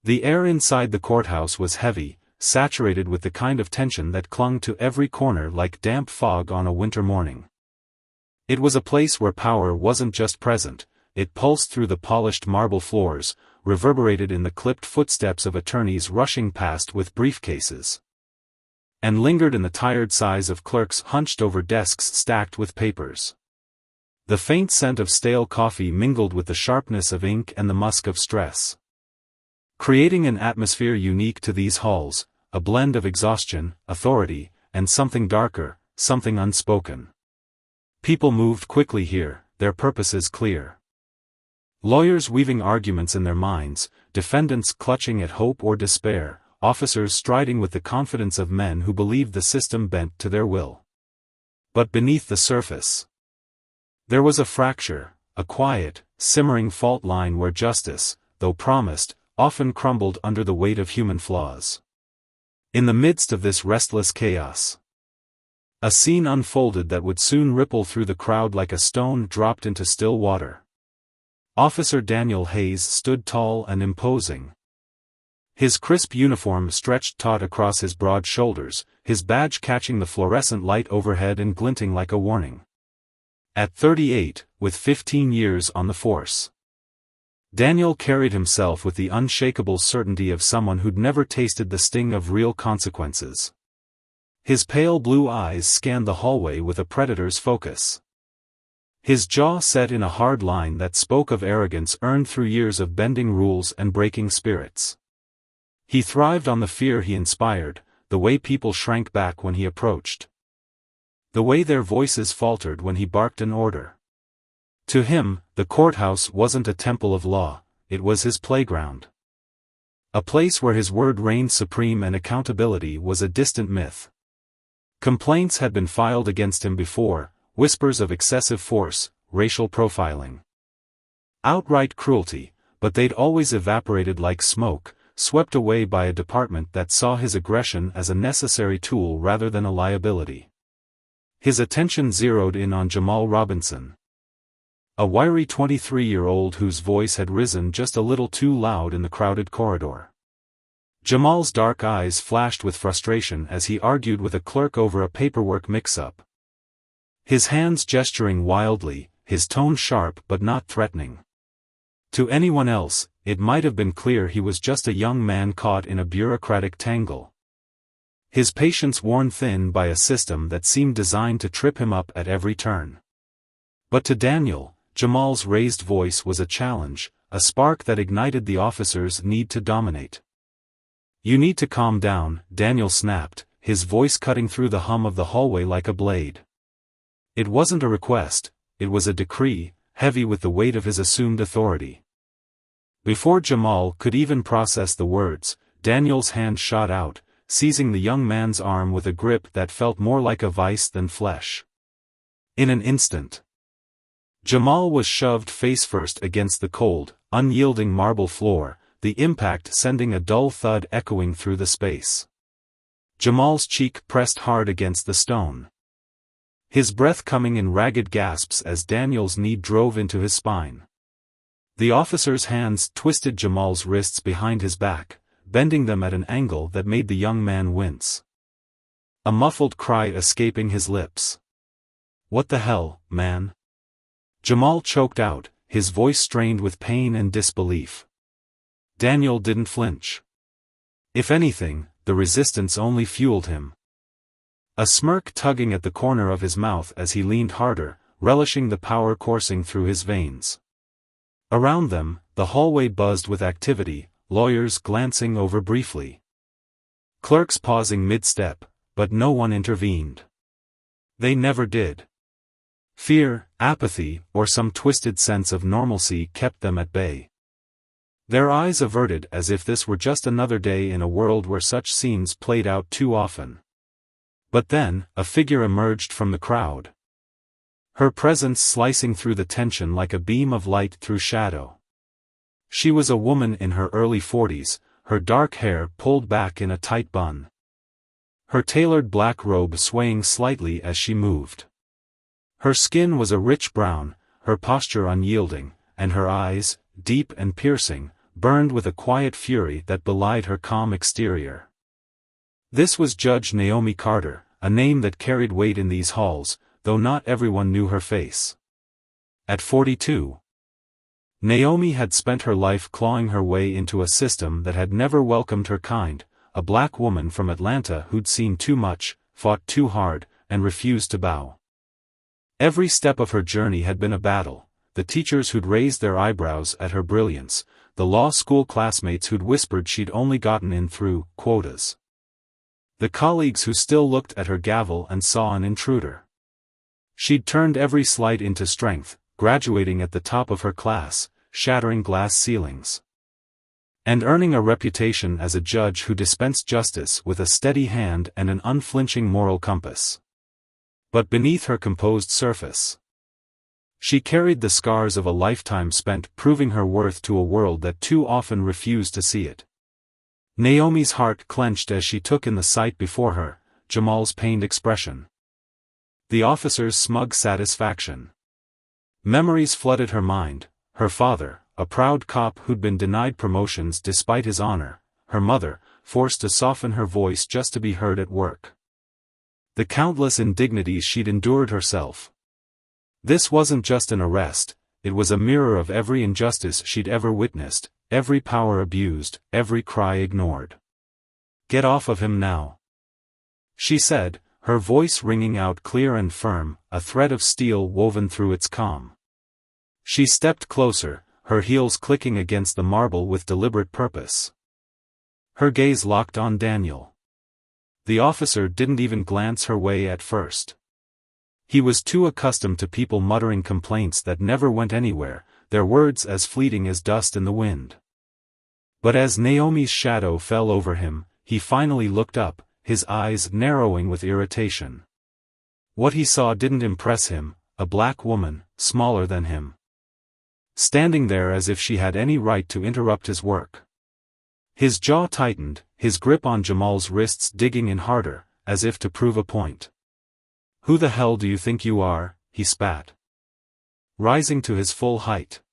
The air inside the courthouse was heavy, saturated with the kind of tension that clung to every corner like damp fog on a winter morning. It was a place where power wasn't just present, it pulsed through the polished marble floors, reverberated in the clipped footsteps of attorneys rushing past with briefcases, and lingered in the tired sighs of clerks hunched over desks stacked with papers. The faint scent of stale coffee mingled with the sharpness of ink and the musk of stress, creating an atmosphere unique to these halls, a blend of exhaustion, authority, and something darker, something unspoken. People moved quickly here, their purposes clear. Lawyers weaving arguments in their minds, defendants clutching at hope or despair, officers striding with the confidence of men who believed the system bent to their will. But beneath the surface, there was a fracture, a quiet, simmering fault line where justice, though promised, often crumbled under the weight of human flaws. In the midst of this restless chaos, a scene unfolded that would soon ripple through the crowd like a stone dropped into still water. Officer Daniel Hayes stood tall and imposing. His crisp uniform stretched taut across his broad shoulders, his badge catching the fluorescent light overhead and glinting like a warning. At 38, with 15 years on the force, Daniel carried himself with the unshakable certainty of someone who'd never tasted the sting of real consequences. His pale blue eyes scanned the hallway with a predator's focus. His jaw set in a hard line that spoke of arrogance earned through years of bending rules and breaking spirits. He thrived on the fear he inspired, the way people shrank back when he approached, the way their voices faltered when he barked an order. To him, the courthouse wasn't a temple of law, it was his playground. A place where his word reigned supreme and accountability was a distant myth. Complaints had been filed against him before, whispers of excessive force, racial profiling, outright cruelty, but they'd always evaporated like smoke, swept away by a department that saw his aggression as a necessary tool rather than a liability. His attention zeroed in on Jamal Robinson, a wiry 23-year-old whose voice had risen just a little too loud in the crowded corridor. Jamal's dark eyes flashed with frustration as he argued with a clerk over a paperwork mix-up, his hands gesturing wildly, his tone sharp but not threatening. To anyone else, it might have been clear he was just a young man caught in a bureaucratic tangle, his patience worn thin by a system that seemed designed to trip him up at every turn. But to Daniel, Jamal's raised voice was a challenge, a spark that ignited the officer's need to dominate. "You need to calm down," Daniel snapped, his voice cutting through the hum of the hallway like a blade. It wasn't a request, it was a decree, heavy with the weight of his assumed authority. Before Jamal could even process the words, Daniel's hand shot out, seizing the young man's arm with a grip that felt more like a vice than flesh. In an instant, Jamal was shoved face-first against the cold, unyielding marble floor, the impact sending a dull thud echoing through the space. Jamal's cheek pressed hard against the stone, his breath coming in ragged gasps as Daniel's knee drove into his spine. The officer's hands twisted Jamal's wrists behind his back, bending them at an angle that made the young man wince, a muffled cry escaping his lips. "What the hell, man?" Jamal choked out, his voice strained with pain and disbelief. Daniel didn't flinch. If anything, the resistance only fueled him, a smirk tugging at the corner of his mouth as he leaned harder, relishing the power coursing through his veins. Around them, the hallway buzzed with activity, lawyers glancing over briefly, clerks pausing mid-step, but no one intervened. They never did. Fear, apathy, or some twisted sense of normalcy kept them at bay, their eyes averted as if this were just another day in a world where such scenes played out too often. But then, a figure emerged from the crowd, her presence slicing through the tension like a beam of light through shadow. She was a woman in her early 40s, her dark hair pulled back in a tight bun, her tailored black robe swaying slightly as she moved. Her skin was a rich brown, her posture unyielding, and her eyes, deep and piercing, burned with a quiet fury that belied her calm exterior. This was Judge Naomi Carter, a name that carried weight in these halls, though not everyone knew her face. At 42, Naomi had spent her life clawing her way into a system that had never welcomed her kind, a black woman from Atlanta who'd seen too much, fought too hard, and refused to bow. Every step of her journey had been a battle, the teachers who'd raised their eyebrows at her brilliance, the law school classmates who'd whispered she'd only gotten in through quotas. The colleagues who still looked at her gavel and saw an intruder. She'd turned every slight into strength, graduating at the top of her class, shattering glass ceilings, and earning a reputation as a judge who dispensed justice with a steady hand and an unflinching moral compass. But beneath her composed surface, she carried the scars of a lifetime spent proving her worth to a world that too often refused to see it. Naomi's heart clenched as she took in the sight before her, Jamal's pained expression, the officer's smug satisfaction. Memories flooded her mind, her father, a proud cop who'd been denied promotions despite his honor, her mother, forced to soften her voice just to be heard at work. The countless indignities she'd endured herself. This wasn't just an arrest, it was a mirror of every injustice she'd ever witnessed, every power abused, every cry ignored. "Get off of him now," she said, her voice ringing out clear and firm, a thread of steel woven through its calm. She stepped closer, her heels clicking against the marble with deliberate purpose. Her gaze locked on Daniel. The officer didn't even glance her way at first. He was too accustomed to people muttering complaints that never went anywhere, their words as fleeting as dust in the wind. But as Naomi's shadow fell over him, he finally looked up, his eyes narrowing with irritation. What he saw didn't impress him, a black woman, smaller than him, standing there as if she had any right to interrupt his work. His jaw tightened, his grip on Jamal's wrists digging in harder, as if to prove a point. "Who the hell do you think you are?" he spat, rising to his full height.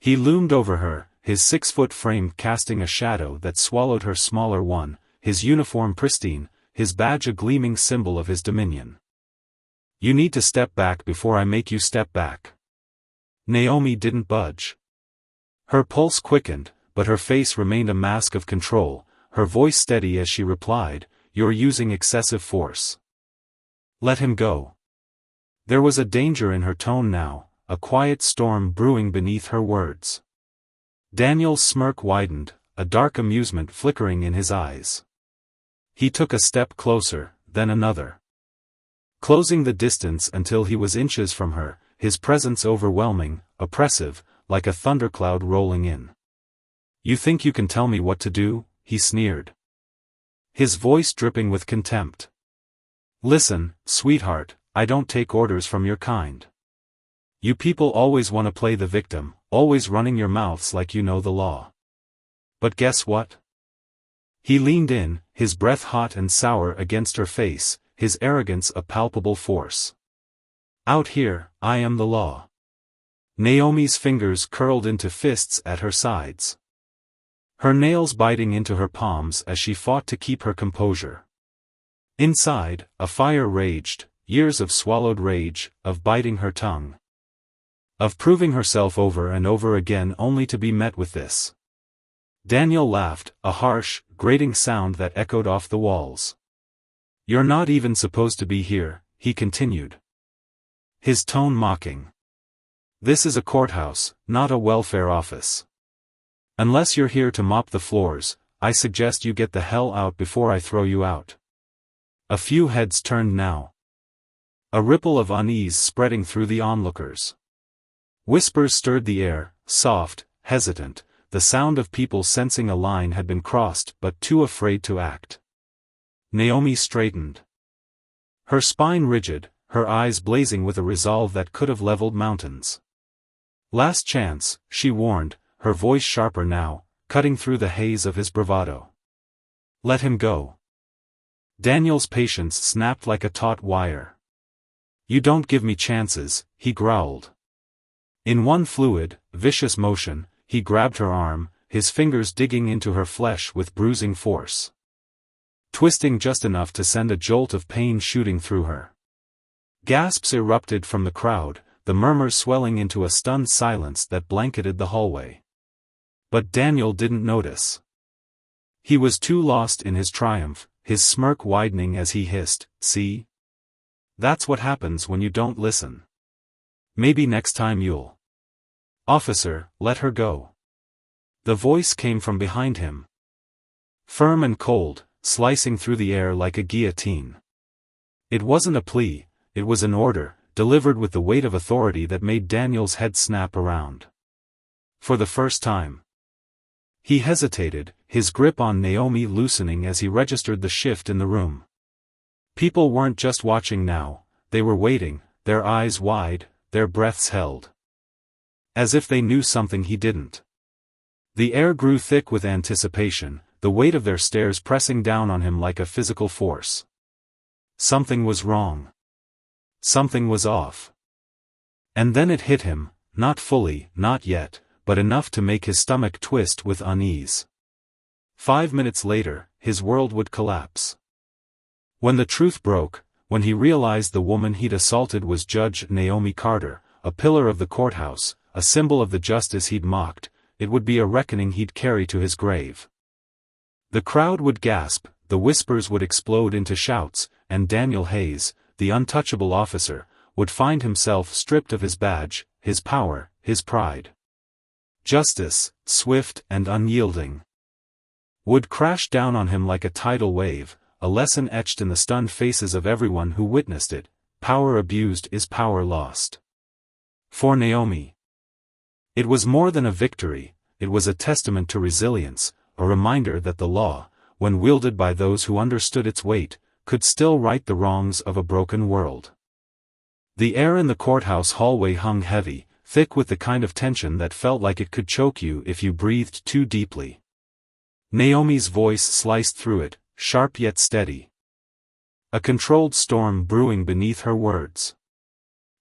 He loomed over her, his 6-foot frame casting a shadow that swallowed her smaller one, his uniform pristine, his badge a gleaming symbol of his dominion. "You need to step back before I make you step back." Naomi didn't budge. Her pulse quickened, but her face remained a mask of control, her voice steady as she replied, "You're using excessive force. Let him go." There was a danger in her tone now, a quiet storm brewing beneath her words. Daniel's smirk widened, a dark amusement flickering in his eyes. He took a step closer, then another, closing the distance until he was inches from her, his presence overwhelming, oppressive, like a thundercloud rolling in. "You think you can tell me what to do?" he sneered, his voice dripping with contempt. "Listen, sweetheart, I don't take orders from your kind. You people always want to play the victim, always running your mouths like you know the law. But guess what?" He leaned in, his breath hot and sour against her face, his arrogance a palpable force. "Out here, I am the law." Naomi's fingers curled into fists at her sides, her nails biting into her palms as she fought to keep her composure. Inside, a fire raged, years of swallowed rage, of biting her tongue, of proving herself over and over again only to be met with this. Daniel laughed, a harsh, grating sound that echoed off the walls. "You're not even supposed to be here," he continued, his tone mocking. "This is a courthouse, not a welfare office. Unless you're here to mop the floors, I suggest you get the hell out before I throw you out." A few heads turned now, a ripple of unease spreading through the onlookers. Whispers stirred the air, soft, hesitant, the sound of people sensing a line had been crossed but too afraid to act. Naomi straightened, her spine rigid, her eyes blazing with a resolve that could have leveled mountains. "Last chance," she warned, her voice sharper now, cutting through the haze of his bravado. "Let him go." Daniel's patience snapped like a taut wire. "You don't give me chances," he growled. In one fluid, vicious motion, he grabbed her arm, his fingers digging into her flesh with bruising force. Twisting just enough to send a jolt of pain shooting through her. Gasps erupted from the crowd, the murmurs swelling into a stunned silence that blanketed the hallway. But Daniel didn't notice. He was too lost in his triumph, his smirk widening as he hissed, "See? That's what happens when you don't listen. Maybe next time you'll." "Officer, let her go." The voice came from behind him. Firm and cold, slicing through the air like a guillotine. It wasn't a plea, it was an order, delivered with the weight of authority that made Daniel's head snap around. For the first time. He hesitated, his grip on Naomi loosening as he registered the shift in the room. People weren't just watching now, they were waiting, their eyes wide, their breaths held. As if they knew something he didn't. The air grew thick with anticipation, the weight of their stares pressing down on him like a physical force. Something was wrong. Something was off. And then it hit him, not fully, not yet, but enough to make his stomach twist with unease. 5 minutes later, his world would collapse. When the truth broke, when he realized the woman he'd assaulted was Judge Naomi Carter, a pillar of the courthouse, a symbol of the justice he'd mocked, it would be a reckoning he'd carry to his grave. The crowd would gasp, the whispers would explode into shouts, and Daniel Hayes, the untouchable officer, would find himself stripped of his badge, his power, his pride. Justice, swift and unyielding, would crash down on him like a tidal wave, a lesson etched in the stunned faces of everyone who witnessed it: power abused is power lost. For Naomi, it was more than a victory, it was a testament to resilience, a reminder that the law, when wielded by those who understood its weight, could still right the wrongs of a broken world. The air in the courthouse hallway hung heavy, thick with the kind of tension that felt like it could choke you if you breathed too deeply. Naomi's voice sliced through it, sharp yet steady. A controlled storm brewing beneath her words.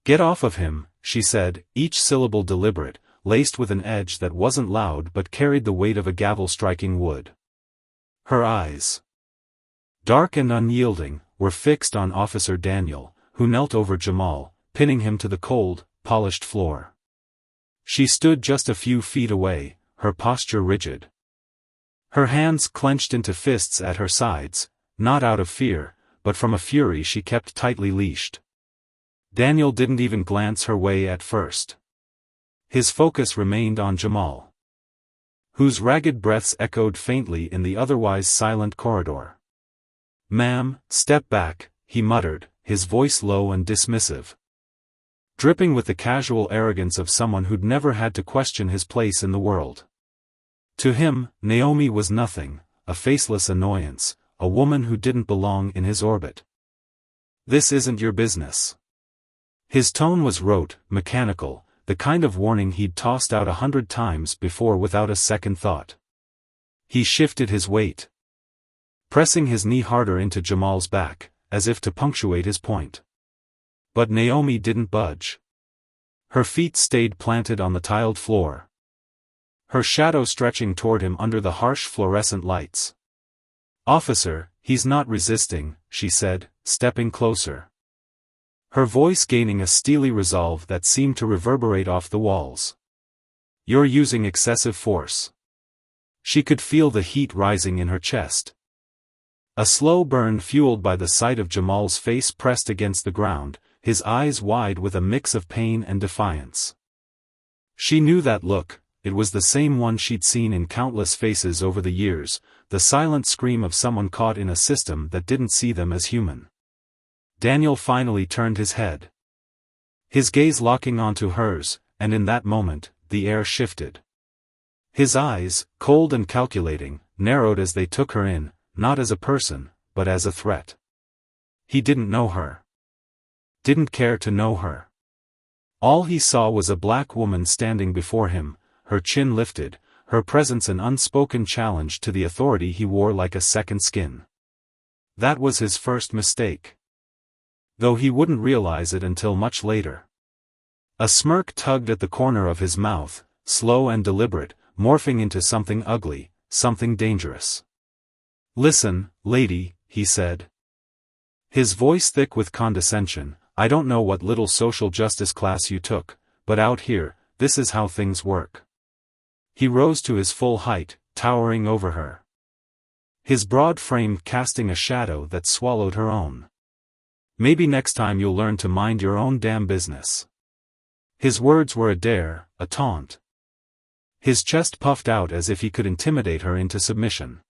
"Get off of him," she said, each syllable deliberate, laced with an edge that wasn't loud but carried the weight of a gavel striking wood. Her eyes, dark and unyielding, were fixed on Officer Daniel, who knelt over Jamal, pinning him to the cold, polished floor. She stood just a few feet away, her posture rigid. Her hands clenched into fists at her sides, not out of fear, but from a fury she kept tightly leashed. Daniel didn't even glance her way at first. His focus remained on Jamal, whose ragged breaths echoed faintly in the otherwise silent corridor. "Ma'am, step back," he muttered, his voice low and dismissive, dripping with the casual arrogance of someone who'd never had to question his place in the world. To him, Naomi was nothing, a faceless annoyance, a woman who didn't belong in his orbit. "This isn't your business." His tone was rote, mechanical, the kind of warning he'd tossed out 100 times before without a second thought. He shifted his weight, pressing his knee harder into Jamal's back, as if to punctuate his point. But Naomi didn't budge. Her feet stayed planted on the tiled floor, her shadow stretching toward him under the harsh fluorescent lights. "Officer, he's not resisting," she said, stepping closer, her voice gaining a steely resolve that seemed to reverberate off the walls. "You're using excessive force." She could feel the heat rising in her chest. A slow burn fueled by the sight of Jamal's face pressed against the ground, his eyes wide with a mix of pain and defiance. She knew that look, it was the same one she'd seen in countless faces over the years, the silent scream of someone caught in a system that didn't see them as human. Daniel finally turned his head, his gaze locking onto hers, and in that moment, the air shifted. His eyes, cold and calculating, narrowed as they took her in, not as a person, but as a threat. He didn't know her. Didn't care to know her. All he saw was a black woman standing before him, her chin lifted, her presence an unspoken challenge to the authority he wore like a second skin. That was his first mistake, though he wouldn't realize it until much later. A smirk tugged at the corner of his mouth, slow and deliberate, morphing into something ugly, something dangerous. "Listen, lady," he said. His voice thick with condescension, "I don't know what little social justice class you took, but out here, this is how things work." He rose to his full height, towering over her. His broad frame casting a shadow that swallowed her own. "Maybe next time you'll learn to mind your own damn business." His words were a dare, a taunt. His chest puffed out as if he could intimidate her into submission.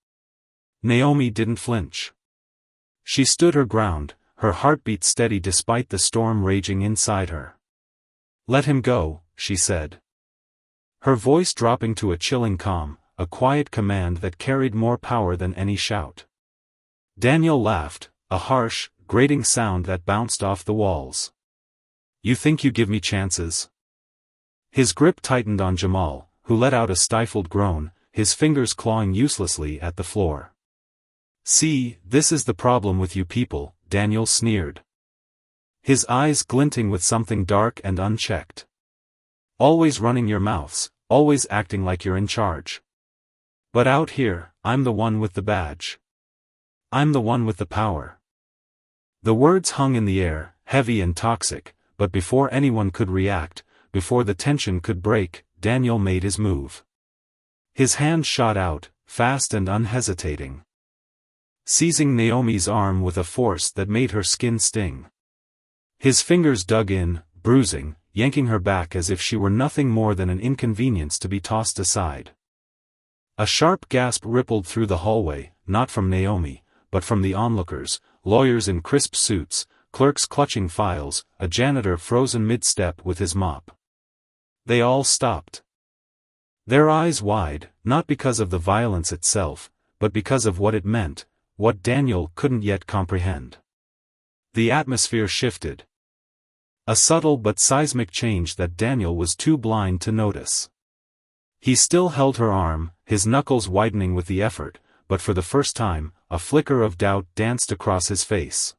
Naomi didn't flinch. She stood her ground, her heartbeat steady despite the storm raging inside her. "Let him go," she said. Her voice dropping to a chilling calm, a quiet command that carried more power than any shout. Daniel laughed, a harsh, grating sound that bounced off the walls. "You think you give me chances?" His grip tightened on Jamal, who let out a stifled groan, his fingers clawing uselessly at the floor. "See, this is the problem with you people," Daniel sneered. His eyes glinting with something dark and unchecked. "Always running your mouths, always acting like you're in charge. But out here, I'm the one with the badge. I'm the one with the power." The words hung in the air, heavy and toxic, but before anyone could react, before the tension could break, Daniel made his move. His hand shot out, fast and unhesitating. Seizing Naomi's arm with a force that made her skin sting. His fingers dug in, bruising, yanking her back as if she were nothing more than an inconvenience to be tossed aside. A sharp gasp rippled through the hallway, not from Naomi, but from the onlookers, lawyers in crisp suits, clerks clutching files, a janitor frozen mid-step with his mop. They all stopped. Their eyes wide, not because of the violence itself, but because of what it meant, what Daniel couldn't yet comprehend. The atmosphere shifted. A subtle but seismic change that Daniel was too blind to notice. He still held her arm, his knuckles widening with the effort, but for the first time, a flicker of doubt danced across his face.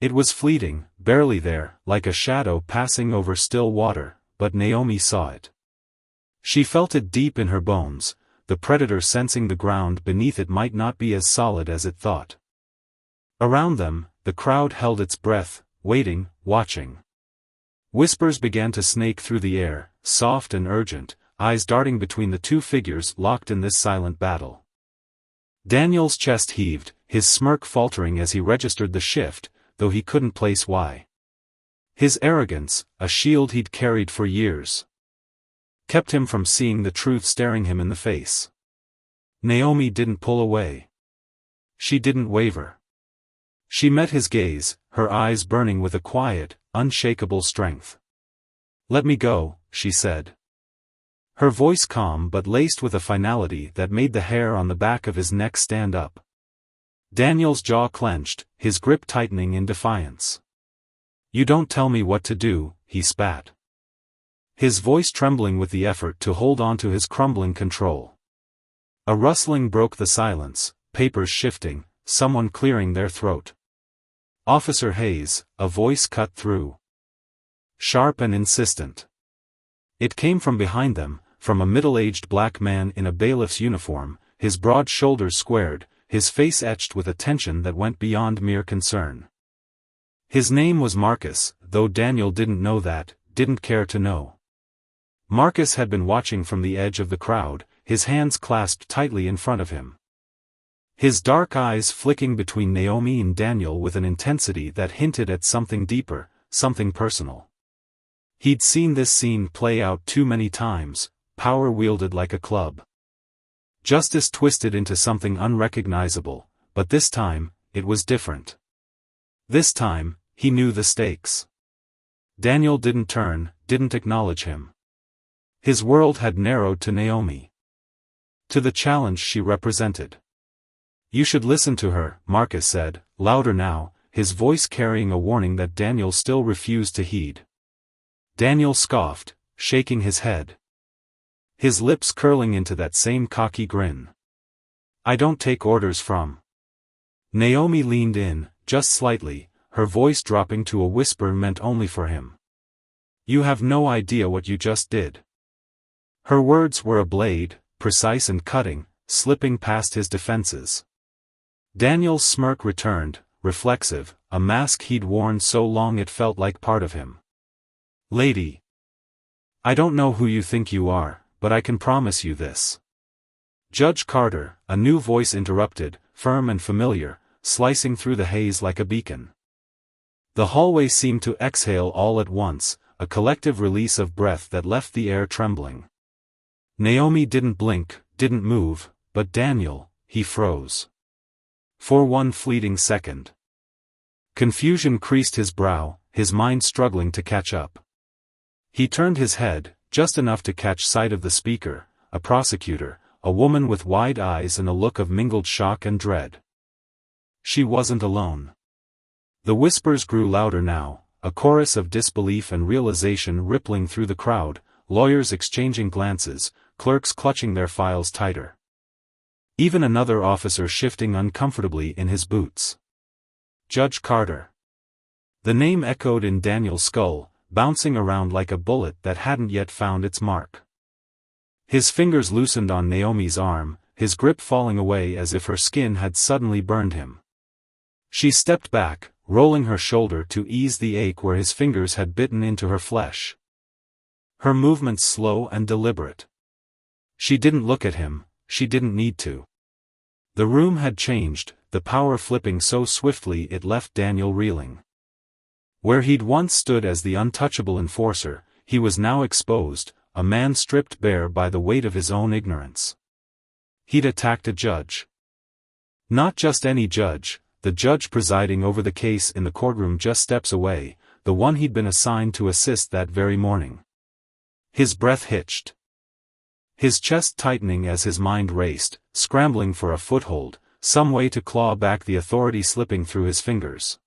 It was fleeting, barely there, like a shadow passing over still water, but Naomi saw it. She felt it deep in her bones, the predator sensing the ground beneath it might not be as solid as it thought. Around them, the crowd held its breath, waiting, watching. Whispers began to snake through the air, soft and urgent, eyes darting between the two figures locked in this silent battle. Daniel's chest heaved, his smirk faltering as he registered the shift, though he couldn't place why. His arrogance, a shield he'd carried for years, kept him from seeing the truth staring him in the face. Naomi didn't pull away. She didn't waver. She met his gaze, her eyes burning with a quiet, unshakable strength. "Let me go," she said. Her voice calm but laced with a finality that made the hair on the back of his neck stand up. Daniel's jaw clenched, his grip tightening in defiance. "You don't tell me what to do," he spat. His voice trembling with the effort to hold on to his crumbling control. A rustling broke the silence, papers shifting, someone clearing their throat. "Officer Hayes," a voice cut through. Sharp and insistent. It came from behind them, from a middle-aged black man in a bailiff's uniform, his broad shoulders squared, his face etched with a tension that went beyond mere concern. His name was Marcus, though Daniel didn't know that, didn't care to know. Marcus had been watching from the edge of the crowd, his hands clasped tightly in front of him. His dark eyes flicking between Naomi and Daniel with an intensity that hinted at something deeper, something personal. He'd seen this scene play out too many times, power wielded like a club. Justice twisted into something unrecognizable, but this time, it was different. This time, he knew the stakes. Daniel didn't turn, didn't acknowledge him. His world had narrowed to Naomi. To the challenge she represented. "You should listen to her," Marcus said, louder now, his voice carrying a warning that Daniel still refused to heed. Daniel scoffed, shaking his head. His lips curling into that same cocky grin. "I don't take orders from." Naomi leaned in, just slightly, her voice dropping to a whisper meant only for him. "You have no idea what you just did." Her words were a blade, precise and cutting, slipping past his defenses. Daniel's smirk returned, reflexive, a mask he'd worn so long it felt like part of him. "Lady. I don't know who you think you are, but I can promise you this." "Judge Carter," a new voice interrupted, firm and familiar, slicing through the haze like a beacon. The hallway seemed to exhale all at once, a collective release of breath that left the air trembling. Naomi didn't blink, didn't move, but Daniel, he froze. For one fleeting second. Confusion creased his brow, his mind struggling to catch up. He turned his head, just enough to catch sight of the speaker, a prosecutor, a woman with wide eyes and a look of mingled shock and dread. She wasn't alone. The whispers grew louder now, a chorus of disbelief and realization rippling through the crowd, lawyers exchanging glances, clerks clutching their files tighter. Even another officer shifting uncomfortably in his boots. Judge Carter. The name echoed in Daniel's skull, bouncing around like a bullet that hadn't yet found its mark. His fingers loosened on Naomi's arm, his grip falling away as if her skin had suddenly burned him. She stepped back, rolling her shoulder to ease the ache where his fingers had bitten into her flesh. Her movements slow and deliberate. She didn't look at him, she didn't need to. The room had changed, the power flipping so swiftly it left Daniel reeling. Where he'd once stood as the untouchable enforcer, he was now exposed, a man stripped bare by the weight of his own ignorance. He'd attacked a judge. Not just any judge, the judge presiding over the case in the courtroom just steps away, the one he'd been assigned to assist that very morning. His breath hitched. His chest tightening as his mind raced, scrambling for a foothold, some way to claw back the authority slipping through his fingers.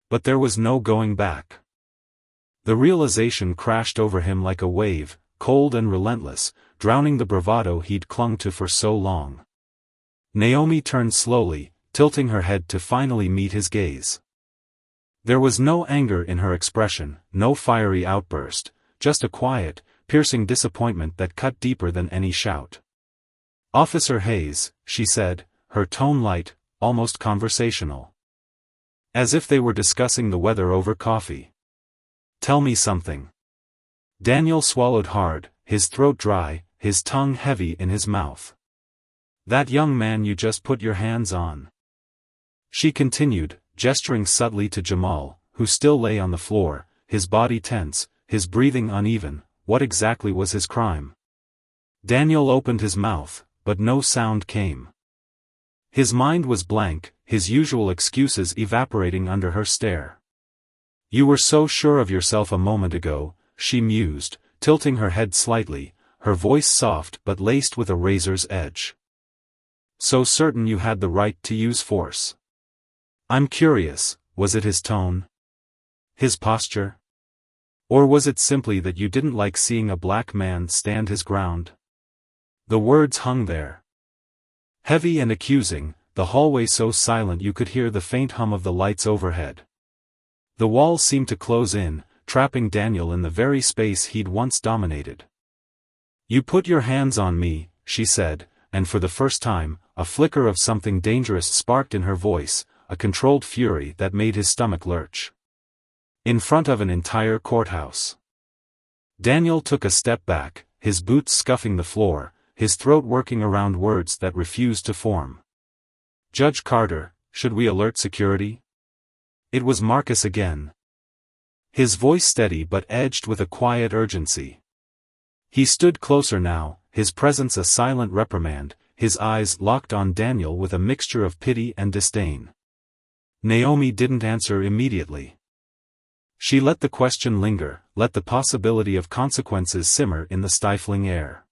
But there was no going back. The realization crashed over him like a wave, cold and relentless, drowning the bravado he'd clung to for so long. Naomi turned slowly, tilting her head to finally meet his gaze. There was no anger in her expression, no fiery outburst, just a quiet, piercing disappointment that cut deeper than any shout. "Officer Hayes," she said, her tone light, almost conversational. As if they were discussing the weather over coffee. "Tell me something." Daniel swallowed hard, his throat dry, his tongue heavy in his mouth. "That young man you just put your hands on." She continued, gesturing subtly to Jamal, who still lay on the floor, his body tense, his breathing uneven. What exactly was his crime? Daniel opened his mouth, but no sound came. His mind was blank, his usual excuses evaporating under her stare. "You were so sure of yourself a moment ago," she mused, tilting her head slightly, her voice soft but laced with a razor's edge. "So certain you had the right to use force." "I'm curious, was it his tone? His posture? Or was it simply that you didn't like seeing a black man stand his ground?" The words hung there. Heavy and accusing, the hallway so silent you could hear the faint hum of the lights overhead. The walls seemed to close in, trapping Daniel in the very space he'd once dominated. "You put your hands on me," she said, and for the first time, a flicker of something dangerous sparked in her voice, a controlled fury that made his stomach lurch. In front of an entire courthouse. Daniel took a step back, his boots scuffing the floor, his throat working around words that refused to form. "Judge Carter, should we alert security?" It was Marcus again. His voice steady but edged with a quiet urgency. He stood closer now, his presence a silent reprimand, his eyes locked on Daniel with a mixture of pity and disdain. Naomi didn't answer immediately. She let the question linger, let the possibility of consequences simmer in the stifling air.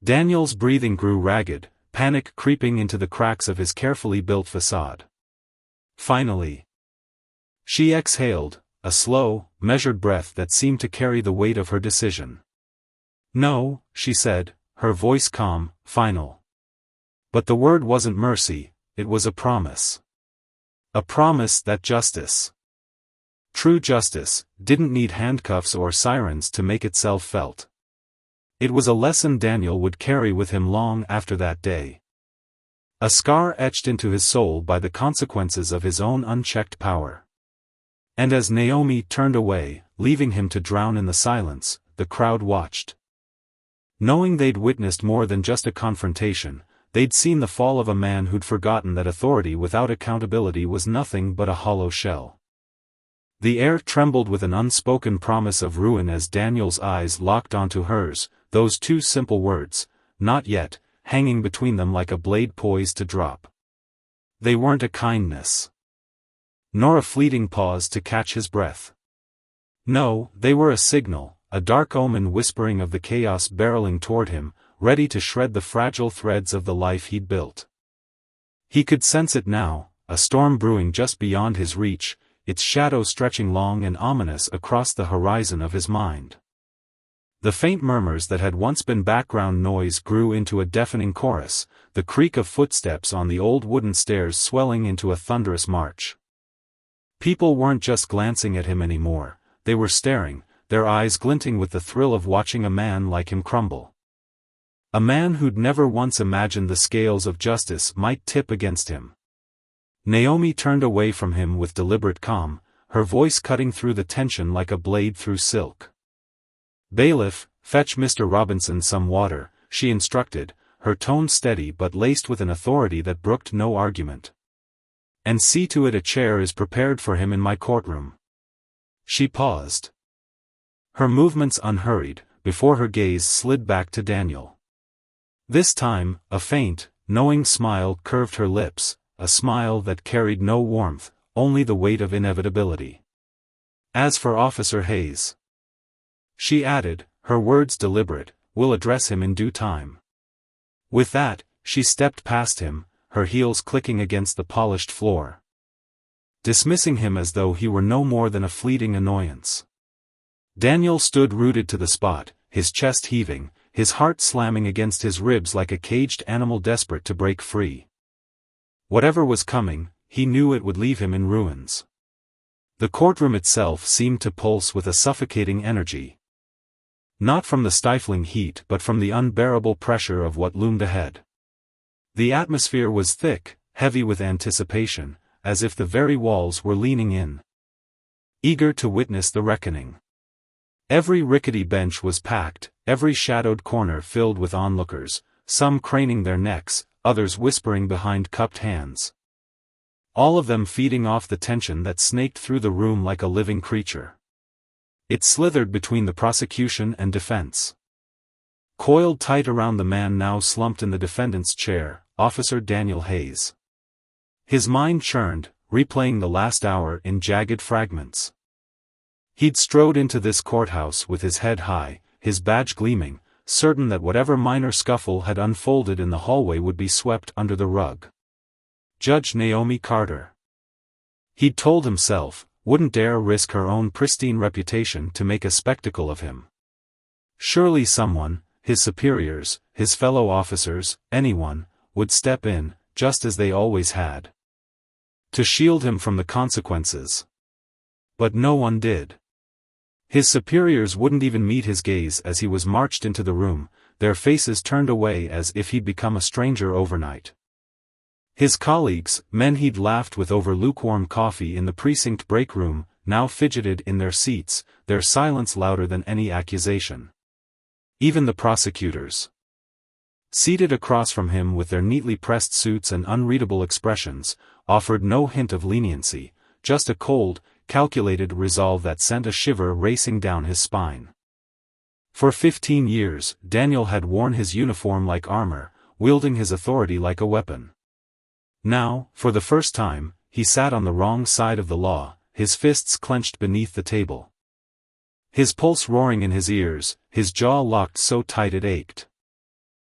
Daniel's breathing grew ragged, panic creeping into the cracks of his carefully built facade. Finally, she exhaled, a slow, measured breath that seemed to carry the weight of her decision. "No," she said, her voice calm, final. But the word wasn't mercy, it was a promise. A promise that justice, true justice, didn't need handcuffs or sirens to make itself felt. It was a lesson Daniel would carry with him long after that day. A scar etched into his soul by the consequences of his own unchecked power. And as Naomi turned away, leaving him to drown in the silence, the crowd watched. Knowing they'd witnessed more than just a confrontation, they'd seen the fall of a man who'd forgotten that authority without accountability was nothing but a hollow shell. The air trembled with an unspoken promise of ruin as Daniel's eyes locked onto hers, those two simple words, "Not yet," hanging between them like a blade poised to drop. They weren't a kindness, nor a fleeting pause to catch his breath. No, they were a signal, a dark omen whispering of the chaos barreling toward him, ready to shred the fragile threads of the life he'd built. He could sense it now, a storm brewing just beyond his reach, its shadow stretching long and ominous across the horizon of his mind. The faint murmurs that had once been background noise grew into a deafening chorus, the creak of footsteps on the old wooden stairs swelling into a thunderous march. People weren't just glancing at him anymore, they were staring, their eyes glinting with the thrill of watching a man like him crumble. A man who'd never once imagined the scales of justice might tip against him. Naomi turned away from him with deliberate calm, her voice cutting through the tension like a blade through silk. "Bailiff, fetch Mr. Robinson some water," she instructed, her tone steady but laced with an authority that brooked no argument. "And see to it a chair is prepared for him in my courtroom." She paused, her movements unhurried, before her gaze slid back to Daniel. This time, a faint, knowing smile curved her lips, a smile that carried no warmth, only the weight of inevitability. "As for Officer Hayes," she added, her words deliberate, "we'll address him in due time." With that, she stepped past him, her heels clicking against the polished floor, dismissing him as though he were no more than a fleeting annoyance. Daniel stood rooted to the spot, his chest heaving, his heart slamming against his ribs like a caged animal desperate to break free. Whatever was coming, he knew it would leave him in ruins. The courtroom itself seemed to pulse with a suffocating energy. Not from the stifling heat but from the unbearable pressure of what loomed ahead. The atmosphere was thick, heavy with anticipation, as if the very walls were leaning in, eager to witness the reckoning. Every rickety bench was packed, every shadowed corner filled with onlookers, some craning their necks, others whispering behind cupped hands. All of them feeding off the tension that snaked through the room like a living creature. It slithered between the prosecution and defense, coiled tight around the man now slumped in the defendant's chair, Officer Daniel Hayes. His mind churned, replaying the last hour in jagged fragments. He'd strode into this courthouse with his head high, his badge gleaming, certain that whatever minor scuffle had unfolded in the hallway would be swept under the rug. Judge Naomi Carter, he'd told himself, wouldn't dare risk her own pristine reputation to make a spectacle of him. Surely someone, his superiors, his fellow officers, anyone, would step in, just as they always had, to shield him from the consequences. But no one did. His superiors wouldn't even meet his gaze as he was marched into the room, their faces turned away as if he'd become a stranger overnight. His colleagues, men he'd laughed with over lukewarm coffee in the precinct break room, now fidgeted in their seats, their silence louder than any accusation. Even the prosecutors, seated across from him with their neatly pressed suits and unreadable expressions, offered no hint of leniency, just a cold, calculated resolve that sent a shiver racing down his spine. For 15 years, Daniel had worn his uniform like armor, wielding his authority like a weapon. Now, for the first time, he sat on the wrong side of the law, his fists clenched beneath the table, his pulse roaring in his ears, his jaw locked so tight it ached.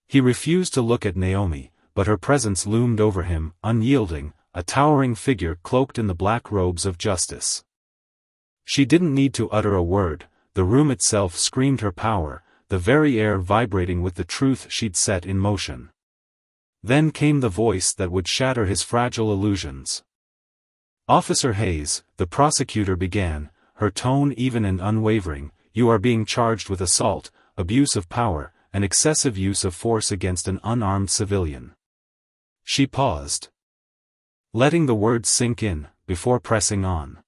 He refused to look at Naomi, but her presence loomed over him, unyielding, a towering figure cloaked in the black robes of justice. She didn't need to utter a word, the room itself screamed her power, the very air vibrating with the truth she'd set in motion. Then came the voice that would shatter his fragile illusions. "Officer Hayes," the prosecutor began, her tone even and unwavering, "you are being charged with assault, abuse of power, an excessive use of force against an unarmed civilian. She paused, letting the words sink in, before pressing on.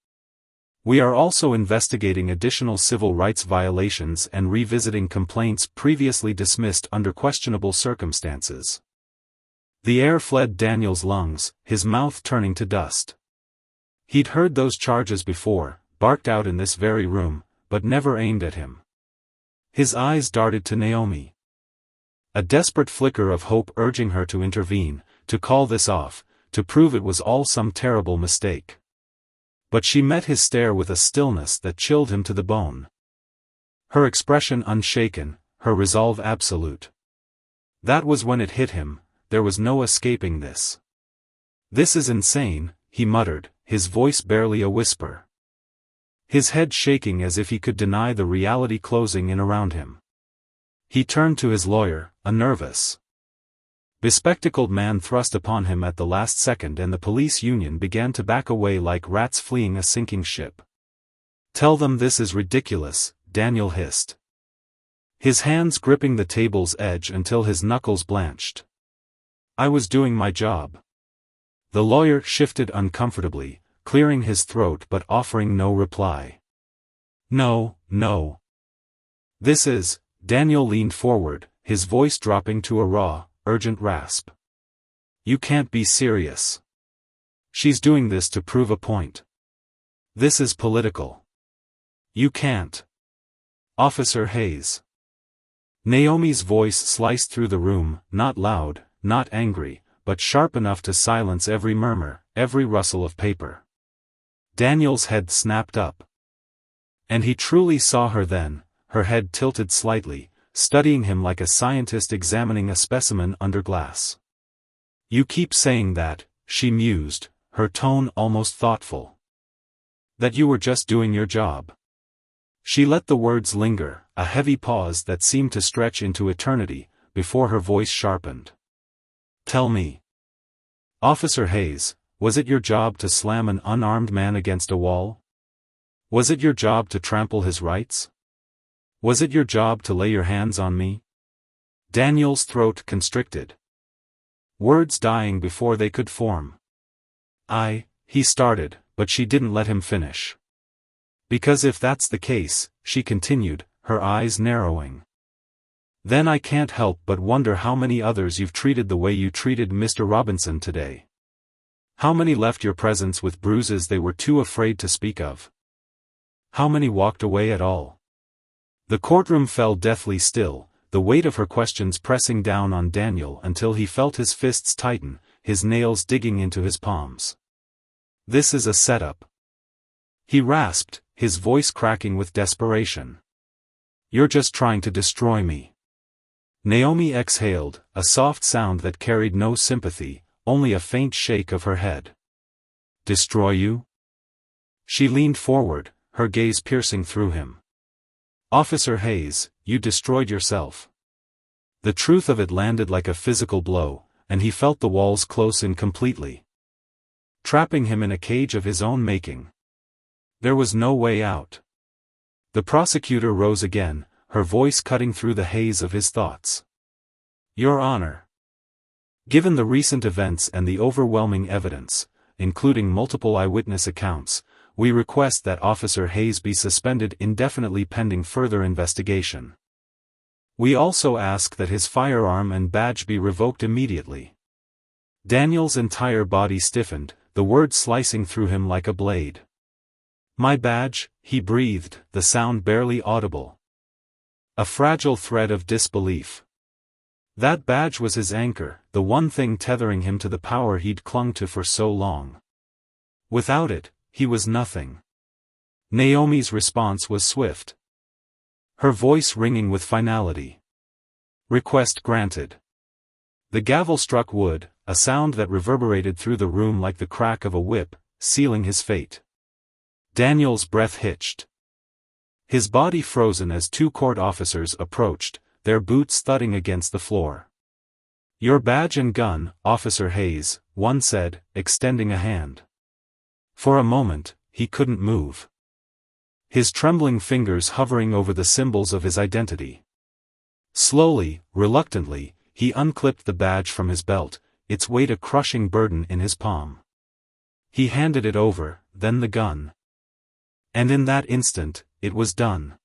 We are also investigating additional civil rights violations and revisiting complaints previously dismissed under questionable circumstances. The air fled Daniel's lungs, his mouth turning to dust. He'd heard those charges before, barked out in this very room, but never aimed at him. His eyes darted to Naomi. A desperate flicker of hope urging her to intervene, to call this off, to prove it was all some terrible mistake. But she met his stare with a stillness that chilled him to the bone. Her expression unshaken, her resolve absolute. That was when it hit him, there was no escaping this. "This is insane," he muttered, his voice barely a whisper. His head shaking as if he could deny the reality closing in around him. He turned to his lawyer, a nervous, bespectacled man thrust upon him at the last second, and the police union began to back away like rats fleeing a sinking ship. "Tell them this is ridiculous," Daniel hissed, his hands gripping the table's edge until his knuckles blanched. "I was doing my job." The lawyer shifted uncomfortably, clearing his throat but offering no reply. "No, no. This is..." Daniel leaned forward, his voice dropping to a raw, urgent rasp. "You can't be serious. She's doing this to prove a point. This is political. You can't." "Officer Hayes." Naomi's voice sliced through the room, not loud, not angry, but sharp enough to silence every murmur, every rustle of paper. Daniel's head snapped up. And he truly saw her then, her head tilted slightly, studying him like a scientist examining a specimen under glass. "You keep saying that," she mused, her tone almost thoughtful. "That you were just doing your job." She let the words linger, a heavy pause that seemed to stretch into eternity, before her voice sharpened. "Tell me. Officer Hayes, was it your job to slam an unarmed man against a wall? Was it your job to trample his rights? Was it your job to lay your hands on me?" Daniel's throat constricted, words dying before they could form. He started, but she didn't let him finish. "Because if that's the case," she continued, her eyes narrowing, "then I can't help but wonder how many others you've treated the way you treated Mr. Robinson today. How many left your presence with bruises they were too afraid to speak of? How many walked away at all?" The courtroom fell deathly still, the weight of her questions pressing down on Daniel until he felt his fists tighten, his nails digging into his palms. "This is a setup," he rasped, his voice cracking with desperation. "You're just trying to destroy me." Naomi exhaled, a soft sound that carried no sympathy, only a faint shake of her head. "Destroy you?" She leaned forward, her gaze piercing through him. "Officer Hayes, you destroyed yourself." The truth of it landed like a physical blow, and he felt the walls close in completely, trapping him in a cage of his own making. There was no way out. The prosecutor rose again, her voice cutting through the haze of his thoughts. "Your Honor, given the recent events and the overwhelming evidence, including multiple eyewitness accounts, we request that Officer Hayes be suspended indefinitely pending further investigation. We also ask that his firearm and badge be revoked immediately." Daniel's entire body stiffened, the words slicing through him like a blade. "My badge," he breathed, the sound barely audible. A fragile thread of disbelief. That badge was his anchor, the one thing tethering him to the power he'd clung to for so long. Without it, he was nothing. Naomi's response was swift, her voice ringing with finality. "Request granted." The gavel struck wood, a sound that reverberated through the room like the crack of a whip, sealing his fate. Daniel's breath hitched, his body frozen as two court officers approached, their boots thudding against the floor. "Your badge and gun, Officer Hayes," one said, extending a hand. For a moment, he couldn't move, his trembling fingers hovering over the symbols of his identity. Slowly, reluctantly, he unclipped the badge from his belt, its weight a crushing burden in his palm. He handed it over, then the gun. And in that instant, it was done.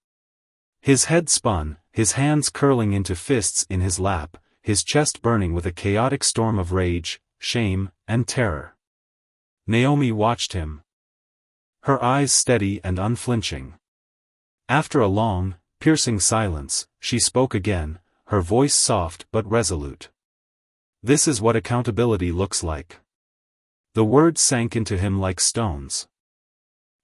His head spun, his hands curling into fists in his lap, his chest burning with a chaotic storm of rage, shame, and terror. Naomi watched him. Her eyes steady and unflinching. After a long, piercing silence, she spoke again, her voice soft but resolute. "This is what accountability looks like." The words sank into him like stones.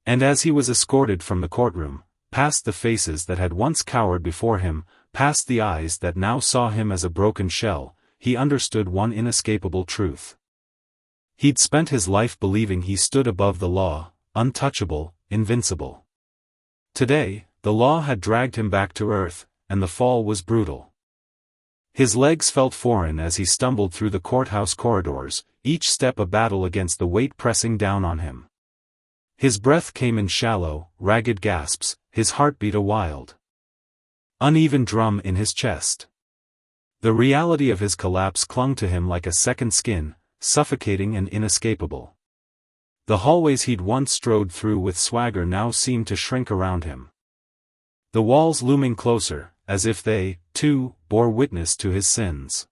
And as he was escorted from the courtroom, past the faces that had once cowered before him, past the eyes that now saw him as a broken shell, he understood one inescapable truth. He'd spent his life believing he stood above the law, untouchable, invincible. Today, the law had dragged him back to earth, and the fall was brutal. His legs felt foreign as he stumbled through the courthouse corridors, each step a battle against the weight pressing down on him. His breath came in shallow, ragged gasps, his heartbeat a wild, uneven drum in his chest. The reality of his collapse clung to him like a second skin, suffocating and inescapable. The hallways he'd once strode through with swagger now seemed to shrink around him. The walls looming closer, as if they, too, bore witness to his sins.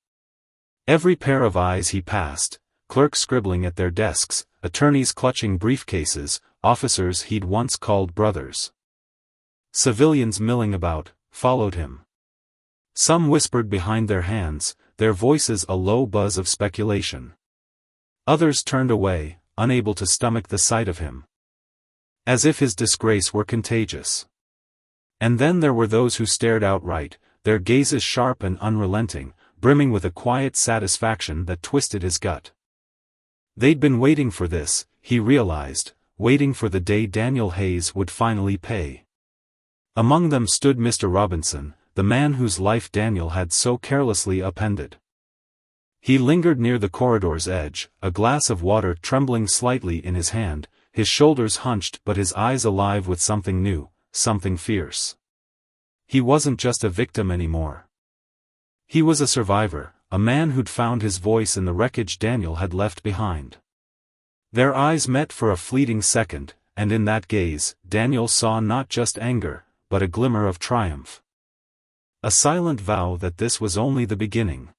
Every pair of eyes he passed, clerks scribbling at their desks, attorneys clutching briefcases, officers he'd once called brothers. Civilians milling about, followed him. Some whispered behind their hands, their voices a low buzz of speculation. Others turned away, unable to stomach the sight of him. As if his disgrace were contagious. And then there were those who stared outright, their gazes sharp and unrelenting, brimming with a quiet satisfaction that twisted his gut. They'd been waiting for this, he realized, waiting for the day Daniel Hayes would finally pay. Among them stood Mr. Robinson, the man whose life Daniel had so carelessly upended. He lingered near the corridor's edge, a glass of water trembling slightly in his hand, his shoulders hunched but his eyes alive with something new, something fierce. He wasn't just a victim anymore. He was a survivor, a man who'd found his voice in the wreckage Daniel had left behind. Their eyes met for a fleeting second, and in that gaze, Daniel saw not just anger, but a glimmer of triumph. A silent vow that this was only the beginning.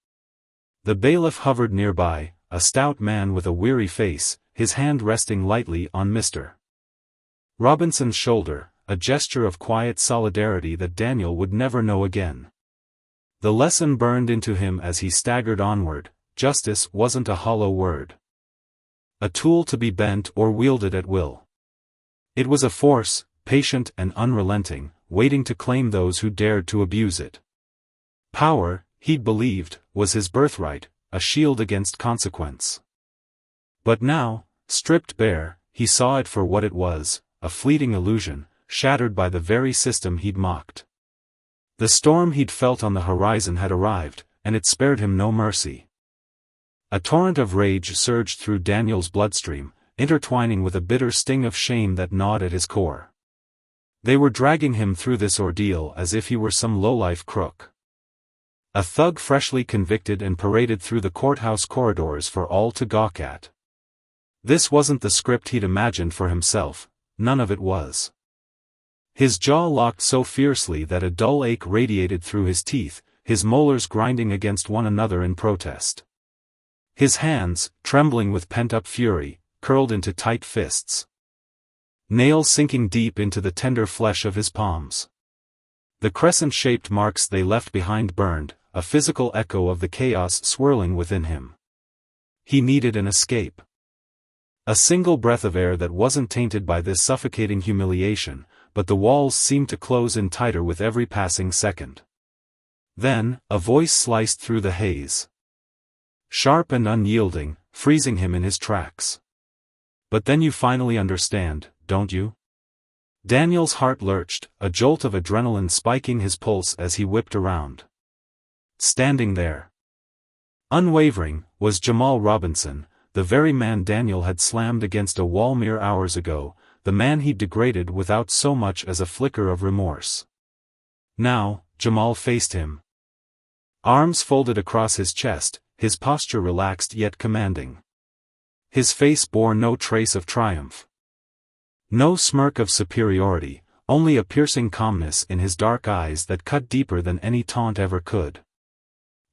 The bailiff hovered nearby, a stout man with a weary face, his hand resting lightly on Mr. Robinson's shoulder, a gesture of quiet solidarity that Daniel would never know again. The lesson burned into him as he staggered onward: justice wasn't a hollow word, a tool to be bent or wielded at will. It was a force, patient and unrelenting, waiting to claim those who dared to abuse it. Power, he'd believed, was his birthright, a shield against consequence. But now, stripped bare, he saw it for what it was, a fleeting illusion, shattered by the very system he'd mocked. The storm he'd felt on the horizon had arrived, and it spared him no mercy. A torrent of rage surged through Daniel's bloodstream, intertwining with a bitter sting of shame that gnawed at his core. They were dragging him through this ordeal as if he were some lowlife crook. A thug freshly convicted and paraded through the courthouse corridors for all to gawk at. This wasn't the script he'd imagined for himself, none of it was. His jaw locked so fiercely that a dull ache radiated through his teeth, his molars grinding against one another in protest. His hands, trembling with pent-up fury, curled into tight fists. Nails sinking deep into the tender flesh of his palms. The crescent-shaped marks they left behind burned, a physical echo of the chaos swirling within him. He needed an escape. A single breath of air that wasn't tainted by this suffocating humiliation, but the walls seemed to close in tighter with every passing second. Then, a voice sliced through the haze. Sharp and unyielding, freezing him in his tracks. "But then you finally understand, don't you?" Daniel's heart lurched, a jolt of adrenaline spiking his pulse as he whipped around. Standing there, unwavering, was Jamal Robinson, the very man Daniel had slammed against a wall mere hours ago, the man he'd degraded without so much as a flicker of remorse. Now, Jamal faced him. Arms folded across his chest, his posture relaxed yet commanding. His face bore no trace of triumph. No smirk of superiority, only a piercing calmness in his dark eyes that cut deeper than any taunt ever could.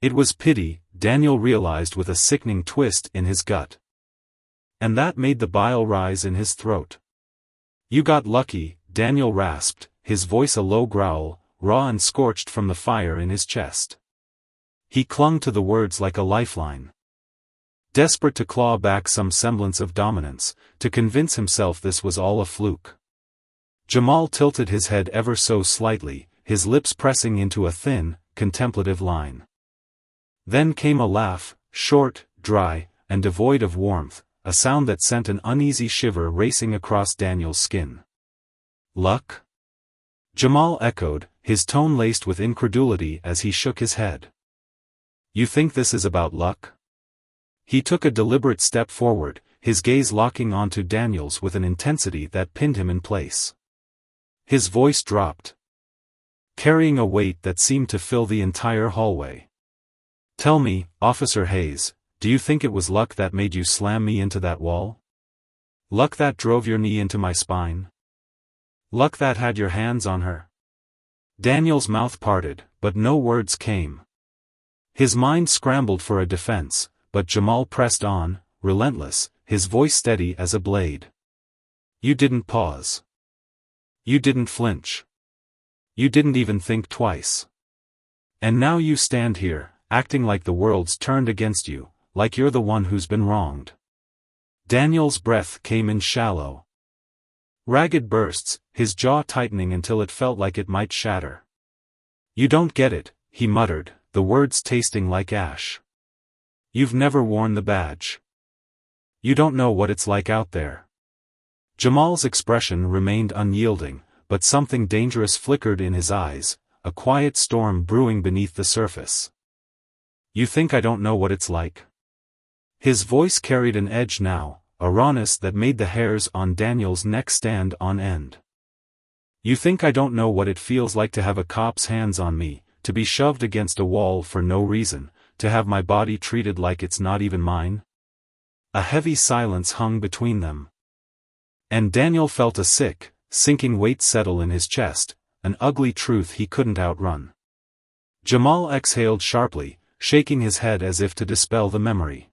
It was pity, Daniel realized with a sickening twist in his gut. And that made the bile rise in his throat. "You got lucky," Daniel rasped, his voice a low growl, raw and scorched from the fire in his chest. He clung to the words like a lifeline. Desperate to claw back some semblance of dominance, to convince himself this was all a fluke. Jamal tilted his head ever so slightly, his lips pressing into a thin, contemplative line. Then came a laugh, short, dry, and devoid of warmth, a sound that sent an uneasy shiver racing across Daniel's skin. "Luck?" Jamal echoed, his tone laced with incredulity as he shook his head. "You think this is about luck?" He took a deliberate step forward, his gaze locking onto Daniel's with an intensity that pinned him in place. His voice dropped, carrying a weight that seemed to fill the entire hallway. "Tell me, Officer Hayes, do you think it was luck that made you slam me into that wall? Luck that drove your knee into my spine? Luck that had your hands on her?" Daniel's mouth parted, but no words came. His mind scrambled for a defense, but Jamal pressed on, relentless, his voice steady as a blade. "You didn't pause. You didn't flinch. You didn't even think twice. And now you stand here, acting like the world's turned against you, like you're the one who's been wronged." Daniel's breath came in shallow, ragged bursts, his jaw tightening until it felt like it might shatter. "You don't get it," he muttered, the words tasting like ash. "You've never worn the badge. You don't know what it's like out there." Jamal's expression remained unyielding, but something dangerous flickered in his eyes, a quiet storm brewing beneath the surface. "You think I don't know what it's like?" His voice carried an edge now, a rawness that made the hairs on Daniel's neck stand on end. "You think I don't know what it feels like to have a cop's hands on me, to be shoved against a wall for no reason, to have my body treated like it's not even mine?" A heavy silence hung between them. And Daniel felt a sinking weight settle in his chest, an ugly truth he couldn't outrun. Jamal exhaled sharply, shaking his head as if to dispel the memory.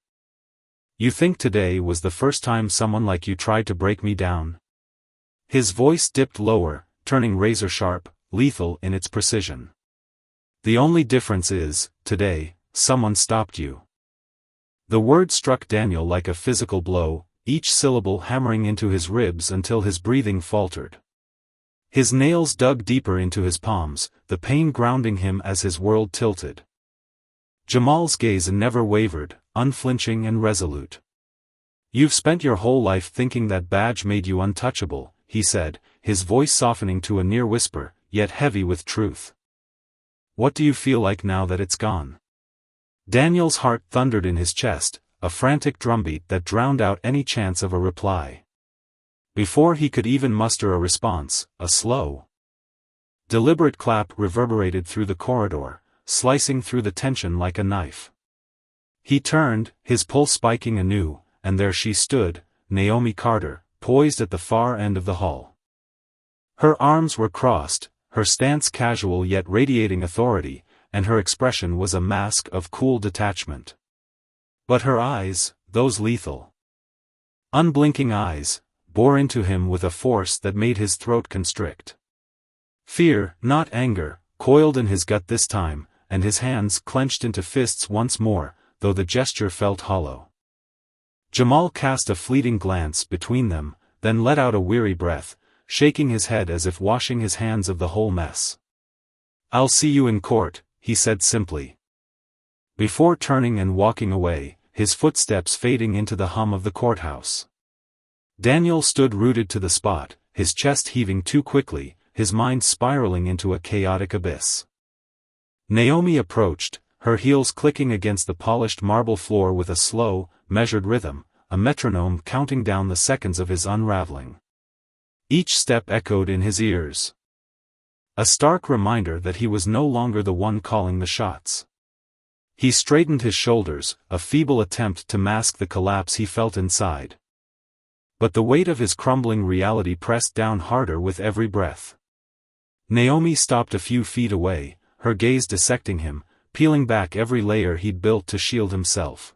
"You think today was the first time someone like you tried to break me down?" His voice dipped lower, turning razor-sharp, lethal in its precision. "The only difference is, today, someone stopped you." The word struck Daniel like a physical blow, each syllable hammering into his ribs until his breathing faltered. His nails dug deeper into his palms, the pain grounding him as his world tilted. Jamal's gaze never wavered, unflinching and resolute. "You've spent your whole life thinking that badge made you untouchable," he said, his voice softening to a near whisper, yet heavy with truth. "What do you feel like now that it's gone?" Daniel's heart thundered in his chest, a frantic drumbeat that drowned out any chance of a reply. Before he could even muster a response, a slow, deliberate clap reverberated through the corridor, slicing through the tension like a knife. He turned, his pulse spiking anew, and there she stood, Naomi Carter, poised at the far end of the hall. Her arms were crossed, her stance casual yet radiating authority, and her expression was a mask of cool detachment. But her eyes, those lethal, unblinking eyes, bore into him with a force that made his throat constrict. Fear, not anger, coiled in his gut this time, and his hands clenched into fists once more, though the gesture felt hollow. Jamal cast a fleeting glance between them, then let out a weary breath, shaking his head as if washing his hands of the whole mess. "I'll see you in court," he said simply. Before turning and walking away, his footsteps fading into the hum of the courthouse. Daniel stood rooted to the spot, his chest heaving too quickly, his mind spiraling into a chaotic abyss. Naomi approached, her heels clicking against the polished marble floor with a slow, measured rhythm, a metronome counting down the seconds of his unraveling. Each step echoed in his ears, a stark reminder that he was no longer the one calling the shots. He straightened his shoulders, a feeble attempt to mask the collapse he felt inside. But the weight of his crumbling reality pressed down harder with every breath. Naomi stopped a few feet away, her gaze dissecting him, peeling back every layer he'd built to shield himself.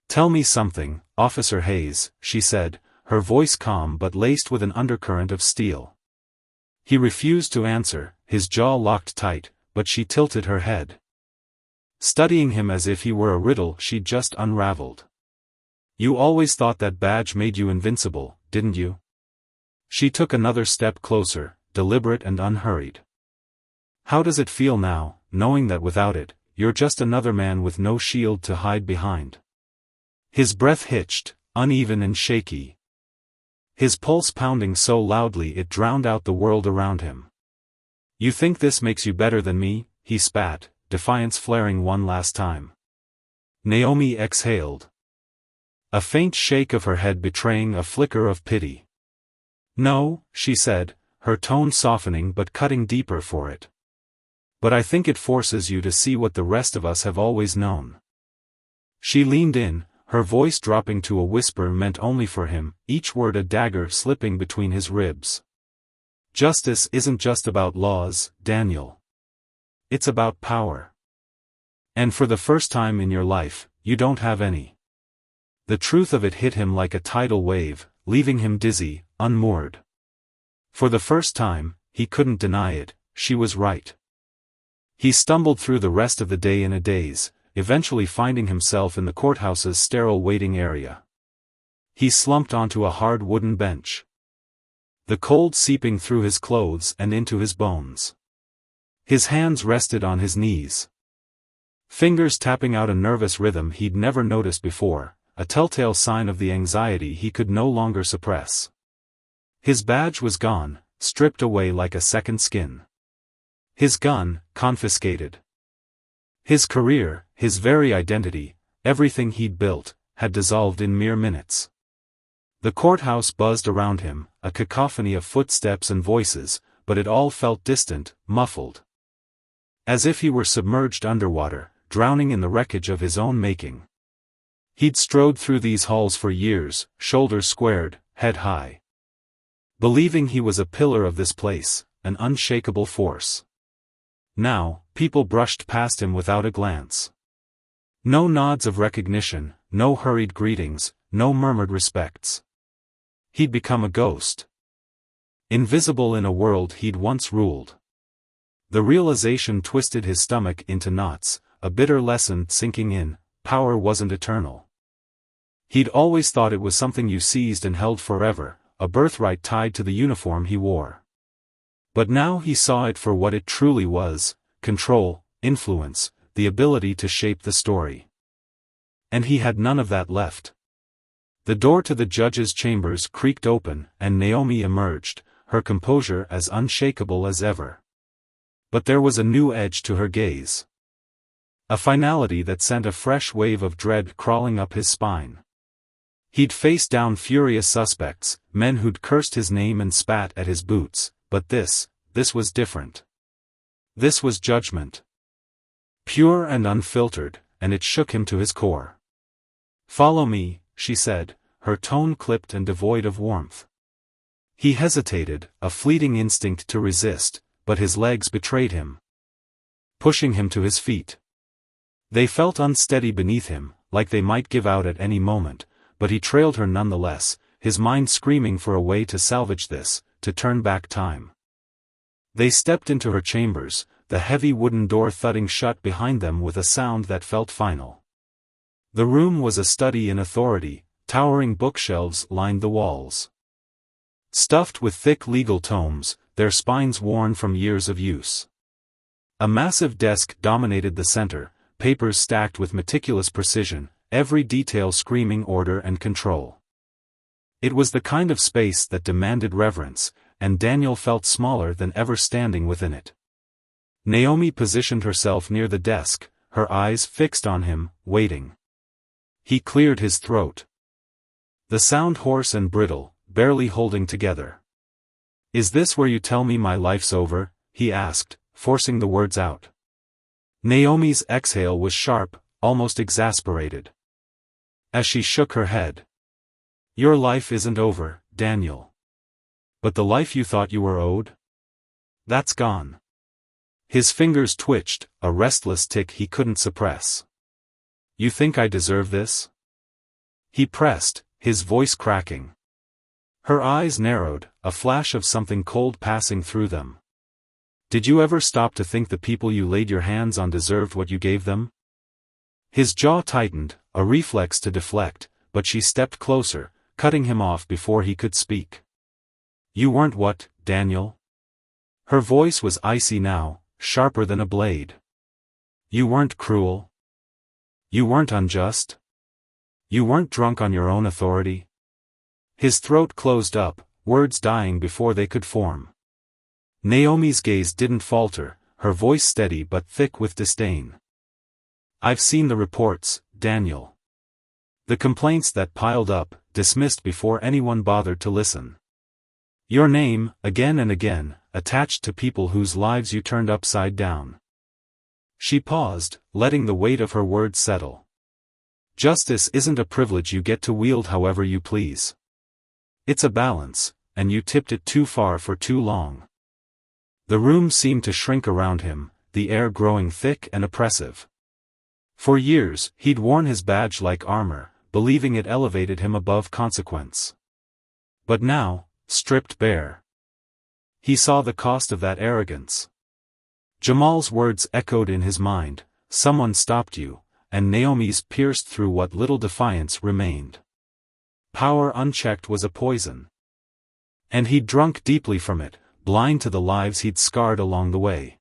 "Tell me something, Officer Hayes," she said, her voice calm but laced with an undercurrent of steel. He refused to answer, his jaw locked tight, but she tilted her head, studying him as if he were a riddle she'd just unraveled. "You always thought that badge made you invincible, didn't you?" She took another step closer, deliberate and unhurried. "How does it feel now, knowing that without it, you're just another man with no shield to hide behind?" His breath hitched, uneven and shaky, his pulse pounding so loudly it drowned out the world around him. "You think this makes you better than me?" he spat, defiance flaring one last time. Naomi exhaled, a faint shake of her head betraying a flicker of pity. "No," she said, her tone softening but cutting deeper for it. "But I think it forces you to see what the rest of us have always known." She leaned in, her voice dropping to a whisper meant only for him, each word a dagger slipping between his ribs. "Justice isn't just about laws, Daniel. It's about power. And for the first time in your life, you don't have any." The truth of it hit him like a tidal wave, leaving him dizzy, unmoored. For the first time, he couldn't deny it, she was right. He stumbled through the rest of the day in a daze, eventually finding himself in the courthouse's sterile waiting area. He slumped onto a hard wooden bench, the cold seeping through his clothes and into his bones. His hands rested on his knees, fingers tapping out a nervous rhythm he'd never noticed before, a telltale sign of the anxiety he could no longer suppress. His badge was gone, stripped away like a second skin. His gun, confiscated. His career, his very identity, everything he'd built, had dissolved in mere minutes. The courthouse buzzed around him, a cacophony of footsteps and voices, but it all felt distant, muffled. As if he were submerged underwater, drowning in the wreckage of his own making. He'd strode through these halls for years, shoulders squared, head high, believing he was a pillar of this place, an unshakable force. Now, people brushed past him without a glance. No nods of recognition, no hurried greetings, no murmured respects. He'd become a ghost. Invisible in a world he'd once ruled. The realization twisted his stomach into knots, a bitter lesson sinking in: power wasn't eternal. He'd always thought it was something you seized and held forever, a birthright tied to the uniform he wore. But now he saw it for what it truly was: control, influence, the ability to shape the story. And he had none of that left. The door to the judge's chambers creaked open, and Naomi emerged, her composure as unshakable as ever. But there was a new edge to her gaze. A finality that sent a fresh wave of dread crawling up his spine. He'd faced down furious suspects, men who'd cursed his name and spat at his boots, but this was different. This was judgment. Pure and unfiltered, and it shook him to his core. "Follow me," she said, her tone clipped and devoid of warmth. He hesitated, a fleeting instinct to resist, but his legs betrayed him, pushing him to his feet. They felt unsteady beneath him, like they might give out at any moment, but he trailed her nonetheless, his mind screaming for a way to salvage this, to turn back time. They stepped into her chambers, the heavy wooden door thudding shut behind them with a sound that felt final. The room was a study in authority, towering bookshelves lined the walls, stuffed with thick legal tomes, their spines worn from years of use. A massive desk dominated the center, papers stacked with meticulous precision, every detail screaming order and control. It was the kind of space that demanded reverence, and Daniel felt smaller than ever standing within it. Naomi positioned herself near the desk, her eyes fixed on him, waiting. He cleared his throat, the sound hoarse and brittle, barely holding together. "Is this where you tell me my life's over?" he asked, forcing the words out. Naomi's exhale was sharp, almost exasperated. As she shook her head. Your life isn't over, Daniel. But the life you thought you were owed? That's gone. His fingers twitched, a restless tick he couldn't suppress. You think I deserve this? He pressed, his voice cracking. Her eyes narrowed, a flash of something cold passing through them. Did you ever stop to think the people you laid your hands on deserved what you gave them? His jaw tightened, a reflex to deflect, but she stepped closer, cutting him off before he could speak. You weren't what, Daniel? Her voice was icy now, sharper than a blade. You weren't cruel. You weren't unjust. You weren't drunk on your own authority. His throat closed up, words dying before they could form. Naomi's gaze didn't falter, her voice steady but thick with disdain. I've seen the reports, Daniel. The complaints that piled up, dismissed before anyone bothered to listen. Your name, again and again, attached to people whose lives you turned upside down. She paused, letting the weight of her words settle. Justice isn't a privilege you get to wield however you please. It's a balance, and you tipped it too far for too long. The room seemed to shrink around him, the air growing thick and oppressive. For years, he'd worn his badge like armor, believing it elevated him above consequence. But now, stripped bare, he saw the cost of that arrogance. Jamal's words echoed in his mind, someone stopped you, and Naomi's pierced through what little defiance remained. Power unchecked was a poison. And he'd drunk deeply from it, blind to the lives he'd scarred along the way.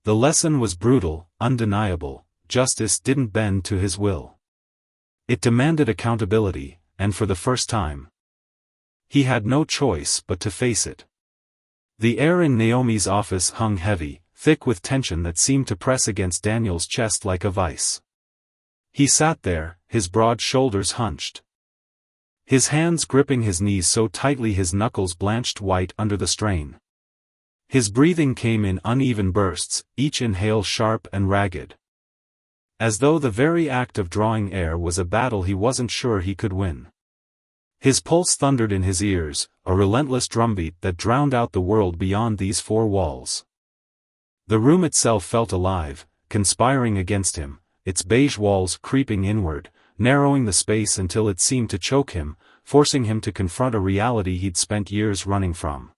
The lesson was brutal, undeniable, justice didn't bend to his will. It demanded accountability, and for the first time, he had no choice but to face it. The air in Naomi's office hung heavy, thick with tension that seemed to press against Daniel's chest like a vice. He sat there, his broad shoulders hunched. His hands gripping his knees so tightly his knuckles blanched white under the strain. His breathing came in uneven bursts, each inhale sharp and ragged. As though the very act of drawing air was a battle he wasn't sure he could win. His pulse thundered in his ears, a relentless drumbeat that drowned out the world beyond these four walls. The room itself felt alive, conspiring against him, its beige walls creeping inward, narrowing the space until it seemed to choke him, forcing him to confront a reality he'd spent years running from.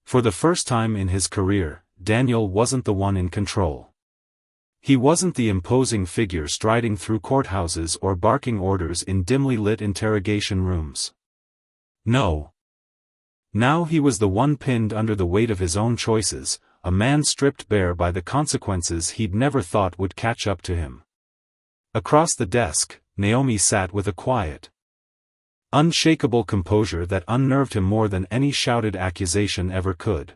For the first time in his career, Daniel wasn't the one in control. He wasn't the imposing figure striding through courthouses or barking orders in dimly lit interrogation rooms. No. Now he was the one pinned under the weight of his own choices, a man stripped bare by the consequences he'd never thought would catch up to him. Across the desk, Naomi sat with a quiet, unshakable composure that unnerved him more than any shouted accusation ever could.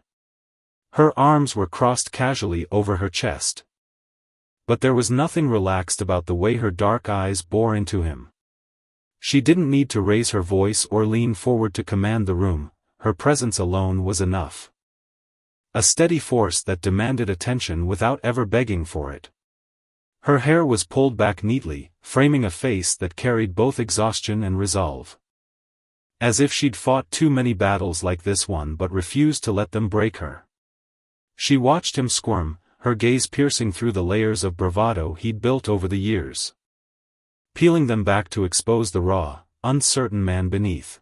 Her arms were crossed casually over her chest. But there was nothing relaxed about the way her dark eyes bore into him. She didn't need to raise her voice or lean forward to command the room, her presence alone was enough. A steady force that demanded attention without ever begging for it. Her hair was pulled back neatly, framing a face that carried both exhaustion and resolve. As if she'd fought too many battles like this one but refused to let them break her. She watched him squirm, her gaze piercing through the layers of bravado he'd built over the years. Peeling them back to expose the raw, uncertain man beneath.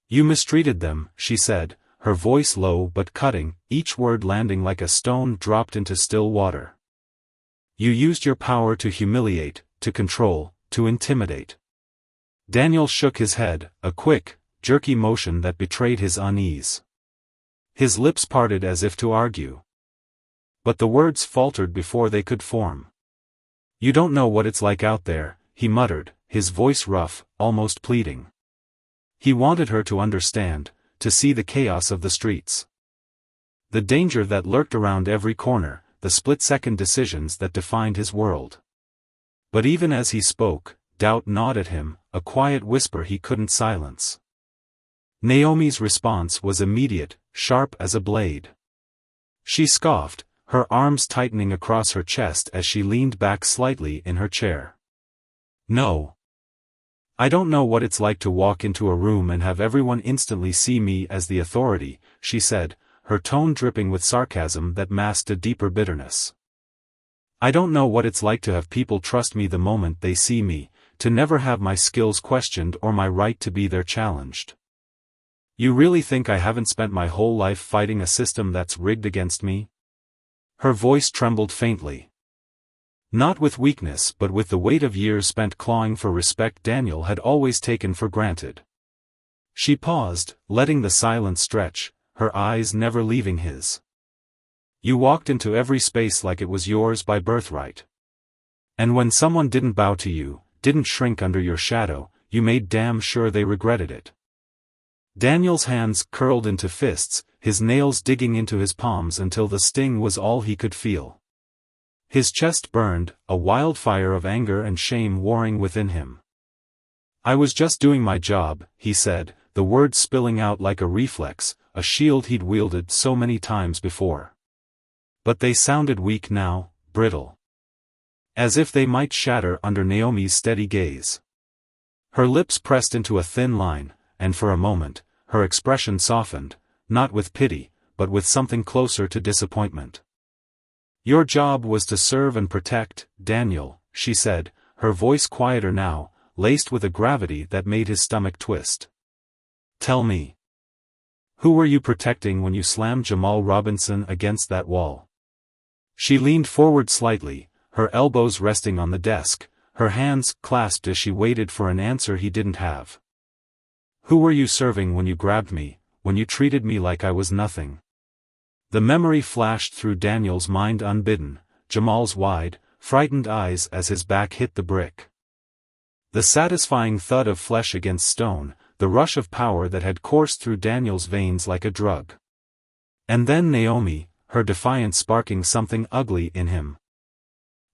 You mistreated them, she said, her voice low but cutting, each word landing like a stone dropped into still water. You used your power to humiliate, to control, to intimidate. Daniel shook his head, a quick, jerky motion that betrayed his unease. His lips parted as if to argue. But the words faltered before they could form. You don't know what it's like out there, he muttered, his voice rough, almost pleading. He wanted her to understand, to see the chaos of the streets. The danger that lurked around every corner, the split-second decisions that defined his world. But even as he spoke, doubt gnawed at him, a quiet whisper he couldn't silence. Naomi's response was immediate, sharp as a blade. She scoffed, her arms tightening across her chest as she leaned back slightly in her chair. No. I don't know what it's like to walk into a room and have everyone instantly see me as the authority, she said, her tone dripping with sarcasm that masked a deeper bitterness. I don't know what it's like to have people trust me the moment they see me, to never have my skills questioned or my right to be there challenged. You really think I haven't spent my whole life fighting a system that's rigged against me? Her voice trembled faintly. Not with weakness but with the weight of years spent clawing for respect Daniel had always taken for granted. She paused, letting the silence stretch, her eyes never leaving his. You walked into every space like it was yours by birthright. And when someone didn't bow to you, didn't shrink under your shadow, you made damn sure they regretted it. Daniel's hands curled into fists, his nails digging into his palms until the sting was all he could feel. His chest burned, a wildfire of anger and shame warring within him. I was just doing my job, he said, the words spilling out like a reflex, a shield he'd wielded so many times before. But they sounded weak now, brittle. As if they might shatter under Naomi's steady gaze. Her lips pressed into a thin line, and for a moment, her expression softened, not with pity, but with something closer to disappointment. Your job was to serve and protect, Daniel, she said, her voice quieter now, laced with a gravity that made his stomach twist. Tell me. Who were you protecting when you slammed Jamal Robinson against that wall? She leaned forward slightly, her elbows resting on the desk, her hands clasped as she waited for an answer he didn't have. Who were you serving when you grabbed me, when you treated me like I was nothing? The memory flashed through Daniel's mind unbidden, Jamal's wide, frightened eyes as his back hit the brick. The satisfying thud of flesh against stone, the rush of power that had coursed through Daniel's veins like a drug. And then Naomi, her defiance sparking something ugly in him.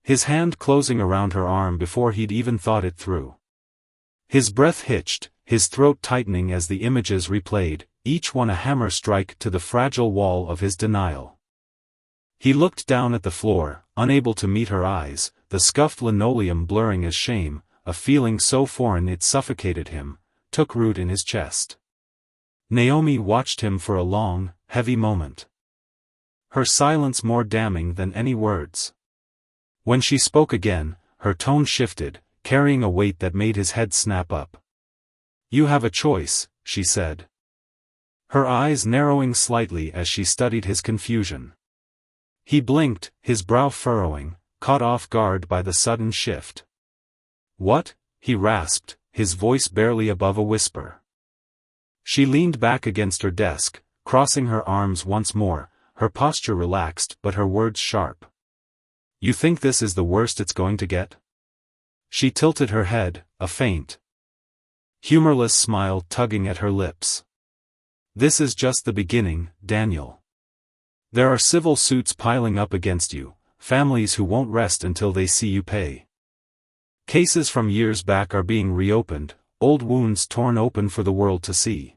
His hand closing around her arm before he'd even thought it through. His breath hitched, his throat tightening as the images replayed, each one a hammer strike to the fragile wall of his denial. He looked down at the floor, unable to meet her eyes, the scuffed linoleum blurring as shame, a feeling so foreign it suffocated him, took root in his chest. Naomi watched him for a long, heavy moment. Her silence more damning than any words. When she spoke again, her tone shifted, carrying a weight that made his head snap up. You have a choice, she said. Her eyes narrowing slightly as she studied his confusion. He blinked, his brow furrowing, caught off guard by the sudden shift. What? He rasped, his voice barely above a whisper. She leaned back against her desk, crossing her arms once more, her posture relaxed but her words sharp. You think this is the worst it's going to get? She tilted her head, a faint, humorless smile tugging at her lips. This is just the beginning, Daniel. There are civil suits piling up against you, families who won't rest until they see you pay. Cases from years back are being reopened, old wounds torn open for the world to see.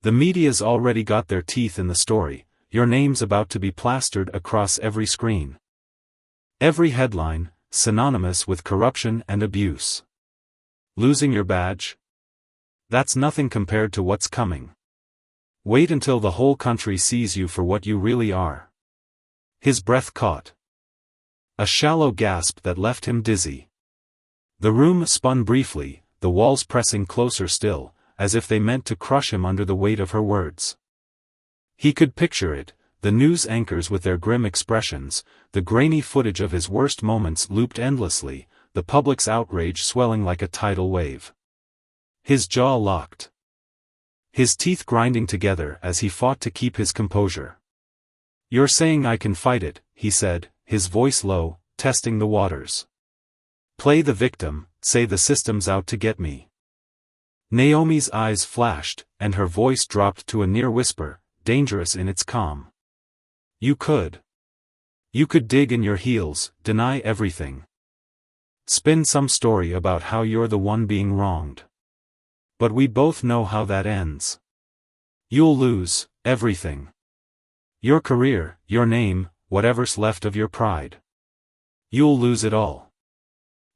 The media's already got their teeth in the story, your name's about to be plastered across every screen. Every headline, synonymous with corruption and abuse. Losing your badge? That's nothing compared to what's coming. Wait until the whole country sees you for what you really are. His breath caught. A shallow gasp that left him dizzy. The room spun briefly, the walls pressing closer still, as if they meant to crush him under the weight of her words. He could picture it, the news anchors with their grim expressions, the grainy footage of his worst moments looped endlessly, the public's outrage swelling like a tidal wave. His jaw locked. His teeth grinding together as he fought to keep his composure. You're saying I can fight it, he said, his voice low, testing the waters. Play the victim, say the system's out to get me. Naomi's eyes flashed, and her voice dropped to a near whisper, dangerous in its calm. You could. You could dig in your heels, deny everything. Spin some story about how you're the one being wronged. But we both know how that ends. You'll lose everything. Your career, your name, whatever's left of your pride. You'll lose it all.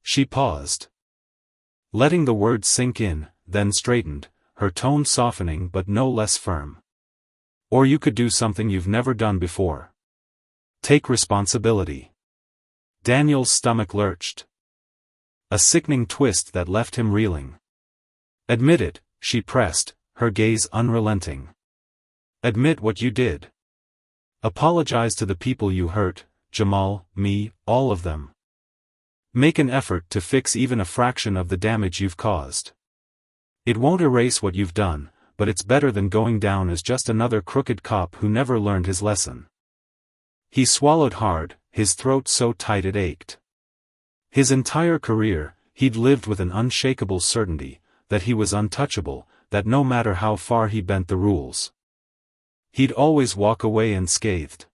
She paused, letting the words sink in, then straightened, her tone softening but no less firm. Or you could do something you've never done before. Take responsibility. Daniel's stomach lurched. A sickening twist that left him reeling. Admit it, she pressed, her gaze unrelenting. Admit what you did. Apologize to the people you hurt, Jamal, me, all of them. Make an effort to fix even a fraction of the damage you've caused. It won't erase what you've done, but it's better than going down as just another crooked cop who never learned his lesson. He swallowed hard, his throat so tight it ached. His entire career, he'd lived with an unshakable certainty that he was untouchable, that no matter how far he bent the rules, he'd always walk away unscathed.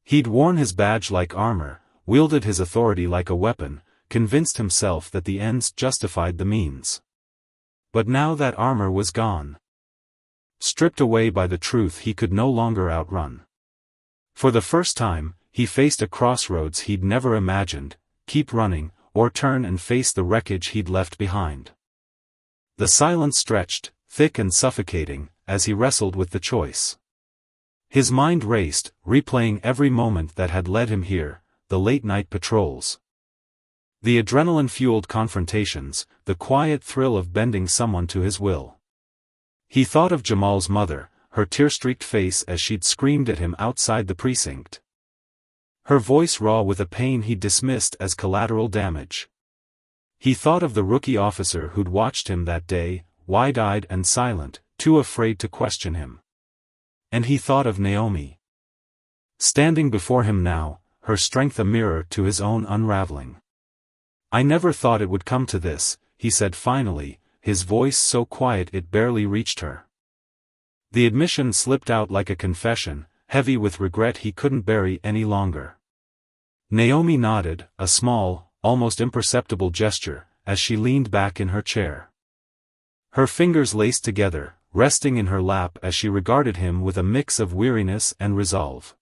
He'd worn his badge like armor, wielded his authority like a weapon, convinced himself that the ends justified the means. But now that armor was gone. Stripped away by the truth he could no longer outrun. For the first time, he faced a crossroads he'd never imagined: keep running, or turn and face the wreckage he'd left behind. The silence stretched, thick and suffocating, as he wrestled with the choice. His mind raced, replaying every moment that had led him here, the late-night patrols, the adrenaline-fueled confrontations, the quiet thrill of bending someone to his will. He thought of Jamal's mother, her tear-streaked face as she'd screamed at him outside the precinct. Her voice raw with a pain he'd dismissed as collateral damage. He thought of the rookie officer who'd watched him that day, wide-eyed and silent, too afraid to question him. And he thought of Naomi, standing before him now, her strength a mirror to his own unraveling. "I never thought it would come to this," he said finally, his voice so quiet it barely reached her. The admission slipped out like a confession, heavy with regret he couldn't bury any longer. Naomi nodded, a small, almost imperceptible gesture, as she leaned back in her chair. Her fingers laced together, resting in her lap as she regarded him with a mix of weariness and resolve.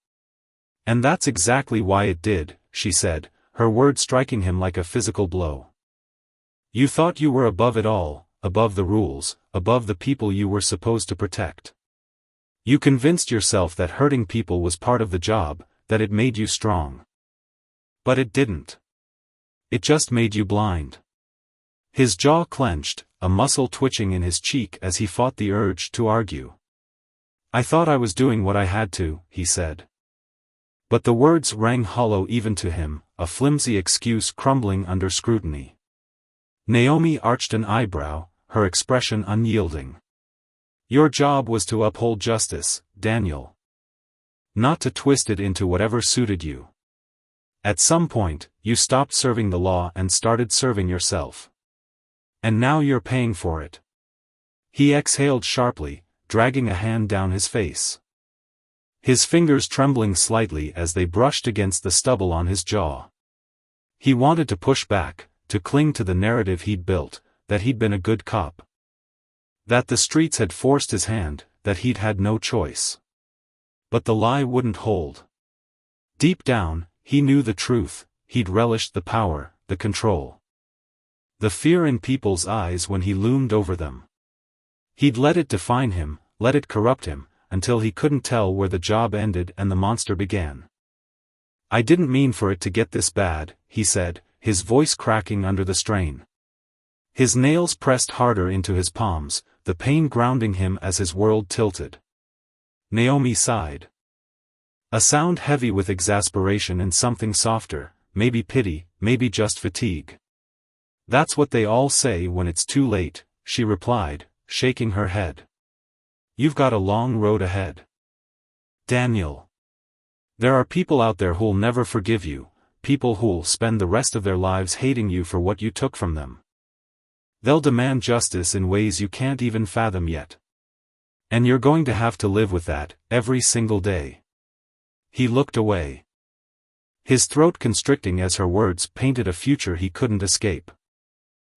"And that's exactly why it did," she said, her words striking him like a physical blow. "You thought you were above it all, above the rules, above the people you were supposed to protect. You convinced yourself that hurting people was part of the job, that it made you strong. But it didn't. It just made you blind." His jaw clenched, a muscle twitching in his cheek as he fought the urge to argue. "I thought I was doing what I had to," he said. But the words rang hollow even to him, a flimsy excuse crumbling under scrutiny. Naomi arched an eyebrow, her expression unyielding. "Your job was to uphold justice, Daniel. Not to twist it into whatever suited you. At some point, you stopped serving the law and started serving yourself. And now you're paying for it." He exhaled sharply, dragging a hand down his face, his fingers trembling slightly as they brushed against the stubble on his jaw. He wanted to push back, to cling to the narrative he'd built, that he'd been a good cop, that the streets had forced his hand, that he'd had no choice. But the lie wouldn't hold. Deep down, he knew the truth: he'd relished the power, the control, the fear in people's eyes when he loomed over them. He'd let it define him, let it corrupt him, until he couldn't tell where the job ended and the monster began. "I didn't mean for it to get this bad," he said, his voice cracking under the strain. His nails pressed harder into his palms, the pain grounding him as his world tilted. Naomi sighed. A sound heavy with exasperation and something softer, maybe pity, maybe just fatigue. "That's what they all say when it's too late," she replied, shaking her head. "You've got a long road ahead, Daniel. There are people out there who'll never forgive you, people who'll spend the rest of their lives hating you for what you took from them. They'll demand justice in ways you can't even fathom yet. And you're going to have to live with that, every single day." He looked away, his throat constricting as her words painted a future he couldn't escape.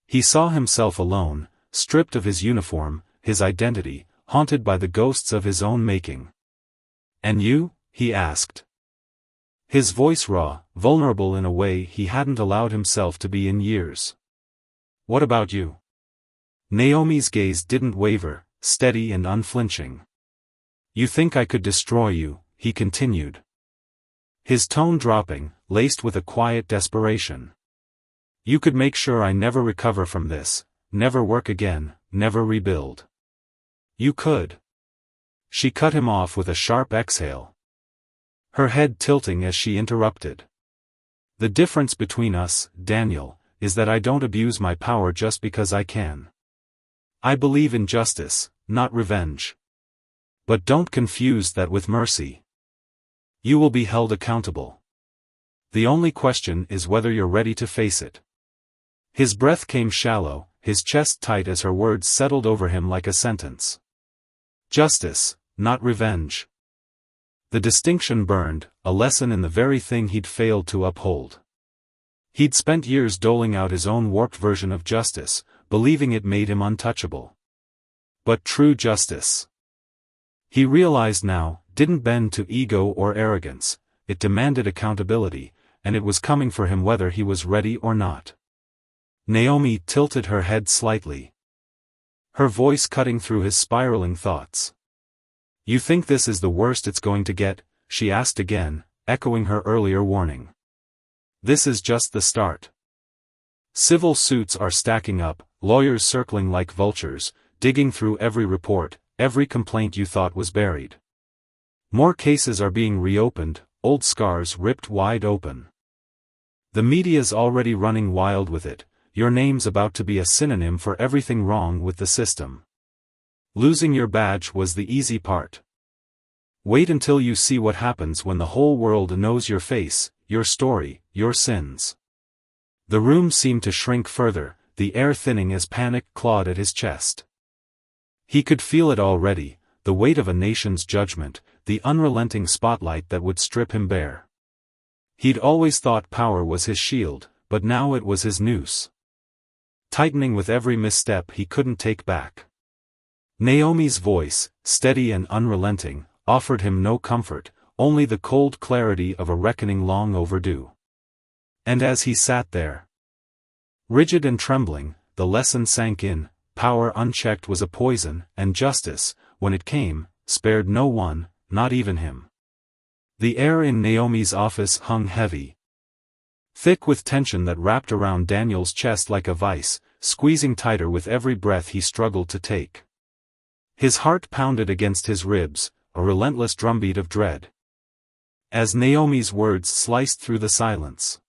He saw himself alone, stripped of his uniform, his identity, haunted by the ghosts of his own making. "And you?" he asked. His voice raw, vulnerable in a way he hadn't allowed himself to be in years. What about you? Naomi's gaze didn't waver, steady and unflinching. You think I could destroy you, he continued. His tone dropping, laced with a quiet desperation. You could make sure I never recover from this, never work again, never rebuild. You could. She cut him off with a sharp exhale, her head tilting as she interrupted. The difference between us, Daniel, is that I don't abuse my power just because I can. I believe in justice, not revenge. But don't confuse that with mercy. You will be held accountable. The only question is whether you're ready to face it. His breath came shallow, his chest tight as her words settled over him like a sentence. Justice, not revenge. The distinction burned, a lesson in the very thing he'd failed to uphold. He'd spent years doling out his own warped version of justice, believing it made him untouchable. But true justice, he realized now, didn't bend to ego or arrogance, it demanded accountability, and it was coming for him whether he was ready or not. Naomi tilted her head slightly, her voice cutting through his spiraling thoughts. You think this is the worst it's going to get? She asked again, echoing her earlier warning. This is just the start. Civil suits are stacking up, lawyers circling like vultures, digging through every report, every complaint you thought was buried. More cases are being reopened, old scars ripped wide open. The media's already running wild with it, your name's about to be a synonym for everything wrong with the system. Losing your badge was the easy part. Wait until you see what happens when the whole world knows your face, your story, your sins. The room seemed to shrink further, the air thinning as panic clawed at his chest. He could feel it already, the weight of a nation's judgment, the unrelenting spotlight that would strip him bare. He'd always thought power was his shield, but now it was his noose, tightening with every misstep he couldn't take back. Naomi's voice, steady and unrelenting, offered him no comfort, only the cold clarity of a reckoning long overdue. And as he sat there, rigid and trembling, the lesson sank in: power unchecked was a poison, and justice, when it came, spared no one, not even him. The air in Naomi's office hung heavy, thick with tension that wrapped around Daniel's chest like a vice, squeezing tighter with every breath he struggled to take. His heart pounded against his ribs, a relentless drumbeat of dread, as Naomi's words sliced through the silence.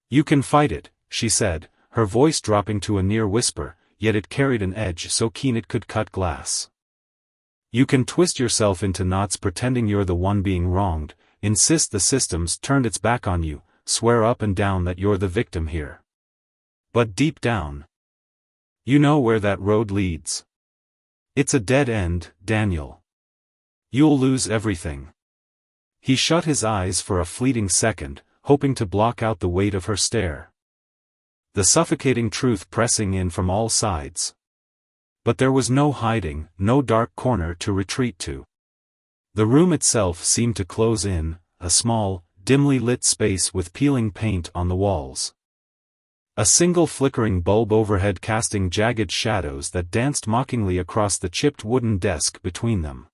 You can fight it, she said, her voice dropping to a near whisper, yet it carried an edge so keen it could cut glass. You can twist yourself into knots pretending you're the one being wronged, insist the system's turned its back on you, swear up and down that you're the victim here. But deep down, you know where that road leads. It's a dead end, Daniel. You'll lose everything. He shut his eyes for a fleeting second, hoping to block out the weight of her stare, the suffocating truth pressing in from all sides. But there was no hiding, no dark corner to retreat to. The room itself seemed to close in, a small, dimly lit space with peeling paint on the walls. A single flickering bulb overhead casting jagged shadows that danced mockingly across the chipped wooden desk between them.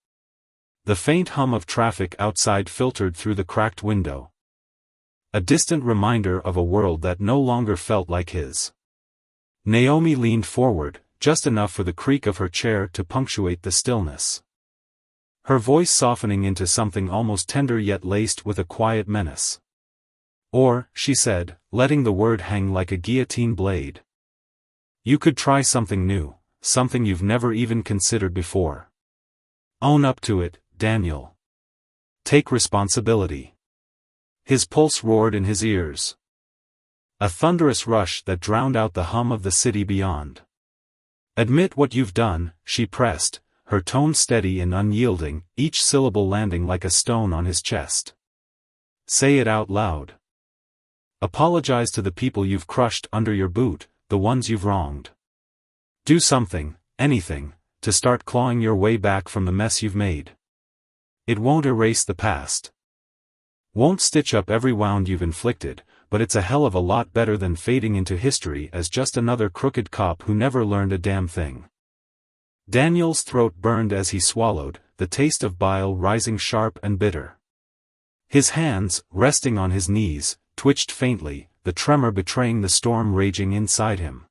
The faint hum of traffic outside filtered through the cracked window, a distant reminder of a world that no longer felt like his. Naomi leaned forward, just enough for the creak of her chair to punctuate the stillness, her voice softening into something almost tender yet laced with a quiet menace. Or, she said, letting the word hang like a guillotine blade, you could try something new, something you've never even considered before. Own up to it, Daniel. Take responsibility. His pulse roared in his ears, a thunderous rush that drowned out the hum of the city beyond. Admit what you've done, she pressed, her tone steady and unyielding, each syllable landing like a stone on his chest. Say it out loud. Apologize to the people you've crushed under your boot, the ones you've wronged. Do something, anything, to start clawing your way back from the mess you've made. It won't erase the past, Won't stitch up every wound you've inflicted, but it's a hell of a lot better than fading into history as just another crooked cop who never learned a damn thing. Daniel's throat burned as he swallowed, the taste of bile rising sharp and bitter. His hands, resting on his knees, twitched faintly, the tremor betraying the storm raging inside him.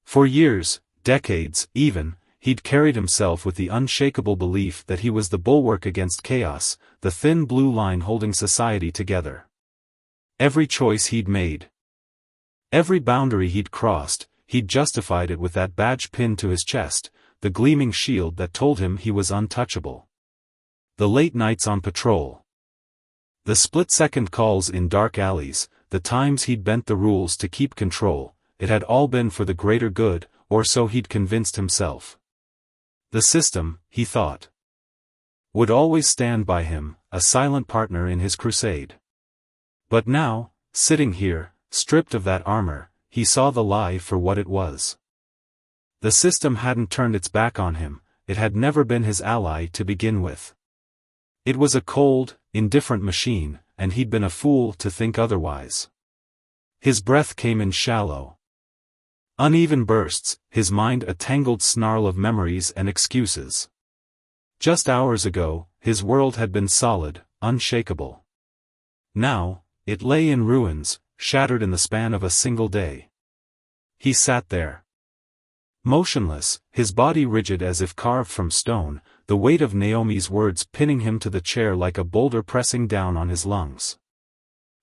For years, decades, even, he'd carried himself with the unshakable belief that he was the bulwark against chaos, the thin blue line holding society together. Every choice he'd made, every boundary he'd crossed, he'd justified it with that badge pinned to his chest, the gleaming shield that told him he was untouchable. The late nights on patrol, the split-second calls in dark alleys, the times he'd bent the rules to keep control, it had all been for the greater good, or so he'd convinced himself. The system, he thought, would always stand by him, a silent partner in his crusade. But now, sitting here, stripped of that armor, he saw the lie for what it was. The system hadn't turned its back on him, it had never been his ally to begin with. It was a cold, indifferent machine, and he'd been a fool to think otherwise. His breath came in shallow, uneven bursts, his mind a tangled snarl of memories and excuses. Just hours ago, his world had been solid, unshakable. Now, it lay in ruins, shattered in the span of a single day. He sat there, motionless, his body rigid as if carved from stone, the weight of Naomi's words pinning him to the chair like a boulder pressing down on his lungs.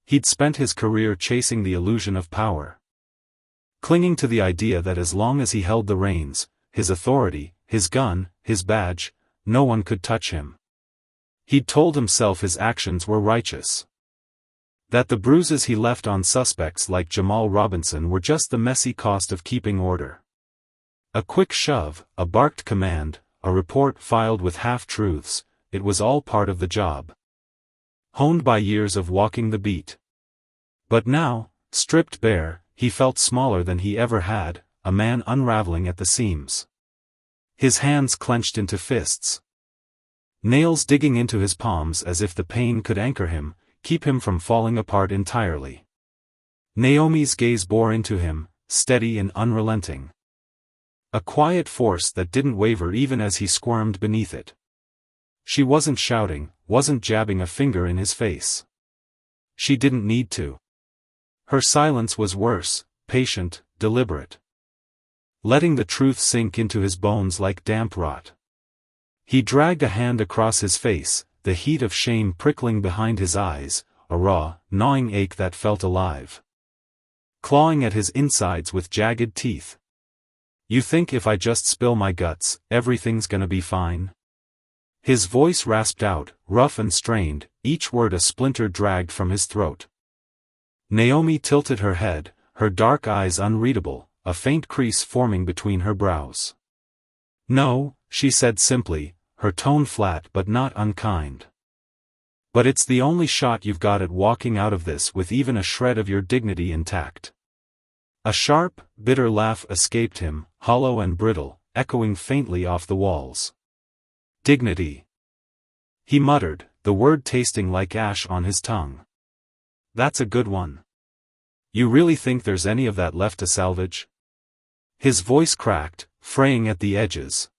He'd spent his career chasing the illusion of power, clinging to the idea that as long as he held the reins, his authority, his gun, his badge, no one could touch him. He'd told himself his actions were righteous, that the bruises he left on suspects like Jamal Robinson were just the messy cost of keeping order. A quick shove, a barked command, a report filed with half-truths, it was all part of the job, honed by years of walking the beat. But now, stripped bare, he felt smaller than he ever had, a man unraveling at the seams. His hands clenched into fists, nails digging into his palms as if the pain could anchor him, keep him from falling apart entirely. Naomi's gaze bore into him, steady and unrelenting. A quiet force that didn't waver even as he squirmed beneath it. She wasn't shouting, wasn't jabbing a finger in his face. She didn't need to. Her silence was worse, patient, deliberate, letting the truth sink into his bones like damp rot. He dragged a hand across his face, the heat of shame prickling behind his eyes, a raw, gnawing ache that felt alive, clawing at his insides with jagged teeth. You think if I just spill my guts, everything's gonna be fine? His voice rasped out, rough and strained, each word a splinter dragged from his throat. Naomi tilted her head, her dark eyes unreadable, a faint crease forming between her brows. No, she said simply, her tone flat but not unkind. But it's the only shot you've got at walking out of this with even a shred of your dignity intact. A sharp, bitter laugh escaped him, hollow and brittle, echoing faintly off the walls. Dignity, he muttered, the word tasting like ash on his tongue. That's a good one. You really think there's any of that left to salvage? His voice cracked, fraying at the edges.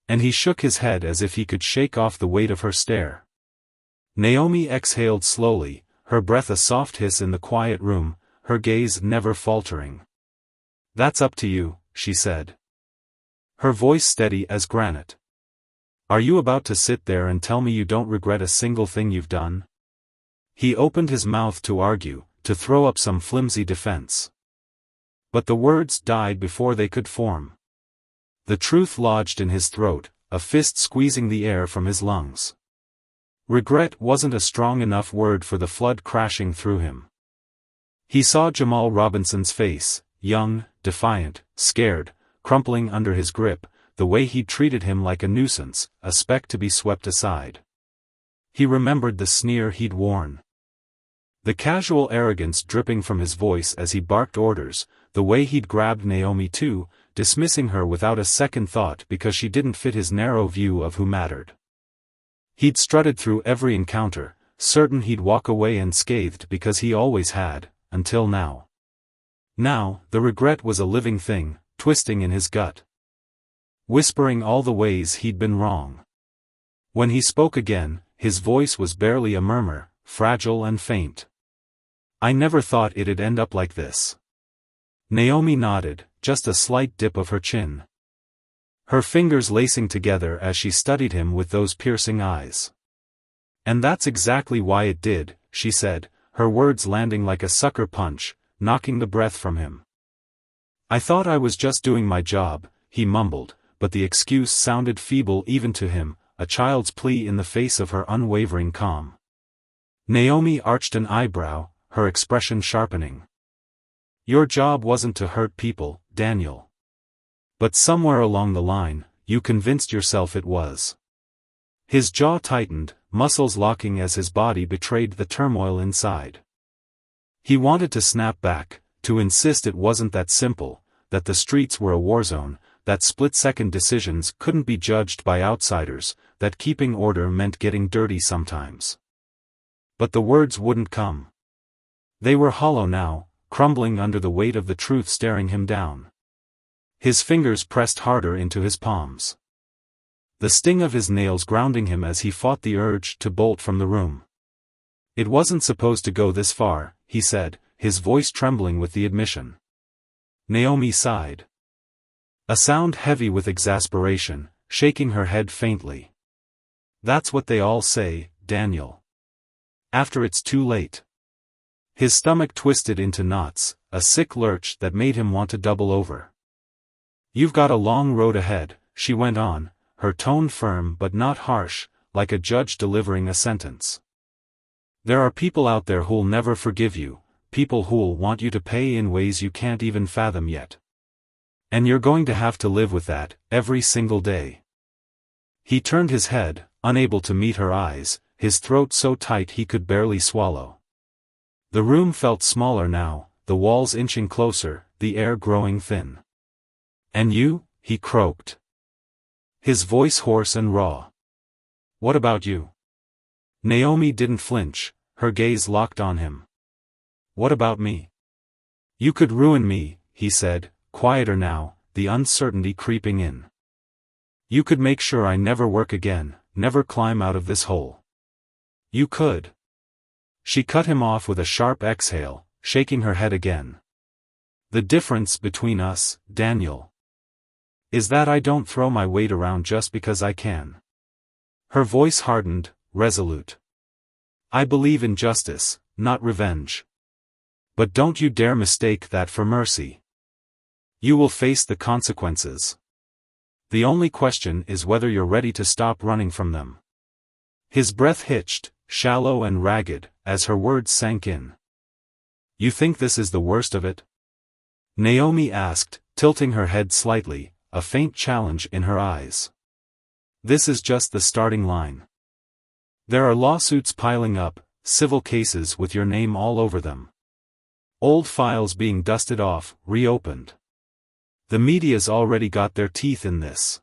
And he shook his head as if he could shake off the weight of her stare. Naomi exhaled slowly, her breath a soft hiss in the quiet room, her gaze never faltering. That's up to you, she said, her voice steady as granite. Are you about to sit there and tell me you don't regret a single thing you've done? He opened his mouth to argue, to throw up some flimsy defense. But the words died before they could form. The truth lodged in his throat, a fist squeezing the air from his lungs. Regret wasn't a strong enough word for the flood crashing through him. He saw Jamal Robinson's face, young, defiant, scared, crumpling under his grip, the way he'd treated him like a nuisance, a speck to be swept aside. He remembered the sneer he'd worn, the casual arrogance dripping from his voice as he barked orders, the way he'd grabbed Naomi too, dismissing her without a second thought because she didn't fit his narrow view of who mattered. He'd strutted through every encounter, certain he'd walk away unscathed because he always had, until now. Now, the regret was a living thing, twisting in his gut, whispering all the ways he'd been wrong. When he spoke again, his voice was barely a murmur, fragile and faint. "I never thought it'd end up like this." Naomi nodded, just a slight dip of her chin, her fingers lacing together as she studied him with those piercing eyes. "And that's exactly why it did," she said, her words landing like a sucker punch, knocking the breath from him. "I thought I was just doing my job," he mumbled, but the excuse sounded feeble even to him, a child's plea in the face of her unwavering calm. Naomi arched an eyebrow, her expression sharpening. "Your job wasn't to hurt people, Daniel. But somewhere along the line, you convinced yourself it was." His jaw tightened, muscles locking as his body betrayed the turmoil inside. He wanted to snap back, to insist it wasn't that simple, that the streets were a war zone, that split-second decisions couldn't be judged by outsiders, that keeping order meant getting dirty sometimes. But the words wouldn't come. They were hollow now, crumbling under the weight of the truth staring him down. His fingers pressed harder into his palms, the sting of his nails grounding him as he fought the urge to bolt from the room. "It wasn't supposed to go this far," he said, his voice trembling with the admission. Naomi sighed, a sound heavy with exasperation, shaking her head faintly. "That's what they all say, Daniel. After it's too late." His stomach twisted into knots, a sick lurch that made him want to double over. "You've got a long road ahead," she went on, her tone firm but not harsh, like a judge delivering a sentence. "There are people out there who'll never forgive you, people who'll want you to pay in ways you can't even fathom yet. And you're going to have to live with that, every single day." He turned his head, unable to meet her eyes, his throat so tight he could barely swallow. The room felt smaller now, the walls inching closer, the air growing thin. "And you?" he croaked, his voice hoarse and raw. "What about you?" Naomi didn't flinch, her gaze locked on him. "What about me?" "You could ruin me," he said, quieter now, the uncertainty creeping in. "You could make sure I never work again, never climb out of this hole. You could." She cut him off with a sharp exhale, shaking her head again. "The difference between us, Daniel, is that I don't throw my weight around just because I can." Her voice hardened, resolute. "I believe in justice, not revenge. But don't you dare mistake that for mercy. You will face the consequences. The only question is whether you're ready to stop running from them." His breath hitched, shallow and ragged, as her words sank in. "You think this is the worst of it?" Naomi asked, tilting her head slightly, a faint challenge in her eyes. "This is just the starting line. There are lawsuits piling up, civil cases with your name all over them. Old files being dusted off, reopened. The media's already got their teeth in this.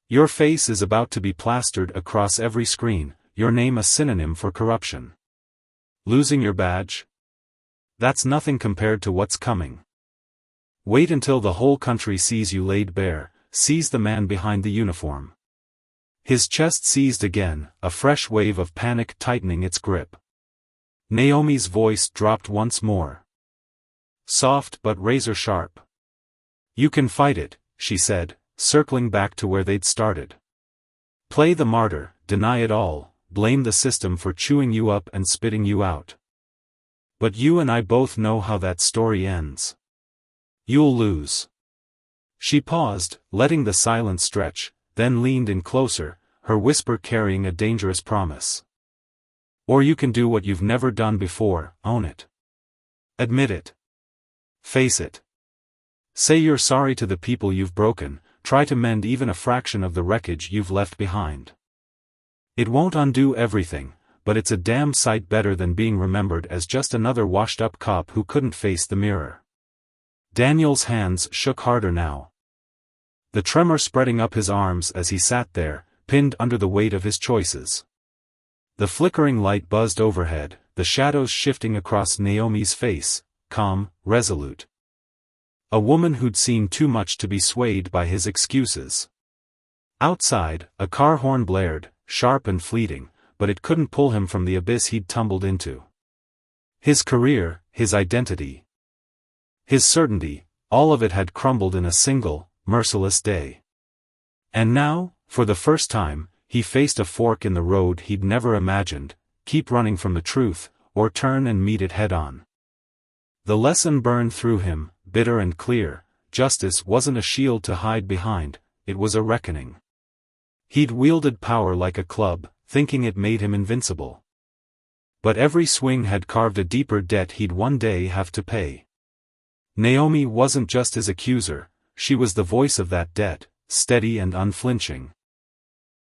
Your face is about to be plastered across every screen, your name a synonym for corruption. Losing your badge? That's nothing compared to what's coming. Wait until the whole country sees you laid bare, sees the man behind the uniform." His chest seized again, a fresh wave of panic tightening its grip. Naomi's voice dropped once more, soft but razor-sharp. "You can fight it," she said, circling back to where they'd started. "Play the martyr, deny it all, blame the system for chewing you up and spitting you out. But you and I both know how that story ends. You'll lose." She paused, letting the silence stretch, then leaned in closer, her whisper carrying a dangerous promise. "Or you can do what you've never done before, own it. Admit it. Face it. Say you're sorry to the people you've broken, try to mend even a fraction of the wreckage you've left behind. It won't undo everything, but it's a damn sight better than being remembered as just another washed-up cop who couldn't face the mirror." Daniel's hands shook harder now, the tremor spreading up his arms as he sat there, pinned under the weight of his choices. The flickering light buzzed overhead, the shadows shifting across Naomi's face, calm, resolute. A woman who'd seen too much to be swayed by his excuses. Outside, a car horn blared, sharp and fleeting, but it couldn't pull him from the abyss he'd tumbled into. His career, his identity, his certainty, all of it had crumbled in a single, merciless day. And now, for the first time, he faced a fork in the road he'd never imagined: keep running from the truth, or turn and meet it head-on. The lesson burned through him, bitter and clear: justice wasn't a shield to hide behind, it was a reckoning. He'd wielded power like a club, thinking it made him invincible. But every swing had carved a deeper debt he'd one day have to pay. Naomi wasn't just his accuser, she was the voice of that debt, steady and unflinching,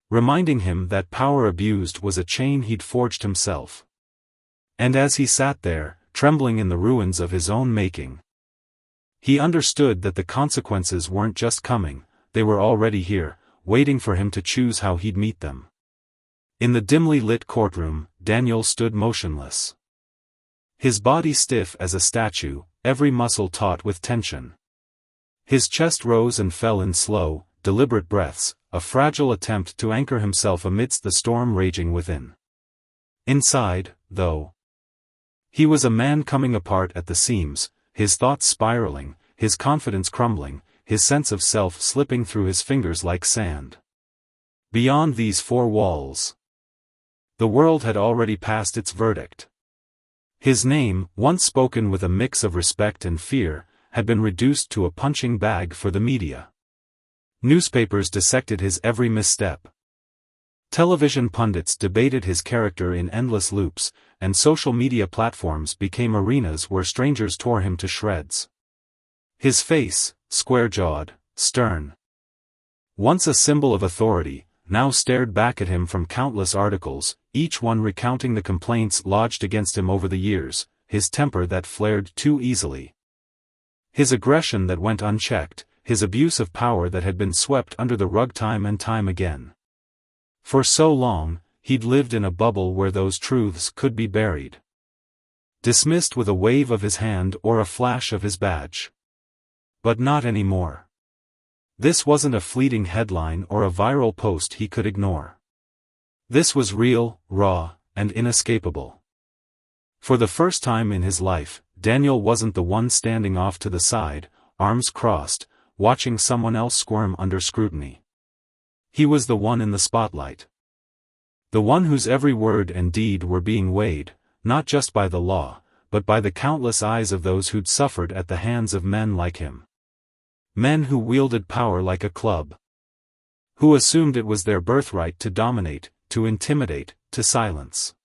reminding him that power abused was a chain he'd forged himself. And as he sat there, trembling in the ruins of his own making, he understood that the consequences weren't just coming, they were already here, waiting for him to choose how he'd meet them. In the dimly lit courtroom, Daniel stood motionless. His body stiff as a statue, every muscle taut with tension. His chest rose and fell in slow, deliberate breaths, a fragile attempt to anchor himself amidst the storm raging within. Inside, though, he was a man coming apart at the seams, his thoughts spiraling, his confidence crumbling, his sense of self slipping through his fingers like sand. Beyond these four walls, the world had already passed its verdict. His name, once spoken with a mix of respect and fear, had been reduced to a punching bag for the media. Newspapers dissected his every misstep. Television pundits debated his character in endless loops, and social media platforms became arenas where strangers tore him to shreds. His face, square-jawed, stern, once a symbol of authority, now stared back at him from countless articles, each one recounting the complaints lodged against him over the years: his temper that flared too easily, his aggression that went unchecked, his abuse of power that had been swept under the rug time and time again. For so long, he'd lived in a bubble where those truths could be buried, dismissed with a wave of his hand or a flash of his badge. But not anymore. This wasn't a fleeting headline or a viral post he could ignore. This was real, raw, and inescapable. For the first time in his life, Daniel wasn't the one standing off to the side, arms crossed, watching someone else squirm under scrutiny. He was the one in the spotlight. The one whose every word and deed were being weighed, not just by the law, but by the countless eyes of those who'd suffered at the hands of men like him. Men who wielded power like a club. Who assumed it was their birthright to dominate, to intimidate, to silence.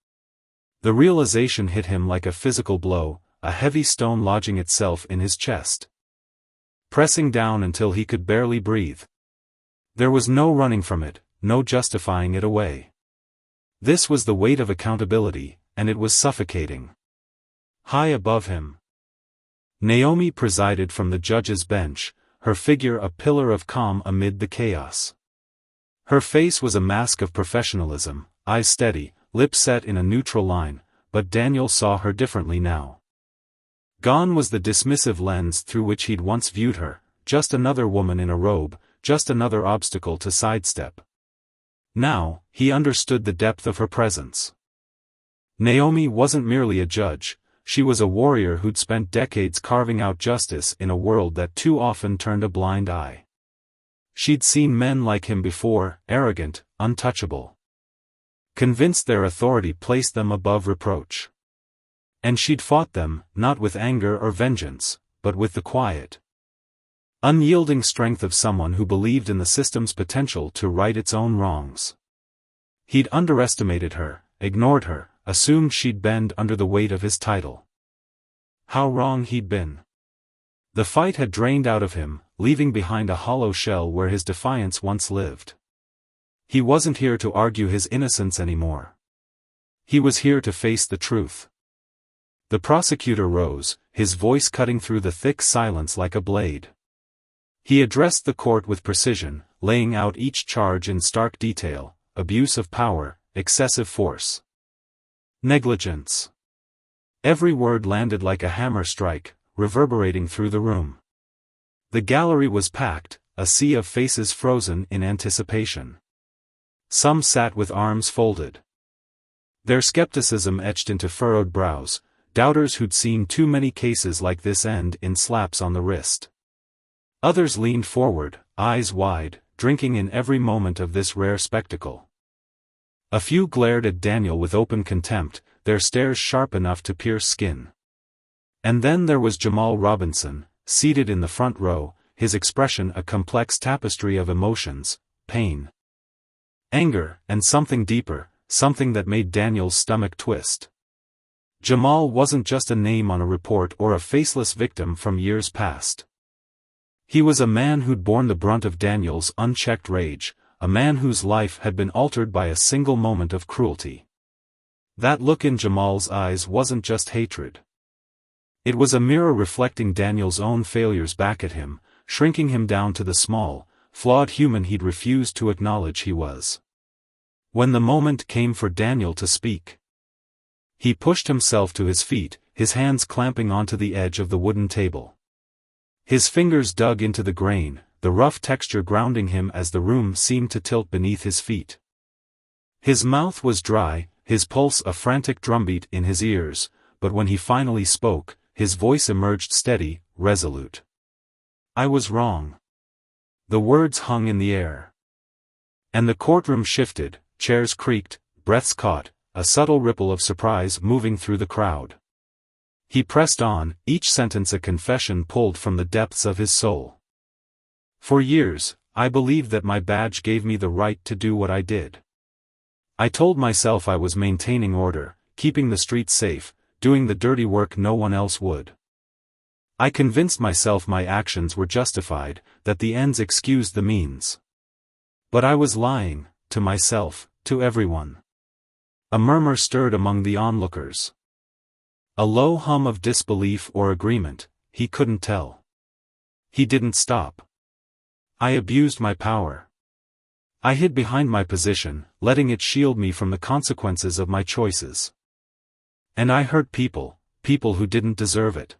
The realization hit him like a physical blow, a heavy stone lodging itself in his chest, pressing down until he could barely breathe. There was no running from it, no justifying it away. This was the weight of accountability, and it was suffocating. High above him, Naomi presided from the judge's bench, her figure a pillar of calm amid the chaos. Her face was a mask of professionalism, eyes steady, lips set in a neutral line, but Daniel saw her differently now. Gone was the dismissive lens through which he'd once viewed her, just another woman in a robe, just another obstacle to sidestep. Now, he understood the depth of her presence. Naomi wasn't merely a judge, she was a warrior who'd spent decades carving out justice in a world that too often turned a blind eye. She'd seen men like him before, arrogant, untouchable, convinced their authority placed them above reproach. And she'd fought them, not with anger or vengeance, but with the quiet, unyielding strength of someone who believed in the system's potential to right its own wrongs. He'd underestimated her, ignored her, assumed she'd bend under the weight of his title. How wrong he'd been. The fight had drained out of him, leaving behind a hollow shell where his defiance once lived. He wasn't here to argue his innocence anymore. He was here to face the truth. The prosecutor rose, his voice cutting through the thick silence like a blade. He addressed the court with precision, laying out each charge in stark detail: abuse of power, excessive force, Negligence. Every word landed like a hammer strike, reverberating through the room. The gallery was packed, a sea of faces frozen in anticipation. Some sat with arms folded, their skepticism etched into furrowed brows, doubters who'd seen too many cases like this end in slaps on the wrist. Others leaned forward, eyes wide, drinking in every moment of this rare spectacle. A few glared at Daniel with open contempt, their stares sharp enough to pierce skin. And then there was Jamal Robinson, seated in the front row, his expression a complex tapestry of emotions, pain, anger, and something deeper, something that made Daniel's stomach twist. Jamal wasn't just a name on a report or a faceless victim from years past. He was a man who'd borne the brunt of Daniel's unchecked rage, a man whose life had been altered by a single moment of cruelty. That look in Jamal's eyes wasn't just hatred. It was a mirror reflecting Daniel's own failures back at him, shrinking him down to the small, flawed human he'd refused to acknowledge he was. When the moment came for Daniel to speak, he pushed himself to his feet, his hands clamping onto the edge of the wooden table. His fingers dug into the grain, the rough texture grounding him as the room seemed to tilt beneath his feet. His mouth was dry, his pulse a frantic drumbeat in his ears, but when he finally spoke, his voice emerged steady, resolute. "I was wrong." The words hung in the air. And the courtroom shifted, chairs creaked, breaths caught, a subtle ripple of surprise moving through the crowd. He pressed on, each sentence a confession pulled from the depths of his soul. "For years, I believed that my badge gave me the right to do what I did. I told myself I was maintaining order, keeping the streets safe, doing the dirty work no one else would. I convinced myself my actions were justified, that the ends excused the means. But I was lying, to myself, to everyone." A murmur stirred among the onlookers. A low hum of disbelief or agreement, he couldn't tell. He didn't stop. "I abused my power. I hid behind my position, letting it shield me from the consequences of my choices. And I hurt people who didn't deserve it.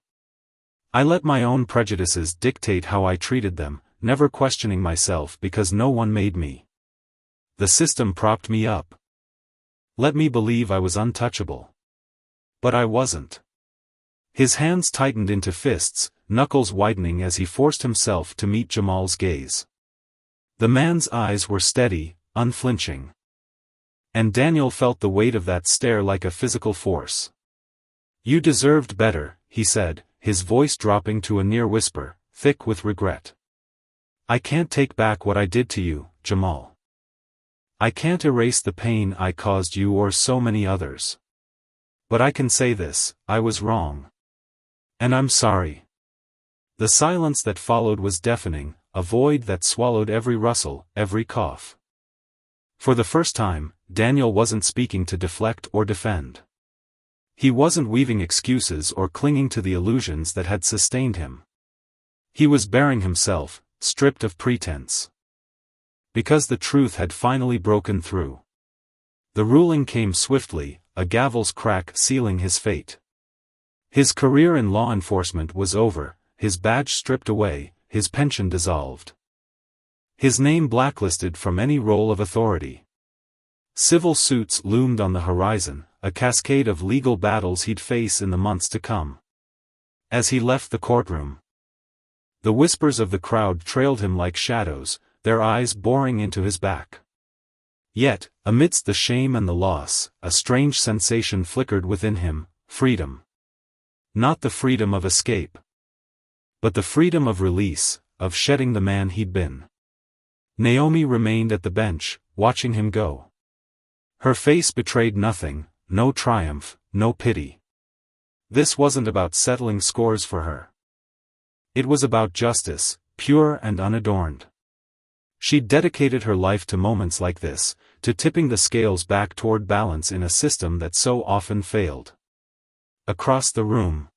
I let my own prejudices dictate how I treated them, never questioning myself because no one made me. The system propped me up. Let me believe I was untouchable. But I wasn't." His hands tightened into fists, knuckles widening as he forced himself to meet Jamal's gaze. The man's eyes were steady, unflinching. And Daniel felt the weight of that stare like a physical force. "You deserved better," he said, his voice dropping to a near whisper, thick with regret. "I can't take back what I did to you, Jamal. I can't erase the pain I caused you or so many others. But I can say this, I was wrong. And I'm sorry." The silence that followed was deafening, a void that swallowed every rustle, every cough. For the first time, Daniel wasn't speaking to deflect or defend. He wasn't weaving excuses or clinging to the illusions that had sustained him. He was bearing himself, stripped of pretense. Because the truth had finally broken through. The ruling came swiftly, a gavel's crack sealing his fate. His career in law enforcement was over, his badge stripped away, his pension dissolved. His name blacklisted from any role of authority. Civil suits loomed on the horizon, a cascade of legal battles he'd face in the months to come. As he left the courtroom, the whispers of the crowd trailed him like shadows, their eyes boring into his back. Yet, amidst the shame and the loss, a strange sensation flickered within him, freedom. Not the freedom of escape, but the freedom of release, of shedding the man he'd been. Naomi remained at the bench, watching him go. Her face betrayed nothing, no triumph, no pity. This wasn't about settling scores for her. It was about justice, pure and unadorned. She'd dedicated her life to moments like this, to tipping the scales back toward balance in a system that so often failed. Across the room,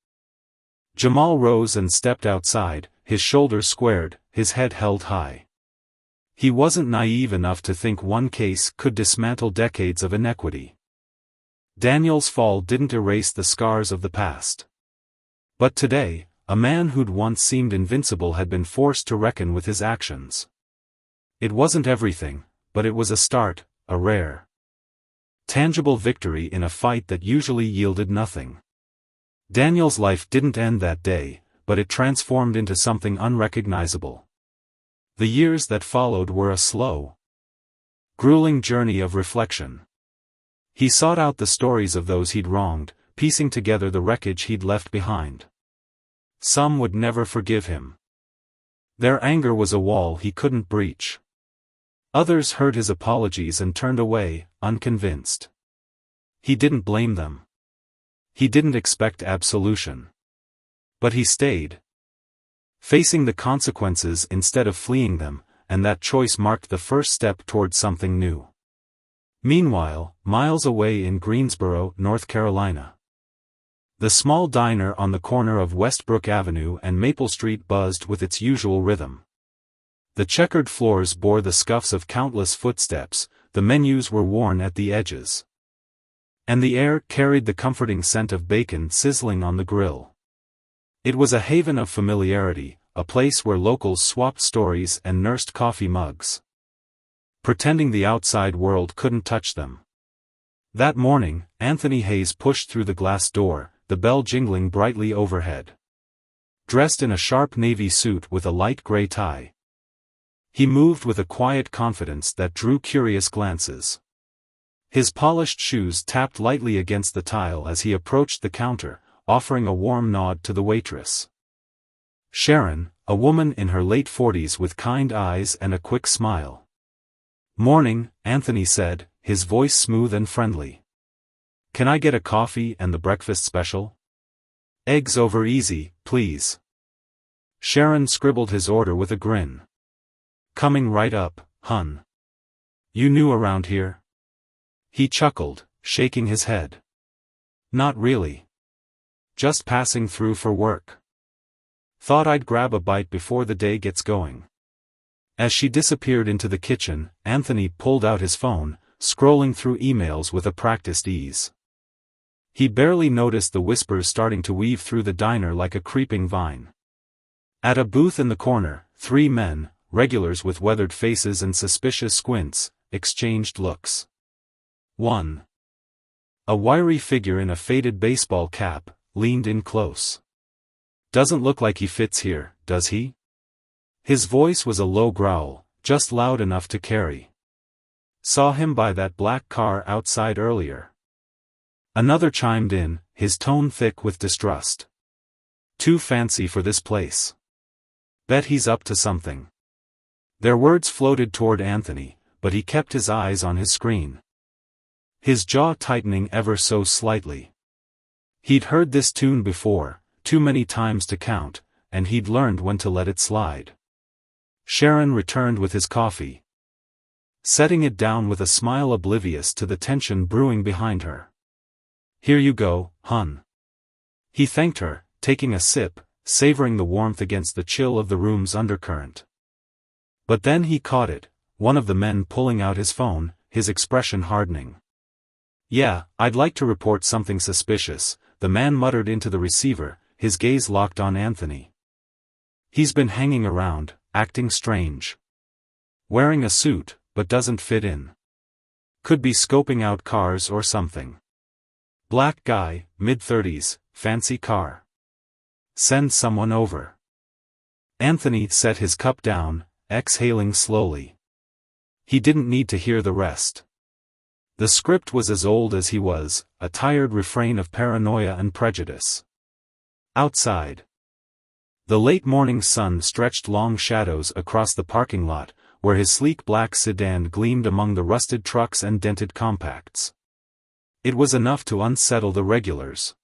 Jamal rose and stepped outside, his shoulders squared, his head held high. He wasn't naive enough to think one case could dismantle decades of inequity. Daniel's fall didn't erase the scars of the past. But today, a man who'd once seemed invincible had been forced to reckon with his actions. It wasn't everything, but it was a start, a rare, tangible victory in a fight that usually yielded nothing. Daniel's life didn't end that day, but it transformed into something unrecognizable. The years that followed were a slow, grueling journey of reflection. He sought out the stories of those he'd wronged, piecing together the wreckage he'd left behind. Some would never forgive him. Their anger was a wall he couldn't breach. Others heard his apologies and turned away, unconvinced. He didn't blame them. He didn't expect absolution. But he stayed, facing the consequences instead of fleeing them, and that choice marked the first step toward something new. Meanwhile, miles away in Greensboro, North Carolina, the small diner on the corner of Westbrook Avenue and Maple Street buzzed with its usual rhythm. The checkered floors bore the scuffs of countless footsteps, the menus were worn at the edges, and the air carried the comforting scent of bacon sizzling on the grill. It was a haven of familiarity, a place where locals swapped stories and nursed coffee mugs, pretending the outside world couldn't touch them. That morning, Anthony Hayes pushed through the glass door, the bell jingling brightly overhead. Dressed in a sharp navy suit with a light gray tie, he moved with a quiet confidence that drew curious glances. His polished shoes tapped lightly against the tile as he approached the counter, offering a warm nod to the waitress. Sharon, a woman in her late 40s with kind eyes and a quick smile. "Morning," Anthony said, his voice smooth and friendly. "Can I get a coffee and the breakfast special? Eggs over easy, please." Sharon scribbled his order with a grin. "Coming right up, hun. You new around here?" He chuckled, shaking his head. "Not really. Just passing through for work. Thought I'd grab a bite before the day gets going." As she disappeared into the kitchen, Anthony pulled out his phone, scrolling through emails with a practiced ease. He barely noticed the whispers starting to weave through the diner like a creeping vine. At a booth in the corner, 3 men, regulars with weathered faces and suspicious squints, exchanged looks. One, a wiry figure in a faded baseball cap, leaned in close. "Doesn't look like he fits here, does he?" His voice was a low growl, just loud enough to carry. "Saw him by that black car outside earlier." Another chimed in, his tone thick with distrust. "Too fancy for this place. Bet he's up to something." Their words floated toward Anthony, but he kept his eyes on his screen, his jaw tightening ever so slightly. He'd heard this tune before, too many times to count, and he'd learned when to let it slide. Sharon returned with his coffee, setting it down with a smile oblivious to the tension brewing behind her. "Here you go, hun." He thanked her, taking a sip, savoring the warmth against the chill of the room's undercurrent. But then he caught it, one of the men pulling out his phone, his expression hardening. "Yeah, I'd like to report something suspicious," the man muttered into the receiver, his gaze locked on Anthony. "He's been hanging around, acting strange. Wearing a suit, but doesn't fit in. Could be scoping out cars or something. Black guy, mid-30s, fancy car. Send someone over." Anthony set his cup down, exhaling slowly. He didn't need to hear the rest. The script was as old as he was, a tired refrain of paranoia and prejudice. Outside, the late morning sun stretched long shadows across the parking lot, where his sleek black sedan gleamed among the rusted trucks and dented compacts. It was enough to unsettle the regulars.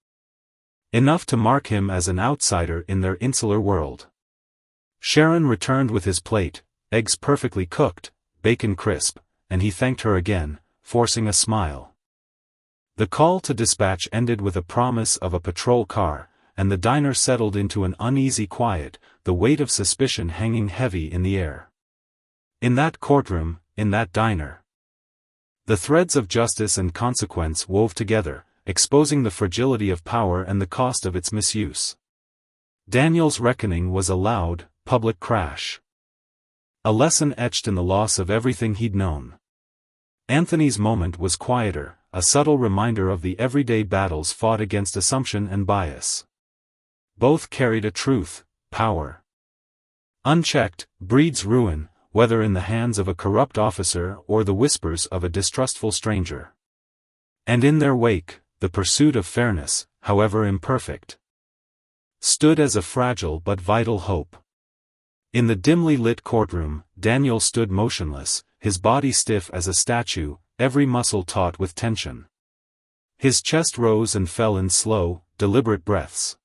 Enough to mark him as an outsider in their insular world. Sharon returned with his plate, eggs perfectly cooked, bacon crisp, and he thanked her again, forcing a smile. The call to dispatch ended with a promise of a patrol car, and the diner settled into an uneasy quiet, the weight of suspicion hanging heavy in the air. In that courtroom, in that diner, the threads of justice and consequence wove together, exposing the fragility of power and the cost of its misuse. Daniel's reckoning was a loud, public crash. A lesson etched in the loss of everything he'd known. Anthony's moment was quieter, a subtle reminder of the everyday battles fought against assumption and bias. Both carried a truth: power, unchecked, breeds ruin, whether in the hands of a corrupt officer or the whispers of a distrustful stranger. And in their wake, the pursuit of fairness, however imperfect, stood as a fragile but vital hope. In the dimly lit courtroom, Daniel stood motionless, his body stiff as a statue, every muscle taut with tension. His chest rose and fell in slow, deliberate breaths.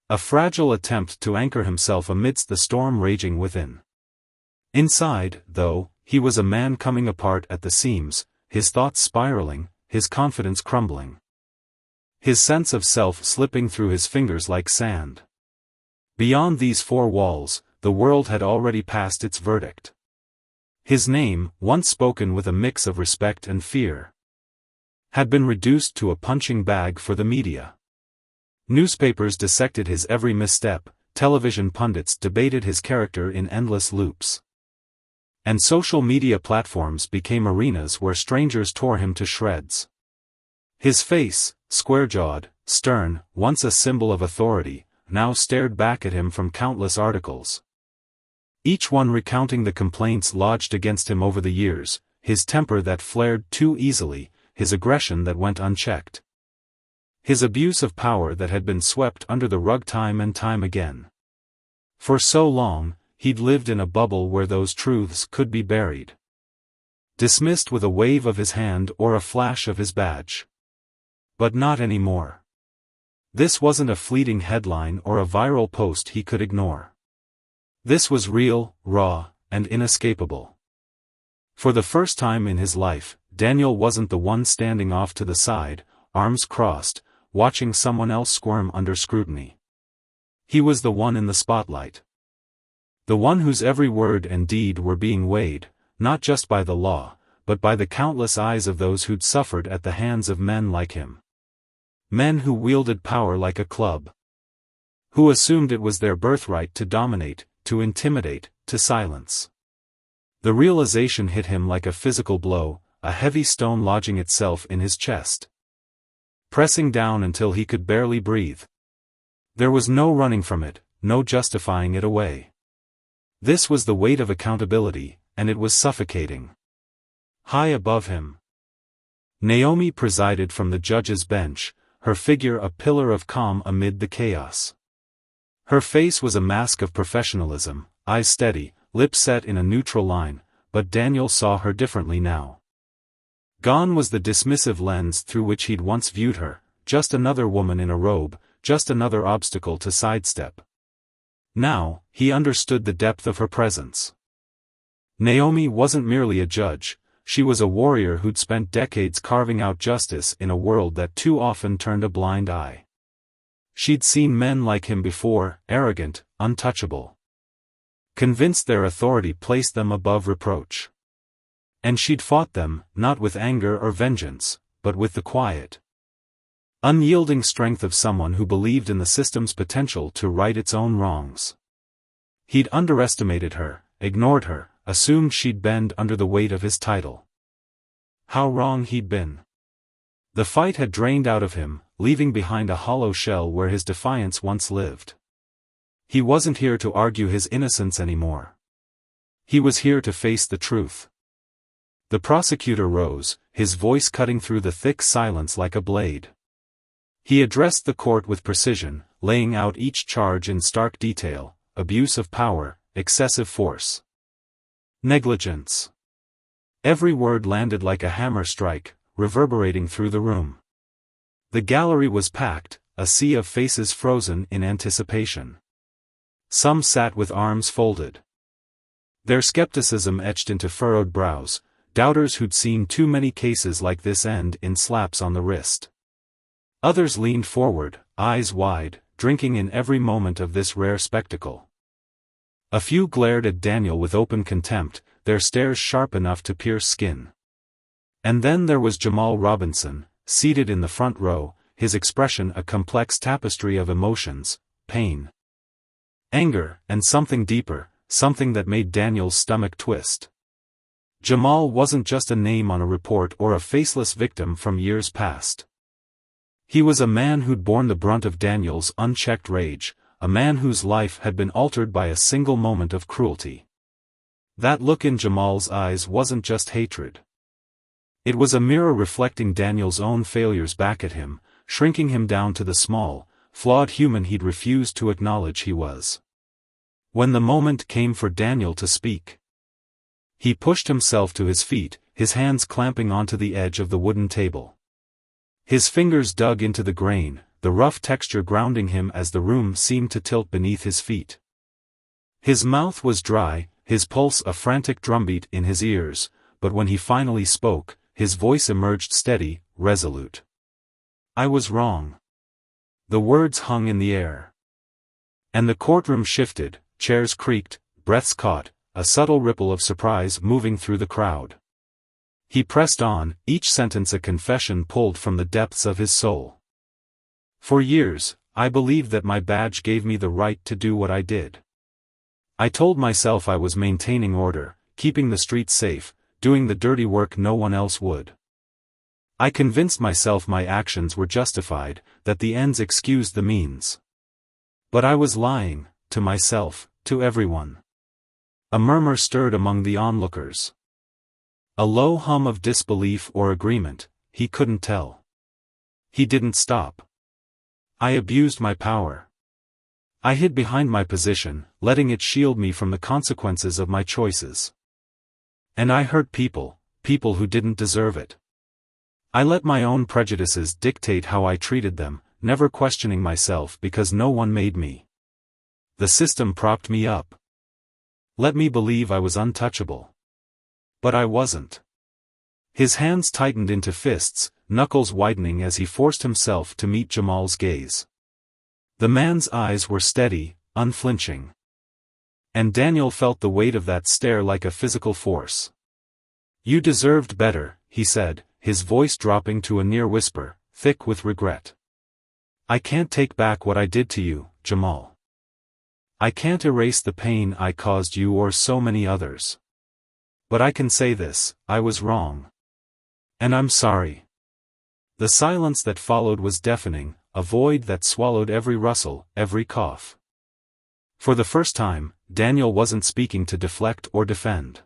A fragile attempt to anchor himself amidst the storm raging within. Inside, though, he was a man coming apart at the seams, his thoughts spiraling, his confidence crumbling. His sense of self slipping through his fingers like sand. Beyond these four walls, the world had already passed its verdict. His name, once spoken with a mix of respect and fear, had been reduced to a punching bag for the media. Newspapers dissected his every misstep, television pundits debated his character in endless loops. And social media platforms became arenas where strangers tore him to shreds. His face, square-jawed, stern, once a symbol of authority, now stared back at him from countless articles. Each one recounting the complaints lodged against him over the years, his temper that flared too easily, his aggression that went unchecked. His abuse of power that had been swept under the rug time and time again. For so long, he'd lived in a bubble where those truths could be buried. Dismissed with a wave of his hand or a flash of his badge. But not anymore. This wasn't a fleeting headline or a viral post he could ignore. This was real, raw, and inescapable. For the first time in his life, Daniel wasn't the one standing off to the side, arms crossed, watching someone else squirm under scrutiny. He was the one in the spotlight. The one whose every word and deed were being weighed, not just by the law, but by the countless eyes of those who'd suffered at the hands of men like him. Men who wielded power like a club. Who assumed it was their birthright to dominate, to intimidate, to silence. The realization hit him like a physical blow, a heavy stone lodging itself in his chest. Pressing down until he could barely breathe. There was no running from it, no justifying it away. This was the weight of accountability, and it was suffocating. High above him, Naomi presided from the judge's bench, her figure a pillar of calm amid the chaos. Her face was a mask of professionalism, eyes steady, lips set in a neutral line, but Daniel saw her differently now. Gone was the dismissive lens through which he'd once viewed her, just another woman in a robe, just another obstacle to sidestep. Now, he understood the depth of her presence. Naomi wasn't merely a judge, she was a warrior who'd spent decades carving out justice in a world that too often turned a blind eye. She'd seen men like him before, arrogant, untouchable. Convinced their authority placed them above reproach. And she'd fought them, not with anger or vengeance, but with the quiet, unyielding strength of someone who believed in the system's potential to right its own wrongs. He'd underestimated her, ignored her, assumed she'd bend under the weight of his title. How wrong he'd been. The fight had drained out of him, leaving behind a hollow shell where his defiance once lived. He wasn't here to argue his innocence anymore. He was here to face the truth. The prosecutor rose, his voice cutting through the thick silence like a blade. He addressed the court with precision, laying out each charge in stark detail: abuse of power, excessive force, negligence. Every word landed like a hammer strike, reverberating through the room. The gallery was packed, a sea of faces frozen in anticipation. Some sat with arms folded, their skepticism etched into furrowed brows, doubters who'd seen too many cases like this end in slaps on the wrist. Others leaned forward, eyes wide, drinking in every moment of this rare spectacle. A few glared at Daniel with open contempt, their stares sharp enough to pierce skin. And then there was Jamal Robinson, seated in the front row, his expression a complex tapestry of emotions, pain, anger, and something deeper, something that made Daniel's stomach twist. Jamal wasn't just a name on a report or a faceless victim from years past. He was a man who'd borne the brunt of Daniel's unchecked rage, a man whose life had been altered by a single moment of cruelty. That look in Jamal's eyes wasn't just hatred. It was a mirror reflecting Daniel's own failures back at him, shrinking him down to the small, flawed human he'd refused to acknowledge he was. When the moment came for Daniel to speak, he pushed himself to his feet, his hands clamping onto the edge of the wooden table. His fingers dug into the grain, the rough texture grounding him as the room seemed to tilt beneath his feet. His mouth was dry, his pulse a frantic drumbeat in his ears, but when he finally spoke, his voice emerged steady, resolute. "I was wrong." The words hung in the air. And the courtroom shifted, chairs creaked, breaths caught, a subtle ripple of surprise moving through the crowd. He pressed on, each sentence a confession pulled from the depths of his soul. "For years, I believed that my badge gave me the right to do what I did. I told myself I was maintaining order, keeping the streets safe, doing the dirty work no one else would. I convinced myself my actions were justified, that the ends excused the means. But I was lying, to myself, to everyone." A murmur stirred among the onlookers. A low hum of disbelief or agreement, he couldn't tell. He didn't stop. "I abused my power. I hid behind my position, letting it shield me from the consequences of my choices. And I hurt people who didn't deserve it. I let my own prejudices dictate how I treated them, never questioning myself because no one made me. The system propped me up. Let me believe I was untouchable. But I wasn't." His hands tightened into fists, knuckles widening as he forced himself to meet Jamal's gaze. The man's eyes were steady, unflinching. And Daniel felt the weight of that stare like a physical force. "You deserved better," he said, his voice dropping to a near whisper, thick with regret. "I can't take back what I did to you, Jamal. I can't erase the pain I caused you or so many others. But I can say this, I was wrong. And I'm sorry." The silence that followed was deafening, a void that swallowed every rustle, every cough. For the first time, Daniel wasn't speaking to deflect or defend.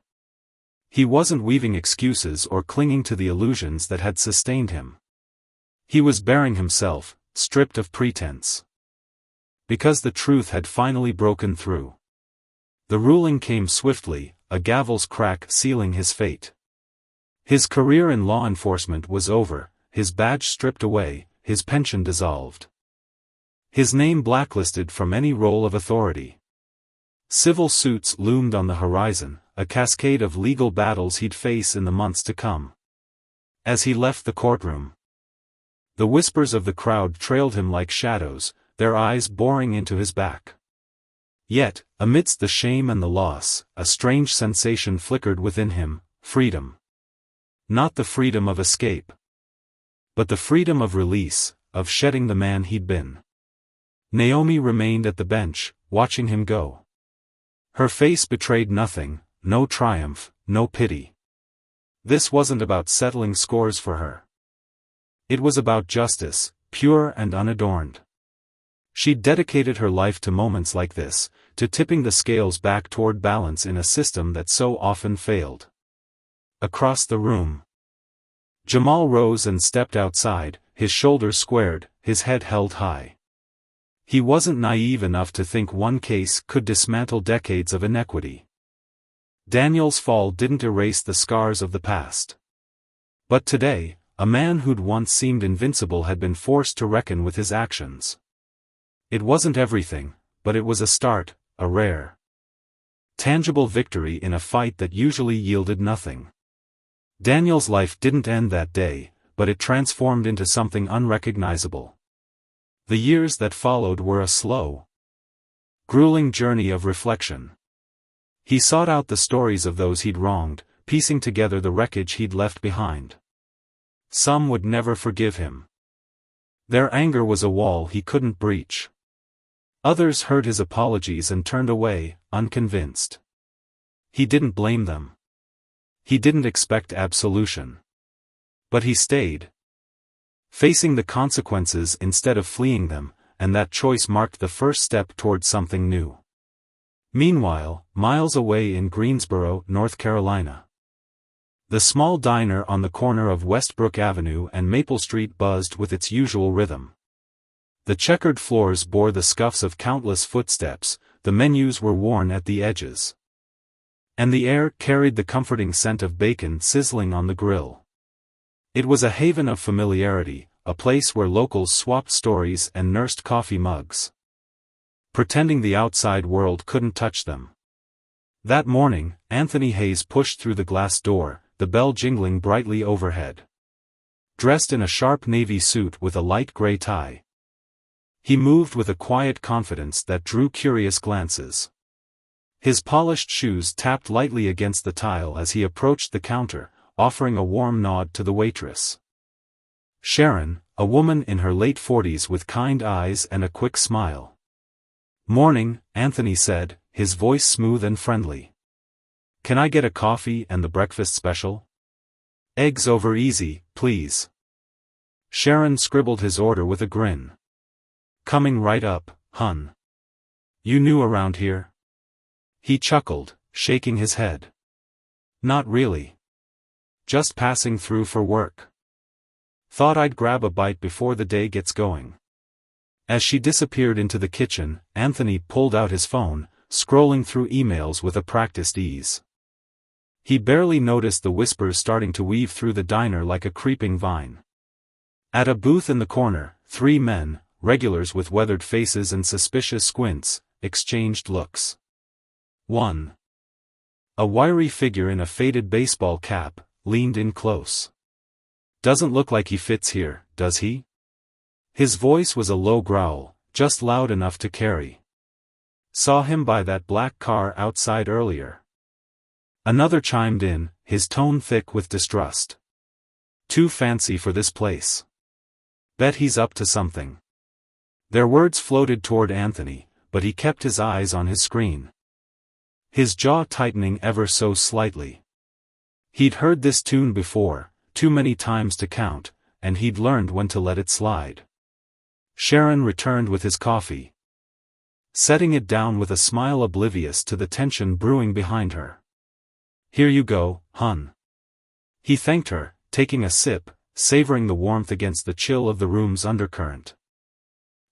He wasn't weaving excuses or clinging to the illusions that had sustained him. He was bearing himself, stripped of pretense. Because the truth had finally broken through. The ruling came swiftly, a gavel's crack sealing his fate. His career in law enforcement was over, his badge stripped away, his pension dissolved. His name blacklisted from any role of authority. Civil suits loomed on the horizon, a cascade of legal battles he'd face in the months to come. As he left the courtroom, the whispers of the crowd trailed him like shadows, their eyes boring into his back. Yet, amidst the shame and the loss, a strange sensation flickered within him: freedom. Not the freedom of escape, but the freedom of release, of shedding the man he'd been. Naomi remained at the bench, watching him go. Her face betrayed nothing, no triumph, no pity. This wasn't about settling scores for her. It was about justice, pure and unadorned. She'd dedicated her life to moments like this, to tipping the scales back toward balance in a system that so often failed. Across the room, Jamal rose and stepped outside, his shoulders squared, his head held high. He wasn't naive enough to think one case could dismantle decades of inequity. Daniel's fall didn't erase the scars of the past. But today, a man who'd once seemed invincible had been forced to reckon with his actions. It wasn't everything, but it was a start, a rare, tangible victory in a fight that usually yielded nothing. Daniel's life didn't end that day, but it transformed into something unrecognizable. The years that followed were a slow, grueling journey of reflection. He sought out the stories of those he'd wronged, piecing together the wreckage he'd left behind. Some would never forgive him. Their anger was a wall he couldn't breach. Others heard his apologies and turned away, unconvinced. He didn't blame them. He didn't expect absolution. But he stayed. Facing the consequences instead of fleeing them, and that choice marked the first step toward something new. Meanwhile, miles away in Greensboro, North Carolina, the small diner on the corner of Westbrook Avenue and Maple Street buzzed with its usual rhythm. The checkered floors bore the scuffs of countless footsteps, the menus were worn at the edges. And the air carried the comforting scent of bacon sizzling on the grill. It was a haven of familiarity, a place where locals swapped stories and nursed coffee mugs, pretending the outside world couldn't touch them. That morning, Anthony Hayes pushed through the glass door, the bell jingling brightly overhead. Dressed in a sharp navy suit with a light gray tie, he moved with a quiet confidence that drew curious glances. His polished shoes tapped lightly against the tile as he approached the counter, offering a warm nod to the waitress. Sharon, a woman in her late 40s with kind eyes and a quick smile. "Morning," Anthony said, his voice smooth and friendly. "Can I get a coffee and the breakfast special? Eggs over easy, please." Sharon scribbled his order with a grin. "Coming right up, hun. You new around here?" He chuckled, shaking his head. "Not really. Just passing through for work. Thought I'd grab a bite before the day gets going." As she disappeared into the kitchen, Anthony pulled out his phone, scrolling through emails with a practiced ease. He barely noticed the whispers starting to weave through the diner like a creeping vine. At a booth in the corner, 3 men, regulars with weathered faces and suspicious squints, exchanged looks. One, a wiry figure in a faded baseball cap, leaned in close. "Doesn't look like he fits here, does he?" His voice was a low growl, just loud enough to carry. "Saw him by that black car outside earlier." Another chimed in, his tone thick with distrust. "Too fancy for this place. Bet he's up to something." Their words floated toward Anthony, but he kept his eyes on his screen, his jaw tightening ever so slightly. He'd heard this tune before, too many times to count, and he'd learned when to let it slide. Sharon returned with his coffee, setting it down with a smile oblivious to the tension brewing behind her. "Here you go, hun." He thanked her, taking a sip, savoring the warmth against the chill of the room's undercurrent.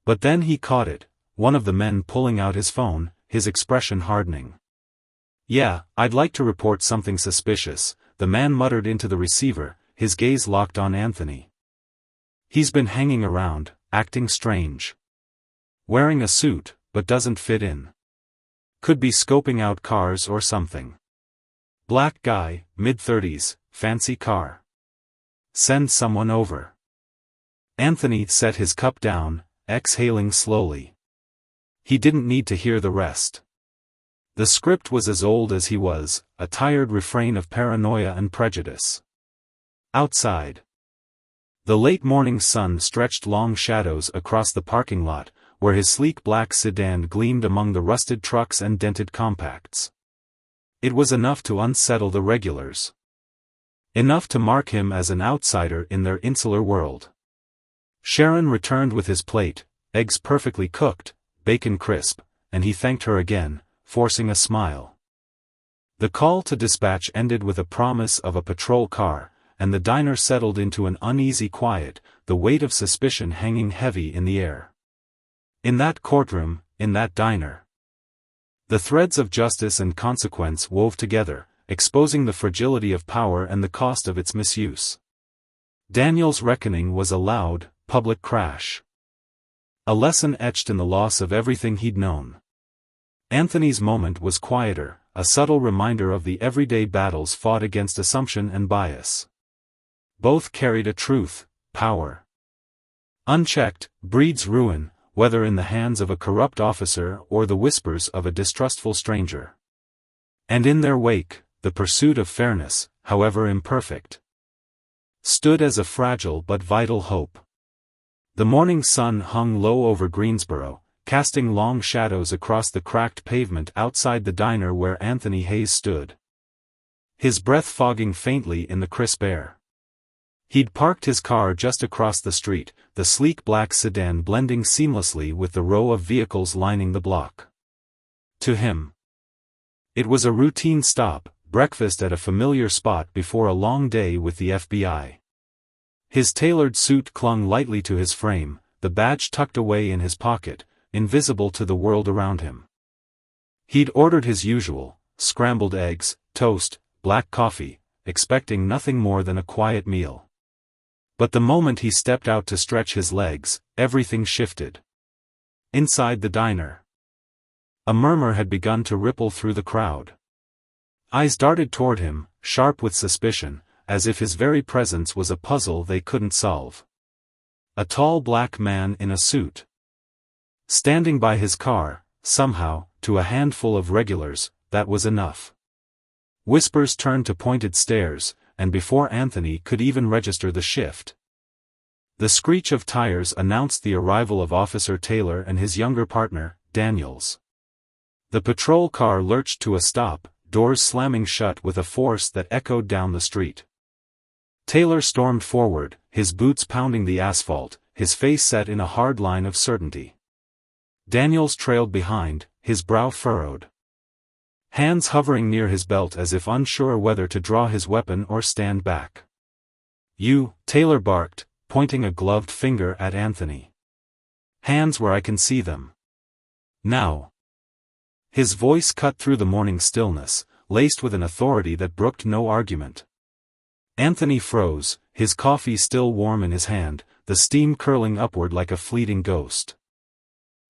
But then he caught it, one of the men pulling out his phone, his expression hardening. "Yeah, I'd like to report something suspicious," the man muttered into the receiver, his gaze locked on Anthony. "He's been hanging around, acting strange. Wearing a suit, but doesn't fit in. Could be scoping out cars or something. Black guy, mid-30s, fancy car. Send someone over." Anthony set his cup down, exhaling slowly. He didn't need to hear the rest. The script was as old as he was, a tired refrain of paranoia and prejudice. Outside, the late morning sun stretched long shadows across the parking lot, where his sleek black sedan gleamed among the rusted trucks and dented compacts. It was enough to unsettle the regulars. Enough to mark him as an outsider in their insular world. Sharon returned with his plate, eggs perfectly cooked, bacon crisp, and he thanked her again, forcing a smile. The call to dispatch ended with a promise of a patrol car, and the diner settled into an uneasy quiet, the weight of suspicion hanging heavy in the air. In that courtroom, in that diner, the threads of justice and consequence wove together, exposing the fragility of power and the cost of its misuse. Daniel's reckoning was a loud, public crash. A lesson etched in the loss of everything he'd known. Anthony's moment was quieter, a subtle reminder of the everyday battles fought against assumption and bias. Both carried a truth: power, unchecked, breeds ruin, whether in the hands of a corrupt officer or the whispers of a distrustful stranger. And in their wake, the pursuit of fairness, however imperfect. stood as a fragile but vital hope. The morning sun hung low over Greensboro, casting long shadows across the cracked pavement outside the diner where Anthony Hayes stood, his breath fogging faintly in the crisp air. He'd parked his car just across the street, the sleek black sedan blending seamlessly with the row of vehicles lining the block. To him, it was a routine stop, breakfast at a familiar spot before a long day with the FBI. His tailored suit clung lightly to his frame, the badge tucked away in his pocket, invisible to the world around him. He'd ordered his usual, scrambled eggs, toast, black coffee, expecting nothing more than a quiet meal. But the moment he stepped out to stretch his legs, everything shifted. Inside the diner, a murmur had begun to ripple through the crowd. Eyes darted toward him, sharp with suspicion, as if his very presence was a puzzle they couldn't solve. A tall black man in a suit, standing by his car, somehow, to a handful of regulars, that was enough. Whispers turned to pointed stares, and before Anthony could even register the shift, the screech of tires announced the arrival of Officer Taylor and his younger partner, Daniels. The patrol car lurched to a stop, doors slamming shut with a force that echoed down the street. Taylor stormed forward, his boots pounding the asphalt, his face set in a hard line of certainty. Daniels trailed behind, his brow furrowed, hands hovering near his belt as if unsure whether to draw his weapon or stand back. "You," Taylor barked, pointing a gloved finger at Anthony. "Hands where I can see them. Now." His voice cut through the morning stillness, laced with an authority that brooked no argument. Anthony froze, his coffee still warm in his hand, the steam curling upward like a fleeting ghost.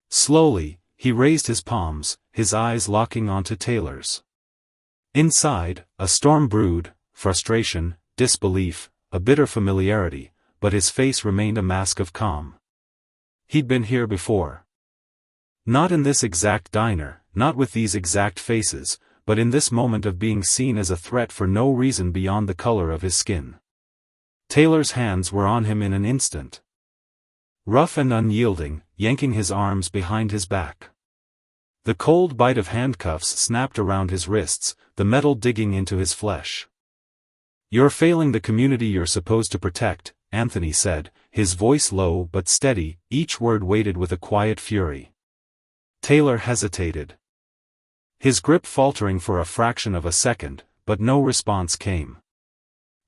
Slowly, he raised his palms, his eyes locking onto Taylor's. Inside, a storm brewed, frustration, disbelief, a bitter familiarity, but his face remained a mask of calm. He'd been here before. Not in this exact diner, not with these exact faces, but in this moment of being seen as a threat for no reason beyond the color of his skin. Taylor's hands were on him in an instant, rough and unyielding, yanking his arms behind his back. The cold bite of handcuffs snapped around his wrists, the metal digging into his flesh. "You're failing the community you're supposed to protect," Anthony said, his voice low but steady, each word weighted with a quiet fury. Taylor hesitated, his grip faltering for a fraction of a second, but no response came.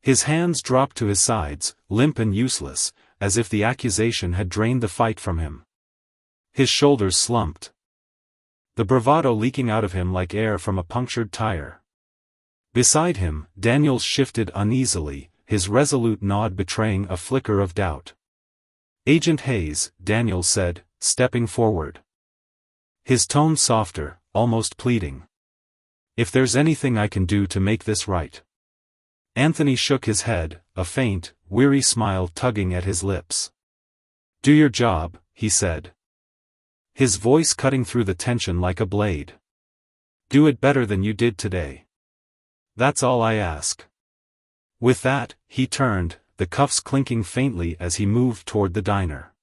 His hands dropped to his sides, limp and useless, as if the accusation had drained the fight from him. His shoulders slumped, the bravado leaking out of him like air from a punctured tire. Beside him, Daniels shifted uneasily, his resolute nod betraying a flicker of doubt. "Agent Hayes," Daniels said, stepping forward, his tone softer, almost pleading. "If there's anything I can do to make this right." Anthony shook his head, a faint, weary smile tugging at his lips. "Do your job," he said, his voice cutting through the tension like a blade. "Do it better than you did today. That's all I ask." With that, he turned, the cuffs clinking faintly as he moved toward the diner.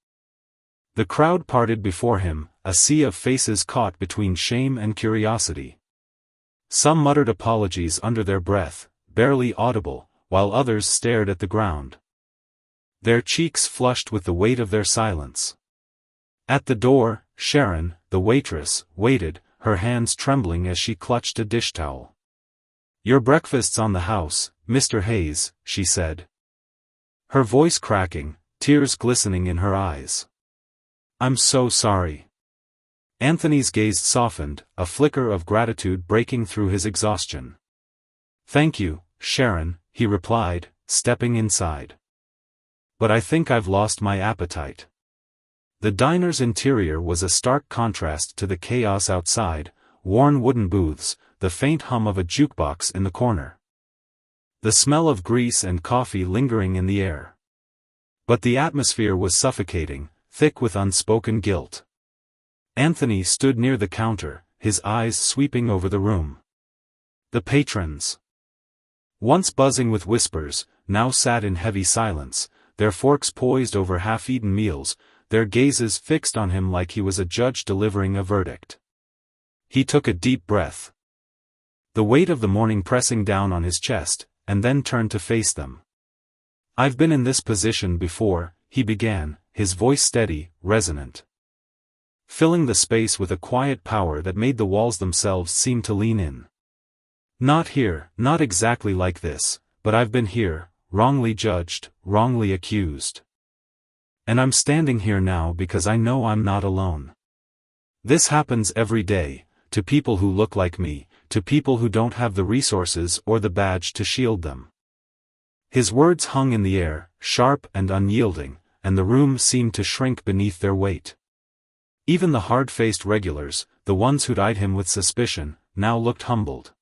The crowd parted before him, a sea of faces caught between shame and curiosity. Some muttered apologies under their breath, barely audible, while others stared at the ground, their cheeks flushed with the weight of their silence. At the door, Sharon, the waitress, waited, her hands trembling as she clutched a dish towel. "Your breakfast's on the house, Mr. Hayes," she said, her voice cracking, tears glistening in her eyes. "I'm so sorry." Anthony's gaze softened, a flicker of gratitude breaking through his exhaustion. "Thank you, Sharon," he replied, stepping inside. "But I think I've lost my appetite." The diner's interior was a stark contrast to the chaos outside, worn wooden booths, the faint hum of a jukebox in the corner, the smell of grease and coffee lingering in the air. But the atmosphere was suffocating, thick with unspoken guilt. Anthony stood near the counter, his eyes sweeping over the room. The patrons, Once buzzing with whispers, now sat in heavy silence, their forks poised over half-eaten meals, their gazes fixed on him like he was a judge delivering a verdict. He took a deep breath, the weight of the morning pressing down on his chest, and then turned to face them. "I've been in this position before," he began, his voice steady, resonant, filling the space with a quiet power that made the walls themselves seem to lean in. "Not here, not exactly like this, but I've been here, wrongly judged, wrongly accused. And I'm standing here now because I know I'm not alone. This happens every day, to people who look like me, to people who don't have the resources or the badge to shield them." His words hung in the air, sharp and unyielding, and the room seemed to shrink beneath their weight. Even the hard-faced regulars, the ones who'd eyed him with suspicion, now looked humbled.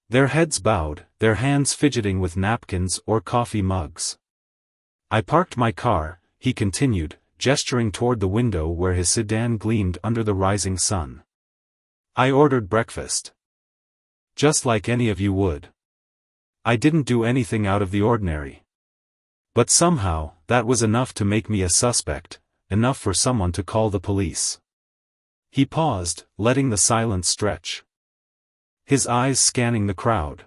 Their heads bowed, their hands fidgeting with napkins or coffee mugs. "I parked my car," he continued, gesturing toward the window where his sedan gleamed under the rising sun. "I ordered breakfast. Just like any of you would. I didn't do anything out of the ordinary. But somehow, that was enough to make me a suspect, enough for someone to call the police." He paused, letting the silence stretch, his eyes scanning the crowd.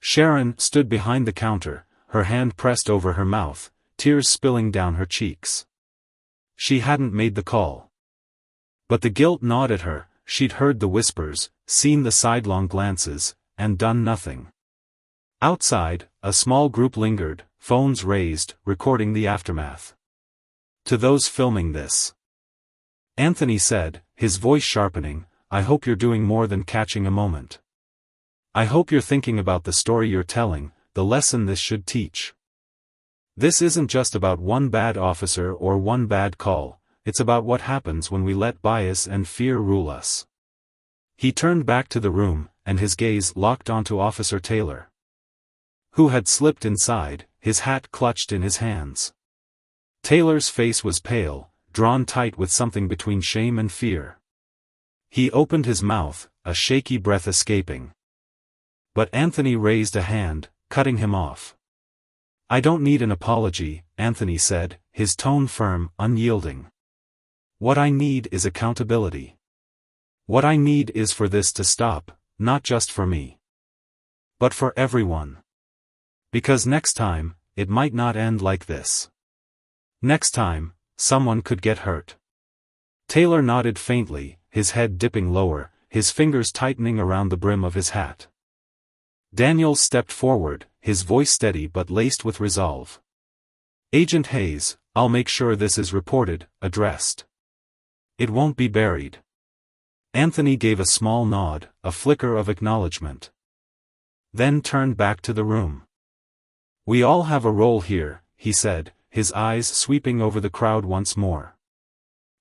Sharon stood behind the counter, her hand pressed over her mouth, tears spilling down her cheeks. She hadn't made the call. But the guilt gnawed at her. She'd heard the whispers, seen the sidelong glances, and done nothing. Outside, a small group lingered, phones raised, recording the aftermath. "To those filming this," Anthony said, his voice sharpening, "I hope you're doing more than catching a moment. I hope you're thinking about the story you're telling, the lesson this should teach. This isn't just about one bad officer or one bad call. It's about what happens when we let bias and fear rule us." He turned back to the room, and his gaze locked onto Officer Taylor, who had slipped inside, his hat clutched in his hands. Taylor's face was pale, drawn tight with something between shame and fear. He opened his mouth, a shaky breath escaping. But Anthony raised a hand, cutting him off. "I don't need an apology," Anthony said, his tone firm, unyielding. "What I need is accountability. What I need is for this to stop, not just for me, but for everyone. Because next time, it might not end like this. Next time, someone could get hurt." Taylor nodded faintly, his head dipping lower, his fingers tightening around the brim of his hat. Daniel stepped forward, his voice steady but laced with resolve. "Agent Hayes, I'll make sure this is reported, addressed. It won't be buried." Anthony gave a small nod, a flicker of acknowledgement. Then turned back to the room. "We all have a role here," he said, his eyes sweeping over the crowd once more.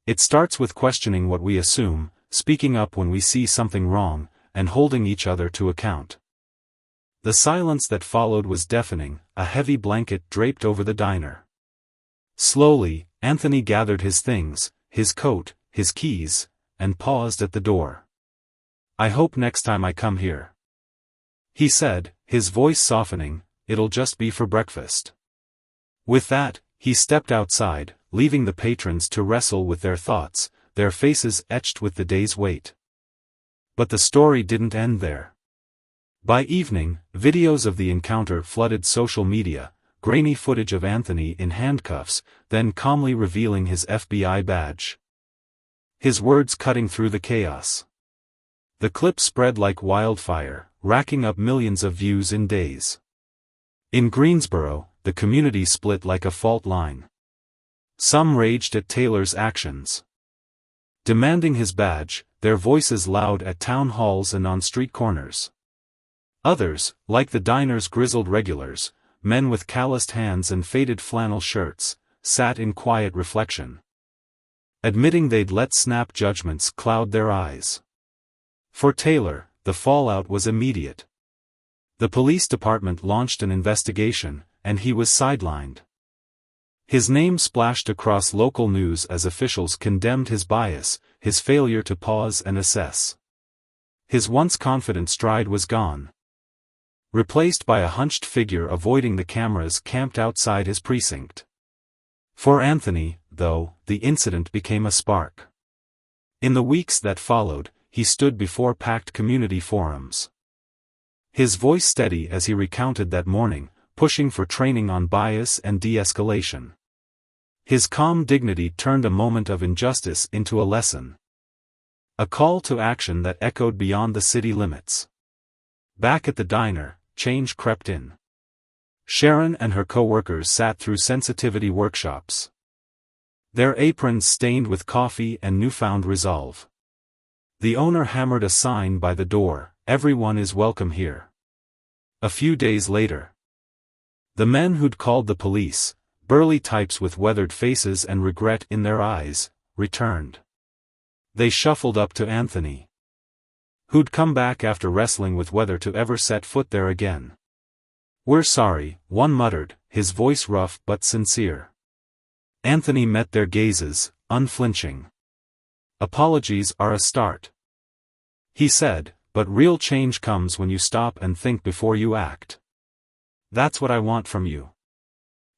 "It starts with questioning what we assume, speaking up when we see something wrong, and holding each other to account." The silence that followed was deafening, a heavy blanket draped over the diner. Slowly, Anthony gathered his things, his coat, his keys, and paused at the door. "I hope next time I come here," he said, his voice softening, "it'll just be for breakfast." With that, he stepped outside, leaving the patrons to wrestle with their thoughts, their faces etched with the day's weight. But the story didn't end there. By evening, videos of the encounter flooded social media, grainy footage of Anthony in handcuffs, then calmly revealing his FBI badge. His words cutting through the chaos. The clip spread like wildfire, racking up millions of views in days. In Greensboro, the community split like a fault line. Some raged at Taylor's actions, demanding his badge, their voices loud at town halls and on street corners. Others, like the diner's grizzled regulars, men with calloused hands and faded flannel shirts, sat in quiet reflection, admitting they'd let snap judgments cloud their eyes. For Taylor, the fallout was immediate. The police department launched an investigation, and he was sidelined. His name splashed across local news as officials condemned his bias, his failure to pause and assess. His once confident stride was gone. replaced by a hunched figure avoiding the cameras camped outside his precinct. For Anthony, though, the incident became a spark. In the weeks that followed, he stood before packed community forums. His voice steady as he recounted that morning, pushing for training on bias and de-escalation. His calm dignity turned a moment of injustice into a lesson. A call to action that echoed beyond the city limits. Back at the diner, change crept in. Sharon and her co-workers sat through sensitivity workshops. Their aprons stained with coffee and newfound resolve. The owner hammered a sign by the door, "Everyone is welcome here." A few days later, the men who'd called the police, burly types with weathered faces and regret in their eyes, returned. They shuffled up to Anthony, who'd come back after wrestling with whether to ever set foot there again. "We're sorry," one muttered, his voice rough but sincere. Anthony met their gazes, unflinching. "Apologies are a start," he said, "but real change comes when you stop and think before you act. That's what I want from you."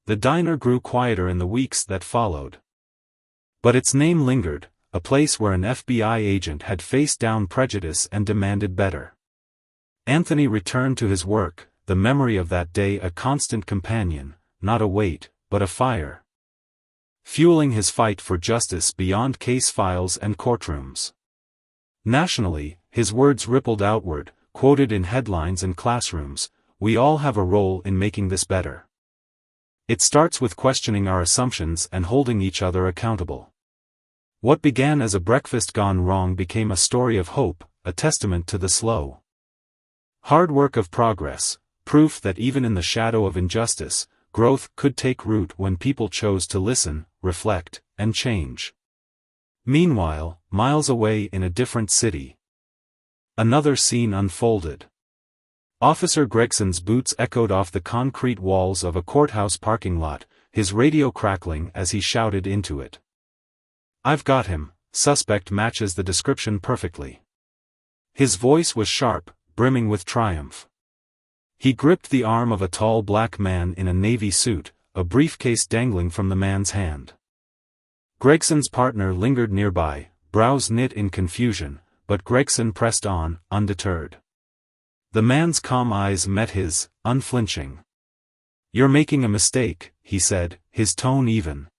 The diner grew quieter in the weeks that followed. But its name lingered, a place where an FBI agent had faced down prejudice and demanded better. Anthony returned to his work, the memory of that day a constant companion, not a weight, but a fire, fueling his fight for justice beyond case files and courtrooms. Nationally, his words rippled outward, quoted in headlines and classrooms, "We all have a role in making this better. It starts with questioning our assumptions and holding each other accountable." What began as a breakfast gone wrong became a story of hope, a testament to the slow, hard work of progress, proof that even in the shadow of injustice, growth could take root when people chose to listen, reflect, and change. Meanwhile, miles away in a different city, another scene unfolded. Officer Gregson's boots echoed off the concrete walls of a courthouse parking lot, his radio crackling as he shouted into it. "I've got him, suspect matches the description perfectly." His voice was sharp, brimming with triumph. He gripped the arm of a tall black man in a navy suit, a briefcase dangling from the man's hand. Gregson's partner lingered nearby, brows knit in confusion, but Gregson pressed on, undeterred. The man's calm eyes met his, unflinching. "You're making a mistake," he said, his tone even.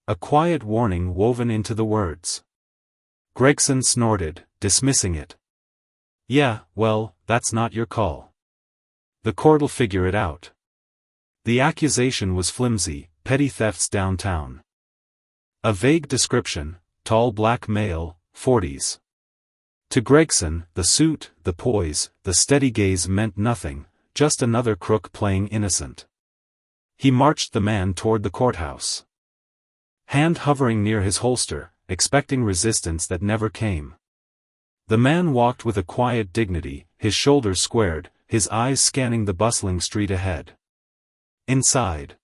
A quiet warning woven into the words. Gregson snorted, dismissing it. "Yeah, well, that's not your call. The court'll figure it out." The accusation was flimsy, petty thefts downtown. A vague description, tall black male, 40s. To Gregson, the suit, the poise, the steady gaze meant nothing, just another crook playing innocent. He marched the man toward the courthouse, hand hovering near his holster, expecting resistance that never came. The man walked with a quiet dignity, his shoulders squared, his eyes scanning the bustling street ahead. Inside,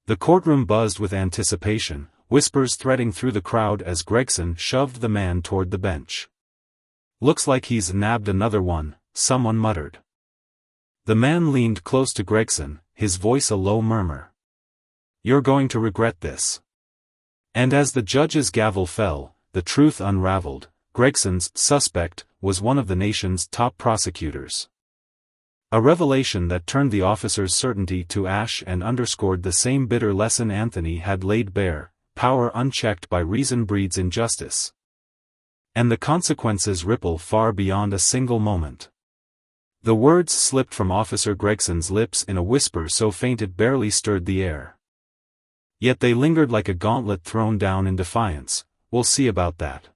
the courtroom buzzed with anticipation, whispers threading through the crowd as Gregson shoved the man toward the bench. "Looks like he's nabbed another one," someone muttered. The man leaned close to Gregson, his voice a low murmur. "You're going to regret this." And as the judge's gavel fell, the truth unraveled. Gregson's suspect was one of the nation's top prosecutors. A revelation that turned the officer's certainty to ash and underscored the same bitter lesson Anthony had laid bare: power unchecked by reason breeds injustice. And the consequences ripple far beyond a single moment. The words slipped from Officer Gregson's lips in a whisper so faint it barely stirred the air. Yet they lingered like a gauntlet thrown down in defiance. "We'll see about that."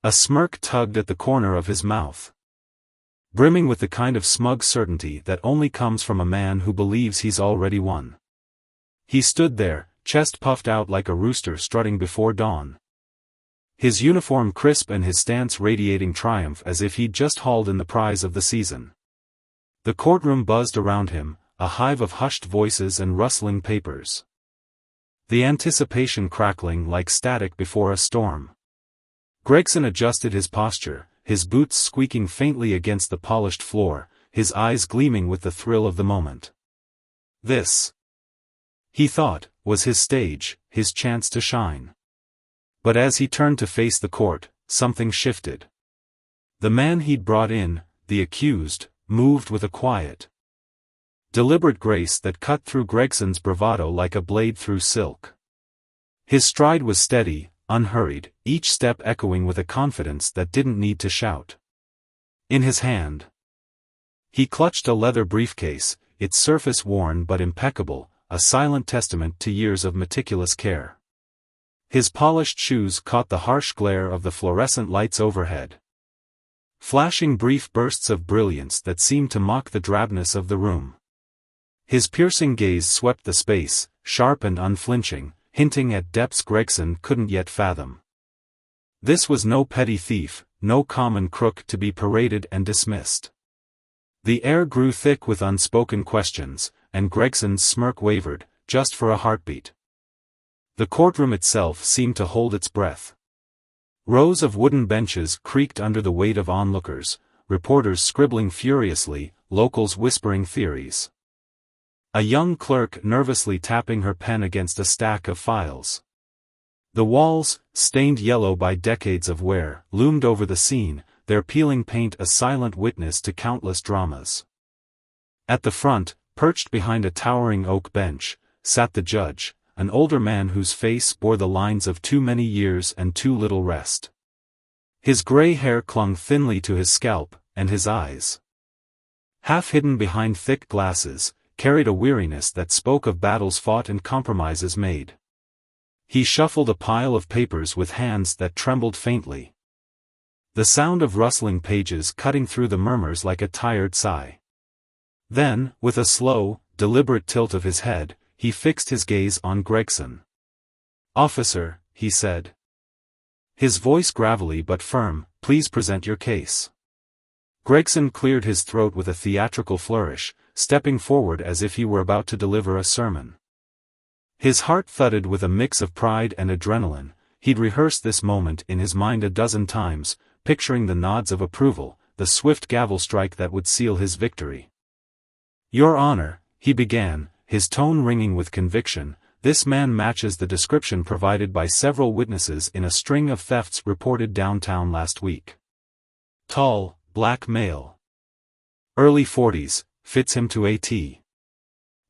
A smirk tugged at the corner of his mouth, brimming with the kind of smug certainty that only comes from a man who believes he's already won. He stood there, chest puffed out like a rooster strutting before dawn. His uniform crisp and his stance radiating triumph as if he'd just hauled in the prize of the season. The courtroom buzzed around him, a hive of hushed voices and rustling papers. The anticipation crackling like static before a storm. Gregson adjusted his posture, his boots squeaking faintly against the polished floor, his eyes gleaming with the thrill of the moment. This, he thought, was his stage, his chance to shine. But as he turned to face the court, something shifted. The man he'd brought in, the accused, moved with a quiet, deliberate grace that cut through Gregson's bravado like a blade through silk. His stride was steady, unhurried, each step echoing with a confidence that didn't need to shout. In his hand, he clutched a leather briefcase, its surface worn but impeccable, a silent testament to years of meticulous care. His polished shoes caught the harsh glare of the fluorescent lights overhead, flashing brief bursts of brilliance that seemed to mock the drabness of the room. His piercing gaze swept the space, sharp and unflinching, hinting at depths Gregson couldn't yet fathom. This was no petty thief, no common crook to be paraded and dismissed. The air grew thick with unspoken questions, and Gregson's smirk wavered, just for a heartbeat. The courtroom itself seemed to hold its breath. Rows of wooden benches creaked under the weight of onlookers, reporters scribbling furiously, locals whispering theories. A young clerk nervously tapping her pen against a stack of files. The walls, stained yellow by decades of wear, loomed over the scene, their peeling paint a silent witness to countless dramas. At the front, perched behind a towering oak bench, sat the judge, an older man whose face bore the lines of too many years and too little rest. His gray hair clung thinly to his scalp, and his eyes, half hidden behind thick glasses, carried a weariness that spoke of battles fought and compromises made. He shuffled a pile of papers with hands that trembled faintly, the sound of rustling pages cutting through the murmurs like a tired sigh. Then, with a slow, deliberate tilt of his head, he fixed his gaze on Gregson. "Officer," he said, his voice gravelly but firm, "please present your case." Gregson cleared his throat with a theatrical flourish, stepping forward as if he were about to deliver a sermon. His heart thudded with a mix of pride and adrenaline. He'd rehearsed this moment in his mind a dozen times, picturing the nods of approval, the swift gavel strike that would seal his victory. "Your Honor," he began, his tone ringing with conviction, "this man matches the description provided by several witnesses in a string of thefts reported downtown last week. Tall, black male. Early 40s, fits him to a T."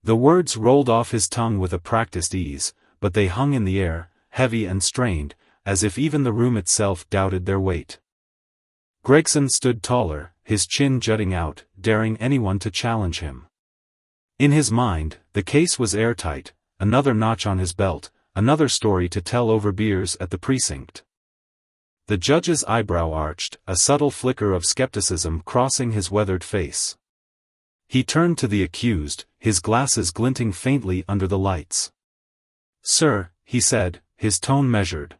The words rolled off his tongue with a practiced ease, but they hung in the air, heavy and strained, as if even the room itself doubted their weight. Gregson stood taller, his chin jutting out, daring anyone to challenge him. In his mind, the case was airtight, another notch on his belt, another story to tell over beers at the precinct. The judge's eyebrow arched, a subtle flicker of skepticism crossing his weathered face. He turned to the accused, his glasses glinting faintly under the lights. "Sir," he said, his tone measured,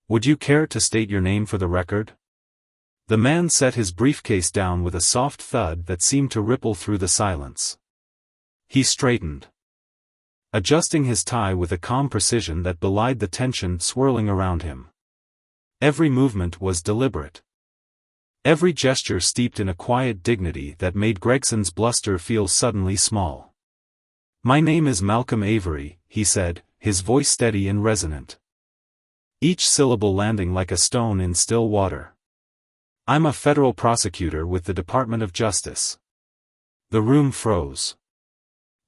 "would you care to state your name for the record?" The man set his briefcase down with a soft thud that seemed to ripple through the silence. He straightened, adjusting his tie with a calm precision that belied the tension swirling around him. Every movement was deliberate, every gesture steeped in a quiet dignity that made Gregson's bluster feel suddenly small. "My name is Malcolm Avery," he said, his voice steady and resonant, each syllable landing like a stone in still water. "I'm a federal prosecutor with the Department of Justice." The room froze.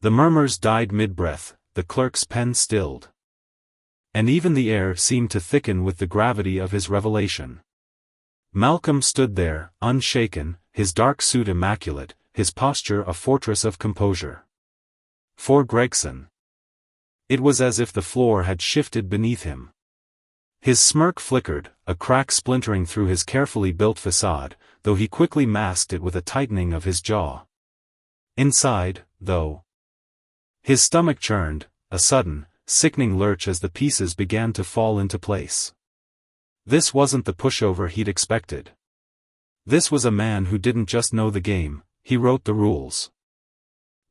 The murmurs died mid-breath, the clerk's pen stilled. And even the air seemed to thicken with the gravity of his revelation. Malcolm stood there, unshaken, his dark suit immaculate, his posture a fortress of composure. For Gregson, it was as if the floor had shifted beneath him. His smirk flickered, a crack splintering through his carefully built facade, though he quickly masked it with a tightening of his jaw. Inside, though, his stomach churned, a sudden, sickening lurch as the pieces began to fall into place. This wasn't the pushover he'd expected. This was a man who didn't just know the game, he wrote the rules.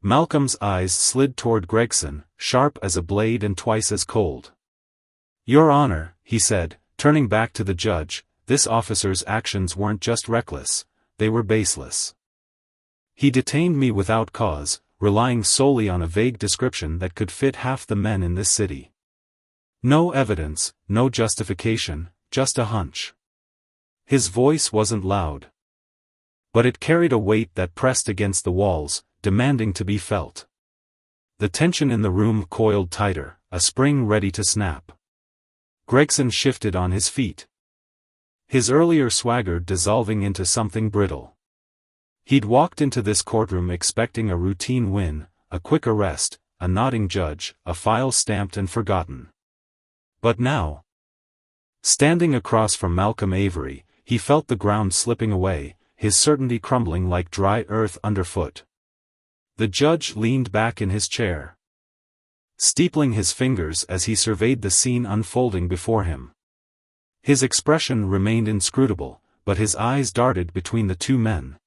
Malcolm's eyes slid toward Gregson, sharp as a blade and twice as cold. "Your Honor," he said, turning back to the judge, "this officer's actions weren't just reckless, they were baseless." He detained me without cause, relying solely on a vague description that could fit half the men in this city. No evidence, no justification, just a hunch. His voice wasn't loud, but it carried a weight that pressed against the walls, demanding to be felt. The tension in the room coiled tighter, a spring ready to snap. Gregson shifted on his feet, his earlier swagger dissolving into something brittle. He'd walked into this courtroom expecting a routine win, a quick arrest, a nodding judge, a file stamped and forgotten. But now, standing across from Malcolm Avery, he felt the ground slipping away, his certainty crumbling like dry earth underfoot. The judge leaned back in his chair, steepling his fingers as he surveyed the scene unfolding before him. His expression remained inscrutable, but his eyes darted between the two men,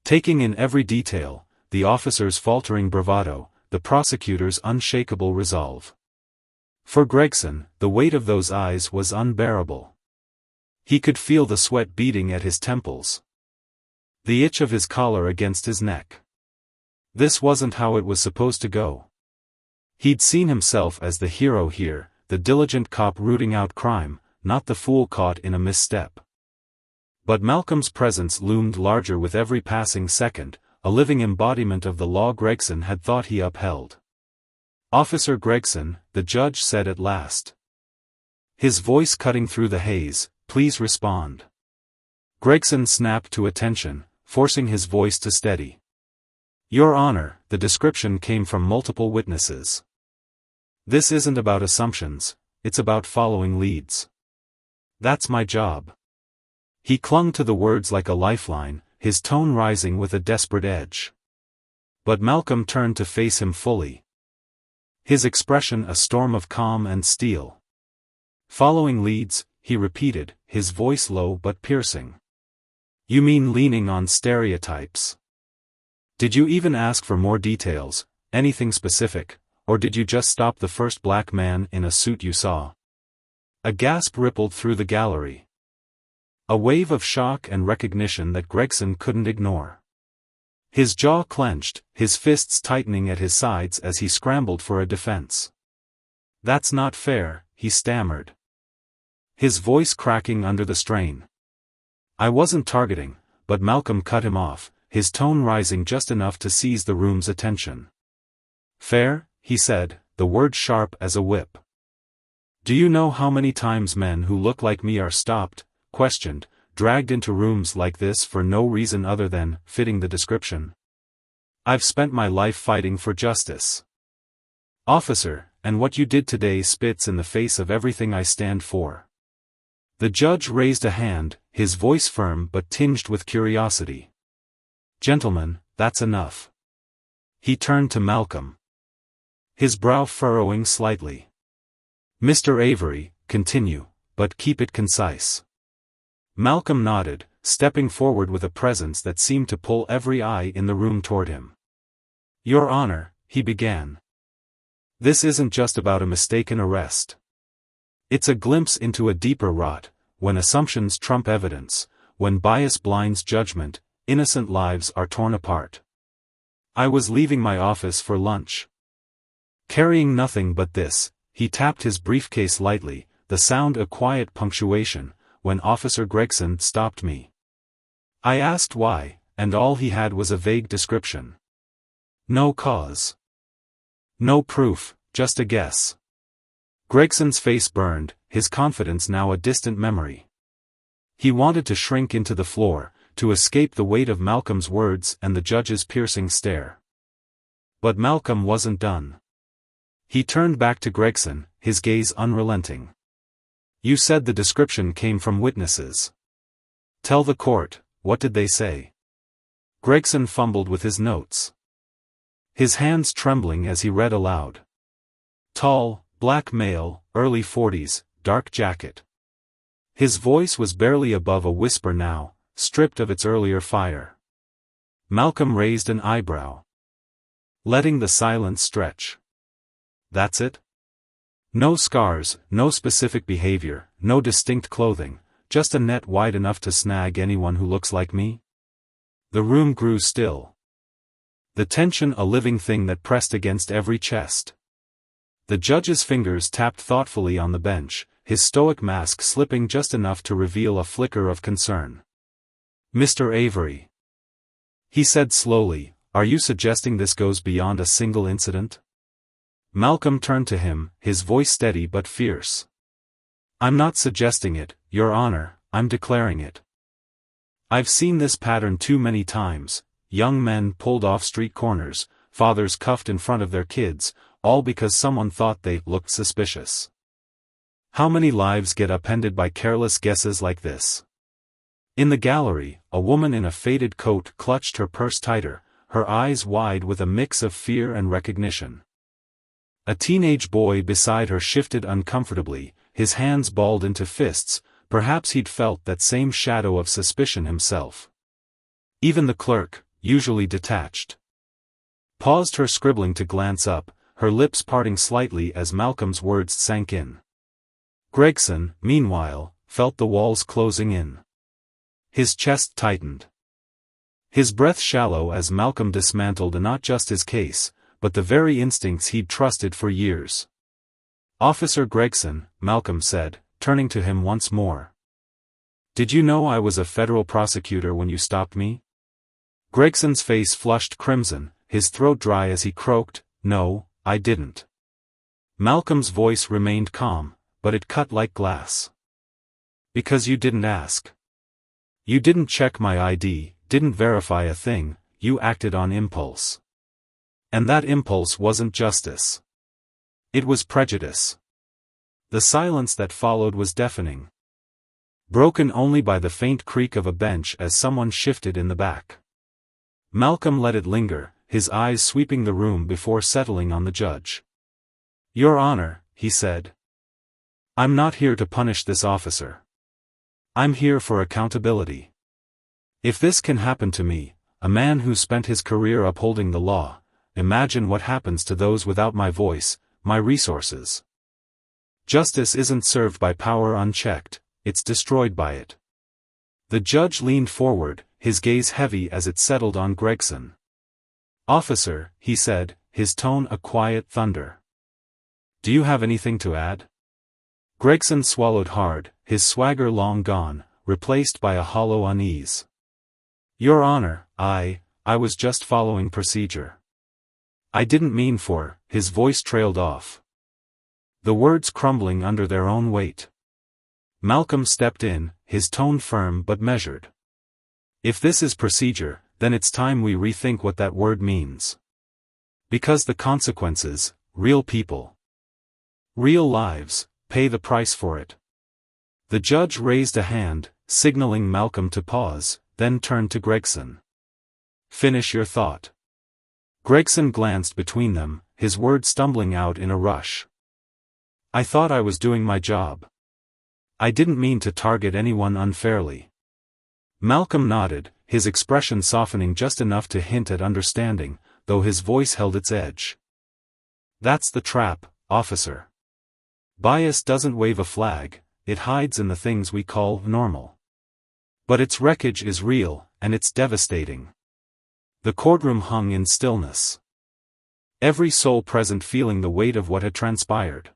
taking in every detail, the officer's faltering bravado, the prosecutor's unshakable resolve. For Gregson, the weight of those eyes was unbearable. He could feel the sweat beating at his temples, the itch of his collar against his neck. This wasn't how it was supposed to go. He'd seen himself as the hero here, the diligent cop rooting out crime, not the fool caught in a misstep. But Malcolm's presence loomed larger with every passing second, a living embodiment of the law Gregson had thought he upheld. "Officer Gregson," the judge said at last, his voice cutting through the haze, "please respond." Gregson snapped to attention, forcing his voice to steady. "Your Honor, the description came from multiple witnesses. This isn't about assumptions, it's about following leads. That's my job." He clung to the words like a lifeline, his tone rising with a desperate edge. But Malcolm turned to face him fully, his expression a storm of calm and steel. "Following leads," he repeated, his voice low but piercing. "You mean leaning on stereotypes? Did you even ask for more details, anything specific, or did you just stop the first black man in a suit you saw?" A gasp rippled through the gallery, a wave of shock and recognition that Gregson couldn't ignore. His jaw clenched, his fists tightening at his sides as he scrambled for a defense. "That's not fair," he stammered, his voice cracking under the strain. "I wasn't targeting," but Malcolm cut him off, his tone rising just enough to seize the room's attention. "Fair?" he said, the word sharp as a whip. "Do you know how many times men who look like me are stopped, questioned, dragged into rooms like this for no reason other than fitting the description? I've spent my life fighting for justice, officer, and what you did today spits in the face of everything I stand for." The judge raised a hand, his voice firm but tinged with curiosity. "Gentlemen, that's enough." He turned to Malcolm, his brow furrowing slightly. "Mr. Avery, continue, but keep it concise." Malcolm nodded, stepping forward with a presence that seemed to pull every eye in the room toward him. "Your Honor," he began, "this isn't just about a mistaken arrest. It's a glimpse into a deeper rot, when assumptions trump evidence, when bias blinds judgment, innocent lives are torn apart. I was leaving my office for lunch, carrying nothing but this." He tapped his briefcase lightly, the sound a quiet punctuation, when Officer Gregson stopped me. I asked why, and all he had was a vague description. No cause, no proof, just a guess. Gregson's face burned, his confidence now a distant memory. He wanted to shrink into the floor, to escape the weight of Malcolm's words and the judge's piercing stare. But Malcolm wasn't done. He turned back to Gregson, his gaze unrelenting. "You said the description came from witnesses. Tell the court, what did they say?" Gregson fumbled with his notes, his hands trembling as he read aloud. "Tall, black male, early 40s, dark jacket." His voice was barely above a whisper now, stripped of its earlier fire. Malcolm raised an eyebrow, letting the silence stretch. "That's it? No scars, no specific behavior, no distinct clothing, just a net wide enough to snag anyone who looks like me?" The room grew still. The tension a living thing that pressed against every chest. The judge's fingers tapped thoughtfully on the bench, his stoic mask slipping just enough to reveal a flicker of concern. "Mr. Avery," he said slowly, "are you suggesting this goes beyond a single incident?" Malcolm turned to him, his voice steady but fierce. "I'm not suggesting it, Your Honor, I'm declaring it. I've seen this pattern too many times, young men pulled off street corners, fathers cuffed in front of their kids, all because someone thought they looked suspicious. How many lives get upended by careless guesses like this?" In the gallery, a woman in a faded coat clutched her purse tighter, her eyes wide with a mix of fear and recognition. A teenage boy beside her shifted uncomfortably, his hands balled into fists. Perhaps he'd felt that same shadow of suspicion himself. Even the clerk, usually detached, paused her scribbling to glance up, her lips parting slightly as Malcolm's words sank in. Gregson, meanwhile, felt the walls closing in. His chest tightened. His breath shallow as Malcolm dismantled not just his case, but the very instincts he'd trusted for years. "Officer Gregson," Malcolm said, turning to him once more. "Did you know I was a federal prosecutor when you stopped me?" Gregson's face flushed crimson, his throat dry as he croaked, "No, I didn't." Malcolm's voice remained calm, but it cut like glass. "Because you didn't ask. You didn't check my ID, didn't verify a thing, you acted on impulse. And that impulse wasn't justice. It was prejudice." The silence that followed was deafening, broken only by the faint creak of a bench as someone shifted in the back. Malcolm let it linger, his eyes sweeping the room before settling on the judge. "Your Honor," he said, "I'm not here to punish this officer. I'm here for accountability. If this can happen to me, a man who spent his career upholding the law, imagine what happens to those without my voice, my resources. Justice isn't served by power unchecked, it's destroyed by it." The judge leaned forward, his gaze heavy as it settled on Gregson. "Officer," he said, his tone a quiet thunder. "Do you have anything to add?" Gregson swallowed hard, his swagger long gone, replaced by a hollow unease. "Your Honor, I was just following procedure. I didn't mean for," his voice trailed off, the words crumbling under their own weight. Malcolm stepped in, his tone firm but measured. "If this is procedure, then it's time we rethink what that word means. Because the consequences, real people, real lives, pay the price for it." The judge raised a hand, signaling Malcolm to pause, then turned to Gregson. "Finish your thought." Gregson glanced between them, his words stumbling out in a rush. "I thought I was doing my job. I didn't mean to target anyone unfairly." Malcolm nodded, his expression softening just enough to hint at understanding, though his voice held its edge. "That's the trap, officer. Bias doesn't wave a flag, it hides in the things we call normal. But its wreckage is real, and it's devastating." The courtroom hung in stillness, every soul present feeling the weight of what had transpired.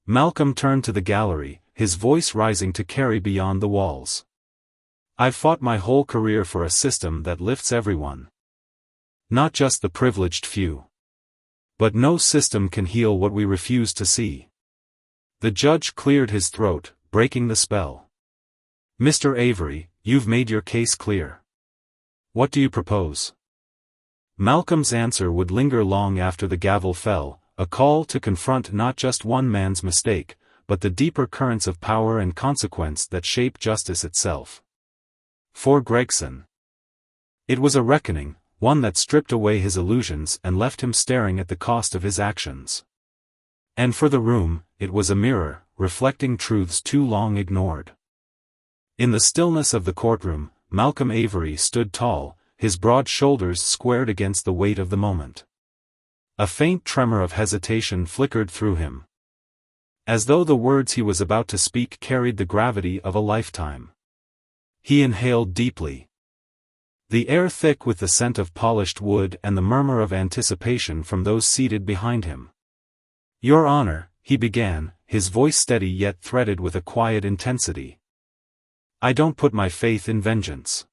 Malcolm turned to the gallery, his voice rising to carry beyond the walls. "I've fought my whole career for a system that lifts everyone. Not just the privileged few. But no system can heal what we refuse to see." The judge cleared his throat, breaking the spell. "Mr. Avery, you've made your case clear. What do you propose?" Malcolm's answer would linger long after the gavel fell, a call to confront not just one man's mistake, but the deeper currents of power and consequence that shape justice itself. For Gregson, it was a reckoning, one that stripped away his illusions and left him staring at the cost of his actions. And for the room, it was a mirror, reflecting truths too long ignored. In the stillness of the courtroom, Malcolm Avery stood tall, his broad shoulders squared against the weight of the moment. A faint tremor of hesitation flickered through him, as though the words he was about to speak carried the gravity of a lifetime. He inhaled deeply. the air thick with the scent of polished wood and the murmur of anticipation from those seated behind him. "Your Honor," he began, his voice steady yet threaded with a quiet intensity. "I don't put my faith in vengeance.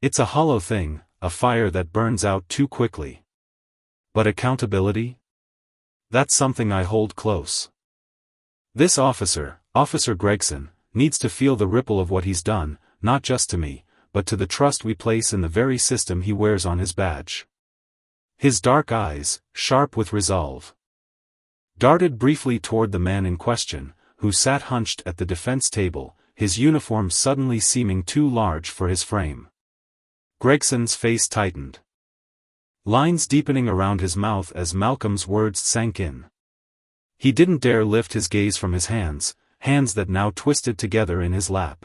It's a hollow thing, a fire that burns out too quickly. But accountability? That's something I hold close. This officer, Officer Gregson, needs to feel the ripple of what he's done, not just to me, but to the trust we place in the very system he wears on his badge." His dark eyes, sharp with resolve, darted briefly toward the man in question, who sat hunched at the defense table, his uniform suddenly seeming too large for his frame. Gregson's face tightened, lines deepening around his mouth as Malcolm's words sank in. He didn't dare lift his gaze from his hands that now twisted together in his lap,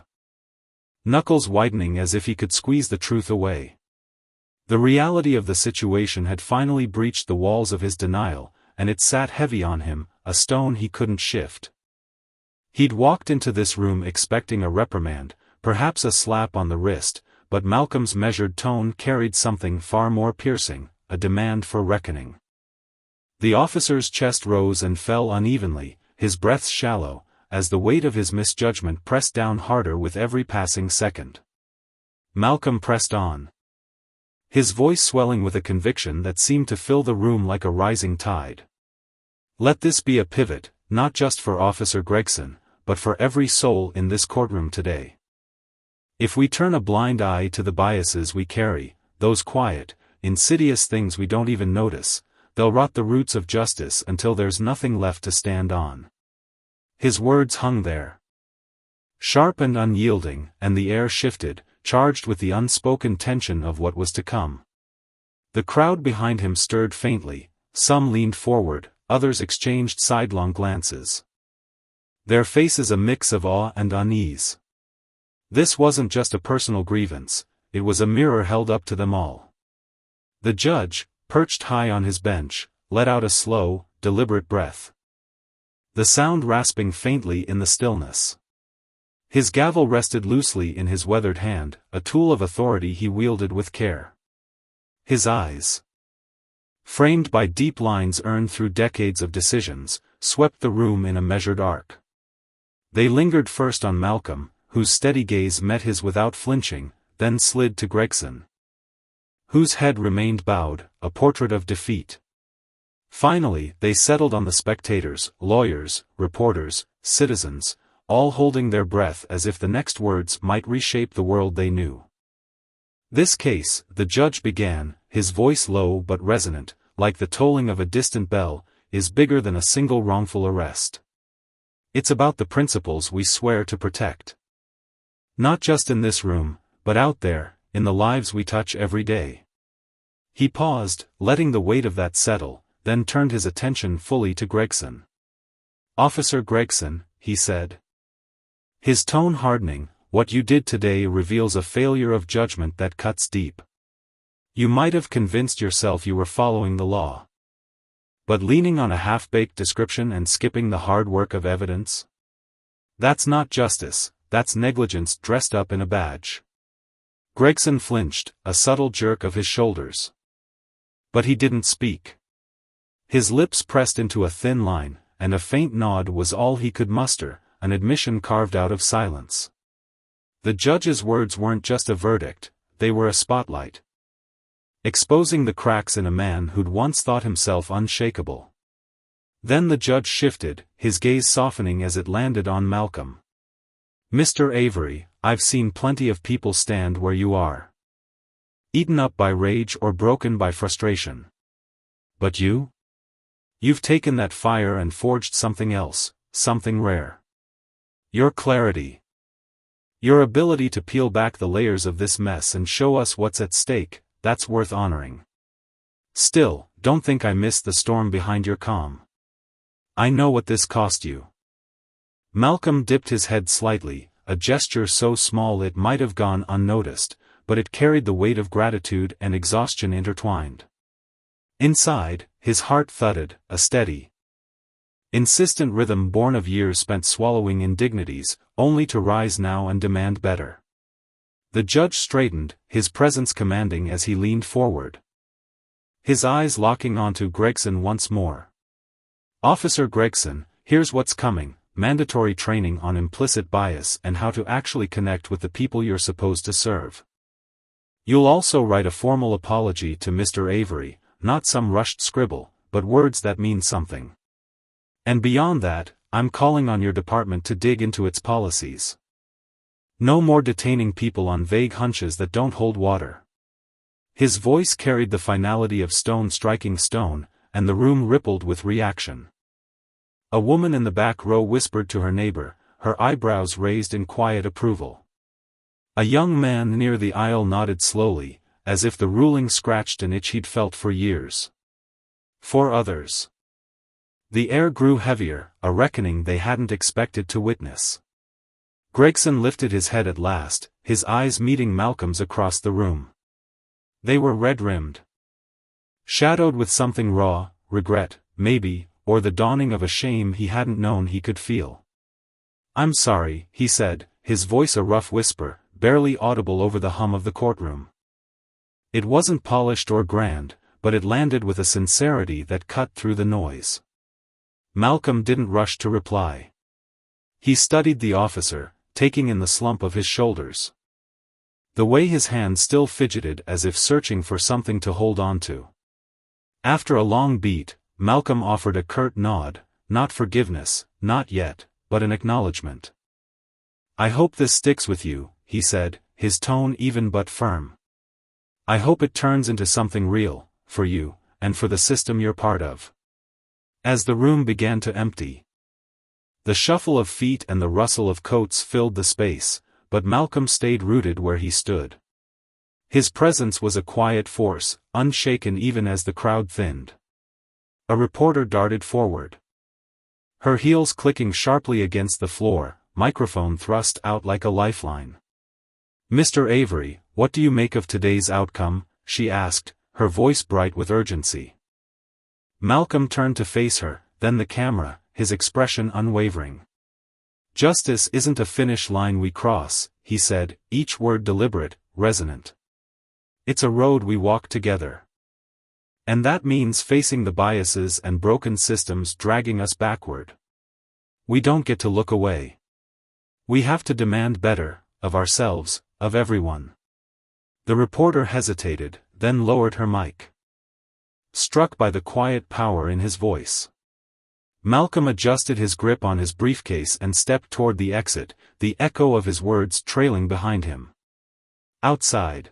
knuckles widening as if he could squeeze the truth away. The reality of the situation had finally breached the walls of his denial, and it sat heavy on him, a stone he couldn't shift. He'd walked into this room expecting a reprimand, perhaps a slap on the wrist, but Malcolm's measured tone carried something far more piercing, a demand for reckoning. The officer's chest rose and fell unevenly, his breath shallow, as the weight of his misjudgment pressed down harder with every passing second. Malcolm pressed on, his voice swelling with a conviction that seemed to fill the room like a rising tide. "Let this be a pivot, not just for Officer Gregson, but for every soul in this courtroom today. If we turn a blind eye to the biases we carry, those quiet, insidious things we don't even notice, they'll rot the roots of justice until there's nothing left to stand on." His words hung there, sharp and unyielding, and the air shifted, charged with the unspoken tension of what was to come. The crowd behind him stirred faintly, some leaned forward, others exchanged sidelong glances, their faces a mix of awe and unease. This wasn't just a personal grievance, it was a mirror held up to them all. The judge, perched high on his bench, let out a slow, deliberate breath, the sound rasping faintly in the stillness. His gavel rested loosely in his weathered hand, a tool of authority he wielded with care. His eyes, framed by deep lines earned through decades of decisions, swept the room in a measured arc. They lingered first on Malcolm, whose steady gaze met his without flinching, then slid to Gregson, whose head remained bowed, a portrait of defeat. Finally, they settled on the spectators, lawyers, reporters, citizens, all holding their breath as if the next words might reshape the world they knew. "This case," the judge began, his voice low but resonant, like the tolling of a distant bell, "is bigger than a single wrongful arrest. It's about the principles we swear to protect. Not just in this room, but out there, in the lives we touch every day." He paused, letting the weight of that settle, then turned his attention fully to Gregson. "Officer Gregson," he said, his tone hardening, "what you did today reveals a failure of judgment that cuts deep. You might have convinced yourself you were following the law. But leaning on a half-baked description and skipping the hard work of evidence? That's not justice, that's negligence dressed up in a badge." Gregson flinched, a subtle jerk of his shoulders. But he didn't speak. His lips pressed into a thin line, and a faint nod was all he could muster, an admission carved out of silence. The judge's words weren't just a verdict, they were a spotlight, exposing the cracks in a man who'd once thought himself unshakable. Then the judge shifted, his gaze softening as it landed on Malcolm. "Mr. Avery, I've seen plenty of people stand where you are, eaten up by rage or broken by frustration. But you? You've taken that fire and forged something else, something rare. Your clarity, your ability to peel back the layers of this mess and show us what's at stake, that's worth honoring. Still, don't think I missed the storm behind your calm. I know what this cost you." Malcolm dipped his head slightly, a gesture so small it might have gone unnoticed, but it carried the weight of gratitude and exhaustion intertwined. Inside, his heart thudded, a steady, insistent rhythm born of years spent swallowing indignities, only to rise now and demand better. The judge straightened, his presence commanding as he leaned forward. His eyes locking onto Gregson once more. "Officer Gregson, here's what's coming: mandatory training on implicit bias and how to actually connect with the people you're supposed to serve. You'll also write a formal apology to Mr. Avery, not some rushed scribble, but words that mean something. And beyond that, I'm calling on your department to dig into its policies. No more detaining people on vague hunches that don't hold water." His voice carried the finality of stone striking stone, and the room rippled with reaction. A woman in the back row whispered to her neighbor, her eyebrows raised in quiet approval. A young man near the aisle nodded slowly, as if the ruling scratched an itch he'd felt for years. For others, the air grew heavier, a reckoning they hadn't expected to witness. Gregson lifted his head at last, his eyes meeting Malcolm's across the room. They were red-rimmed. Shadowed with something raw, regret, maybe, or the dawning of a shame he hadn't known he could feel. "I'm sorry," he said, his voice a rough whisper, barely audible over the hum of the courtroom. It wasn't polished or grand, but it landed with a sincerity that cut through the noise. Malcolm didn't rush to reply. He studied the officer, taking in the slump of his shoulders. The way his hand still fidgeted as if searching for something to hold on to. After a long beat, Malcolm offered a curt nod, not forgiveness, not yet, but an acknowledgement. "I hope this sticks with you," he said, his tone even but firm. "I hope it turns into something real, for you, and for the system you're part of." As the room began to empty, the shuffle of feet and the rustle of coats filled the space, but Malcolm stayed rooted where he stood. His presence was a quiet force, unshaken even as the crowd thinned. A reporter darted forward. Her heels clicking sharply against the floor, microphone thrust out like a lifeline. "Mr. Avery, what do you make of today's outcome?" she asked, her voice bright with urgency. Malcolm turned to face her, then the camera, his expression unwavering. "Justice isn't a finish line we cross," he said, each word deliberate, resonant. "It's a road we walk together. And that means facing the biases and broken systems dragging us backward. We don't get to look away. We have to demand better, of ourselves, of everyone." The reporter hesitated, then lowered her mic. Struck by the quiet power in his voice, Malcolm adjusted his grip on his briefcase and stepped toward the exit, the echo of his words trailing behind him. Outside,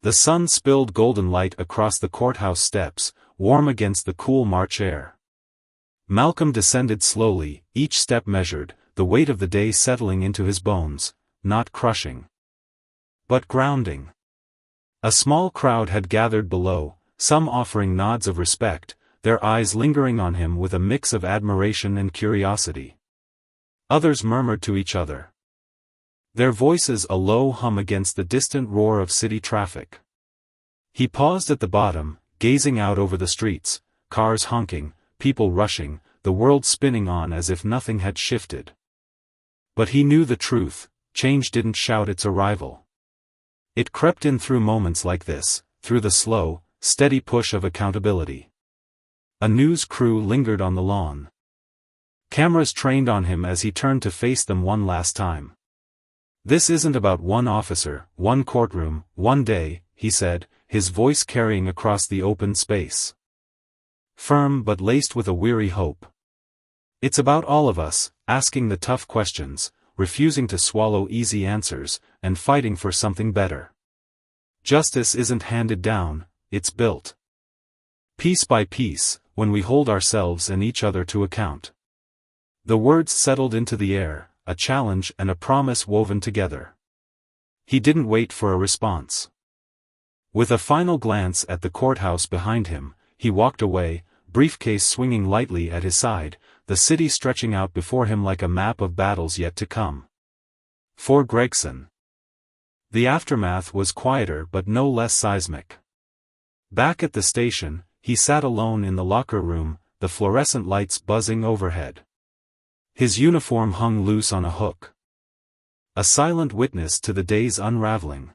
the sun spilled golden light across the courthouse steps, warm against the cool March air. Malcolm descended slowly, each step measured, the weight of the day settling into his bones, not crushing, but grounding. A small crowd had gathered below, some offering nods of respect, their eyes lingering on him with a mix of admiration and curiosity. Others murmured to each other, their voices a low hum against the distant roar of city traffic. He paused at the bottom, gazing out over the streets, cars honking, people rushing, the world spinning on as if nothing had shifted. But he knew the truth: change didn't shout its arrival. It crept in through moments like this, through the slow, steady push of accountability. A news crew lingered on the lawn. Cameras trained on him as he turned to face them one last time. "This isn't about one officer, one courtroom, one day," he said, his voice carrying across the open space. Firm but laced with a weary hope. "It's about all of us, asking the tough questions, refusing to swallow easy answers, and fighting for something better. Justice isn't handed down, it's built. Piece by piece, when we hold ourselves and each other to account." The words settled into the air, a challenge and a promise woven together. He didn't wait for a response. With a final glance at the courthouse behind him, he walked away, briefcase swinging lightly at his side, the city stretching out before him like a map of battles yet to come. For Gregson, the aftermath was quieter but no less seismic. Back at the station, he sat alone in the locker room, the fluorescent lights buzzing overhead. His uniform hung loose on a hook. a silent witness to the day's unraveling.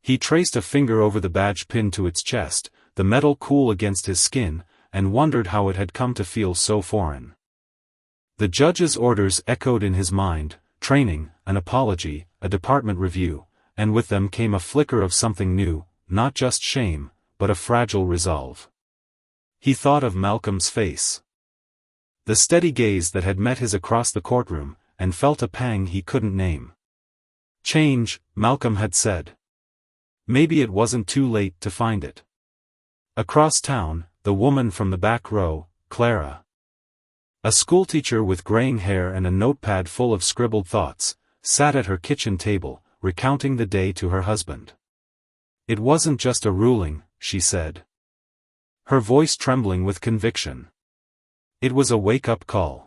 He traced a finger over the badge pinned to its chest, the metal cool against his skin, and wondered how it had come to feel so foreign. The judge's orders echoed in his mind: training, an apology, a department review, and with them came a flicker of something new, not just shame, but a fragile resolve. He thought of Malcolm's face. The steady gaze that had met his across the courtroom, and felt a pang he couldn't name. Change, Malcolm had said. Maybe it wasn't too late to find it. Across town, the woman from the back row, Clara. A schoolteacher with graying hair and a notepad full of scribbled thoughts, sat at her kitchen table, recounting the day to her husband. It wasn't just a ruling, she said, her voice trembling with conviction. It was a wake-up call.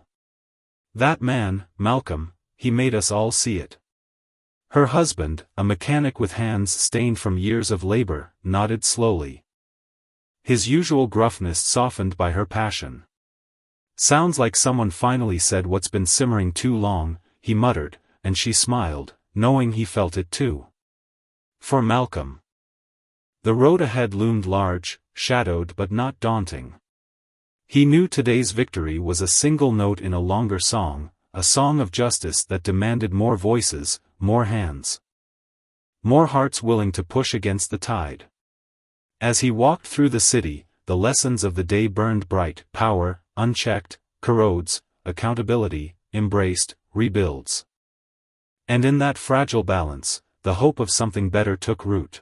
That man, Malcolm, he made us all see it. Her husband, a mechanic with hands stained from years of labor, nodded slowly. His usual gruffness softened by her passion. Sounds like someone finally said what's been simmering too long, he muttered, and she smiled, knowing he felt it too. For Malcolm. The road ahead loomed large, shadowed but not daunting. He knew today's victory was a single note in a longer song, a song of justice that demanded more voices, more hands. More hearts willing to push against the tide. As he walked through the city, the lessons of the day burned bright: power, unchecked, corrodes; accountability, embraced, rebuilds. And in that fragile balance, the hope of something better took root.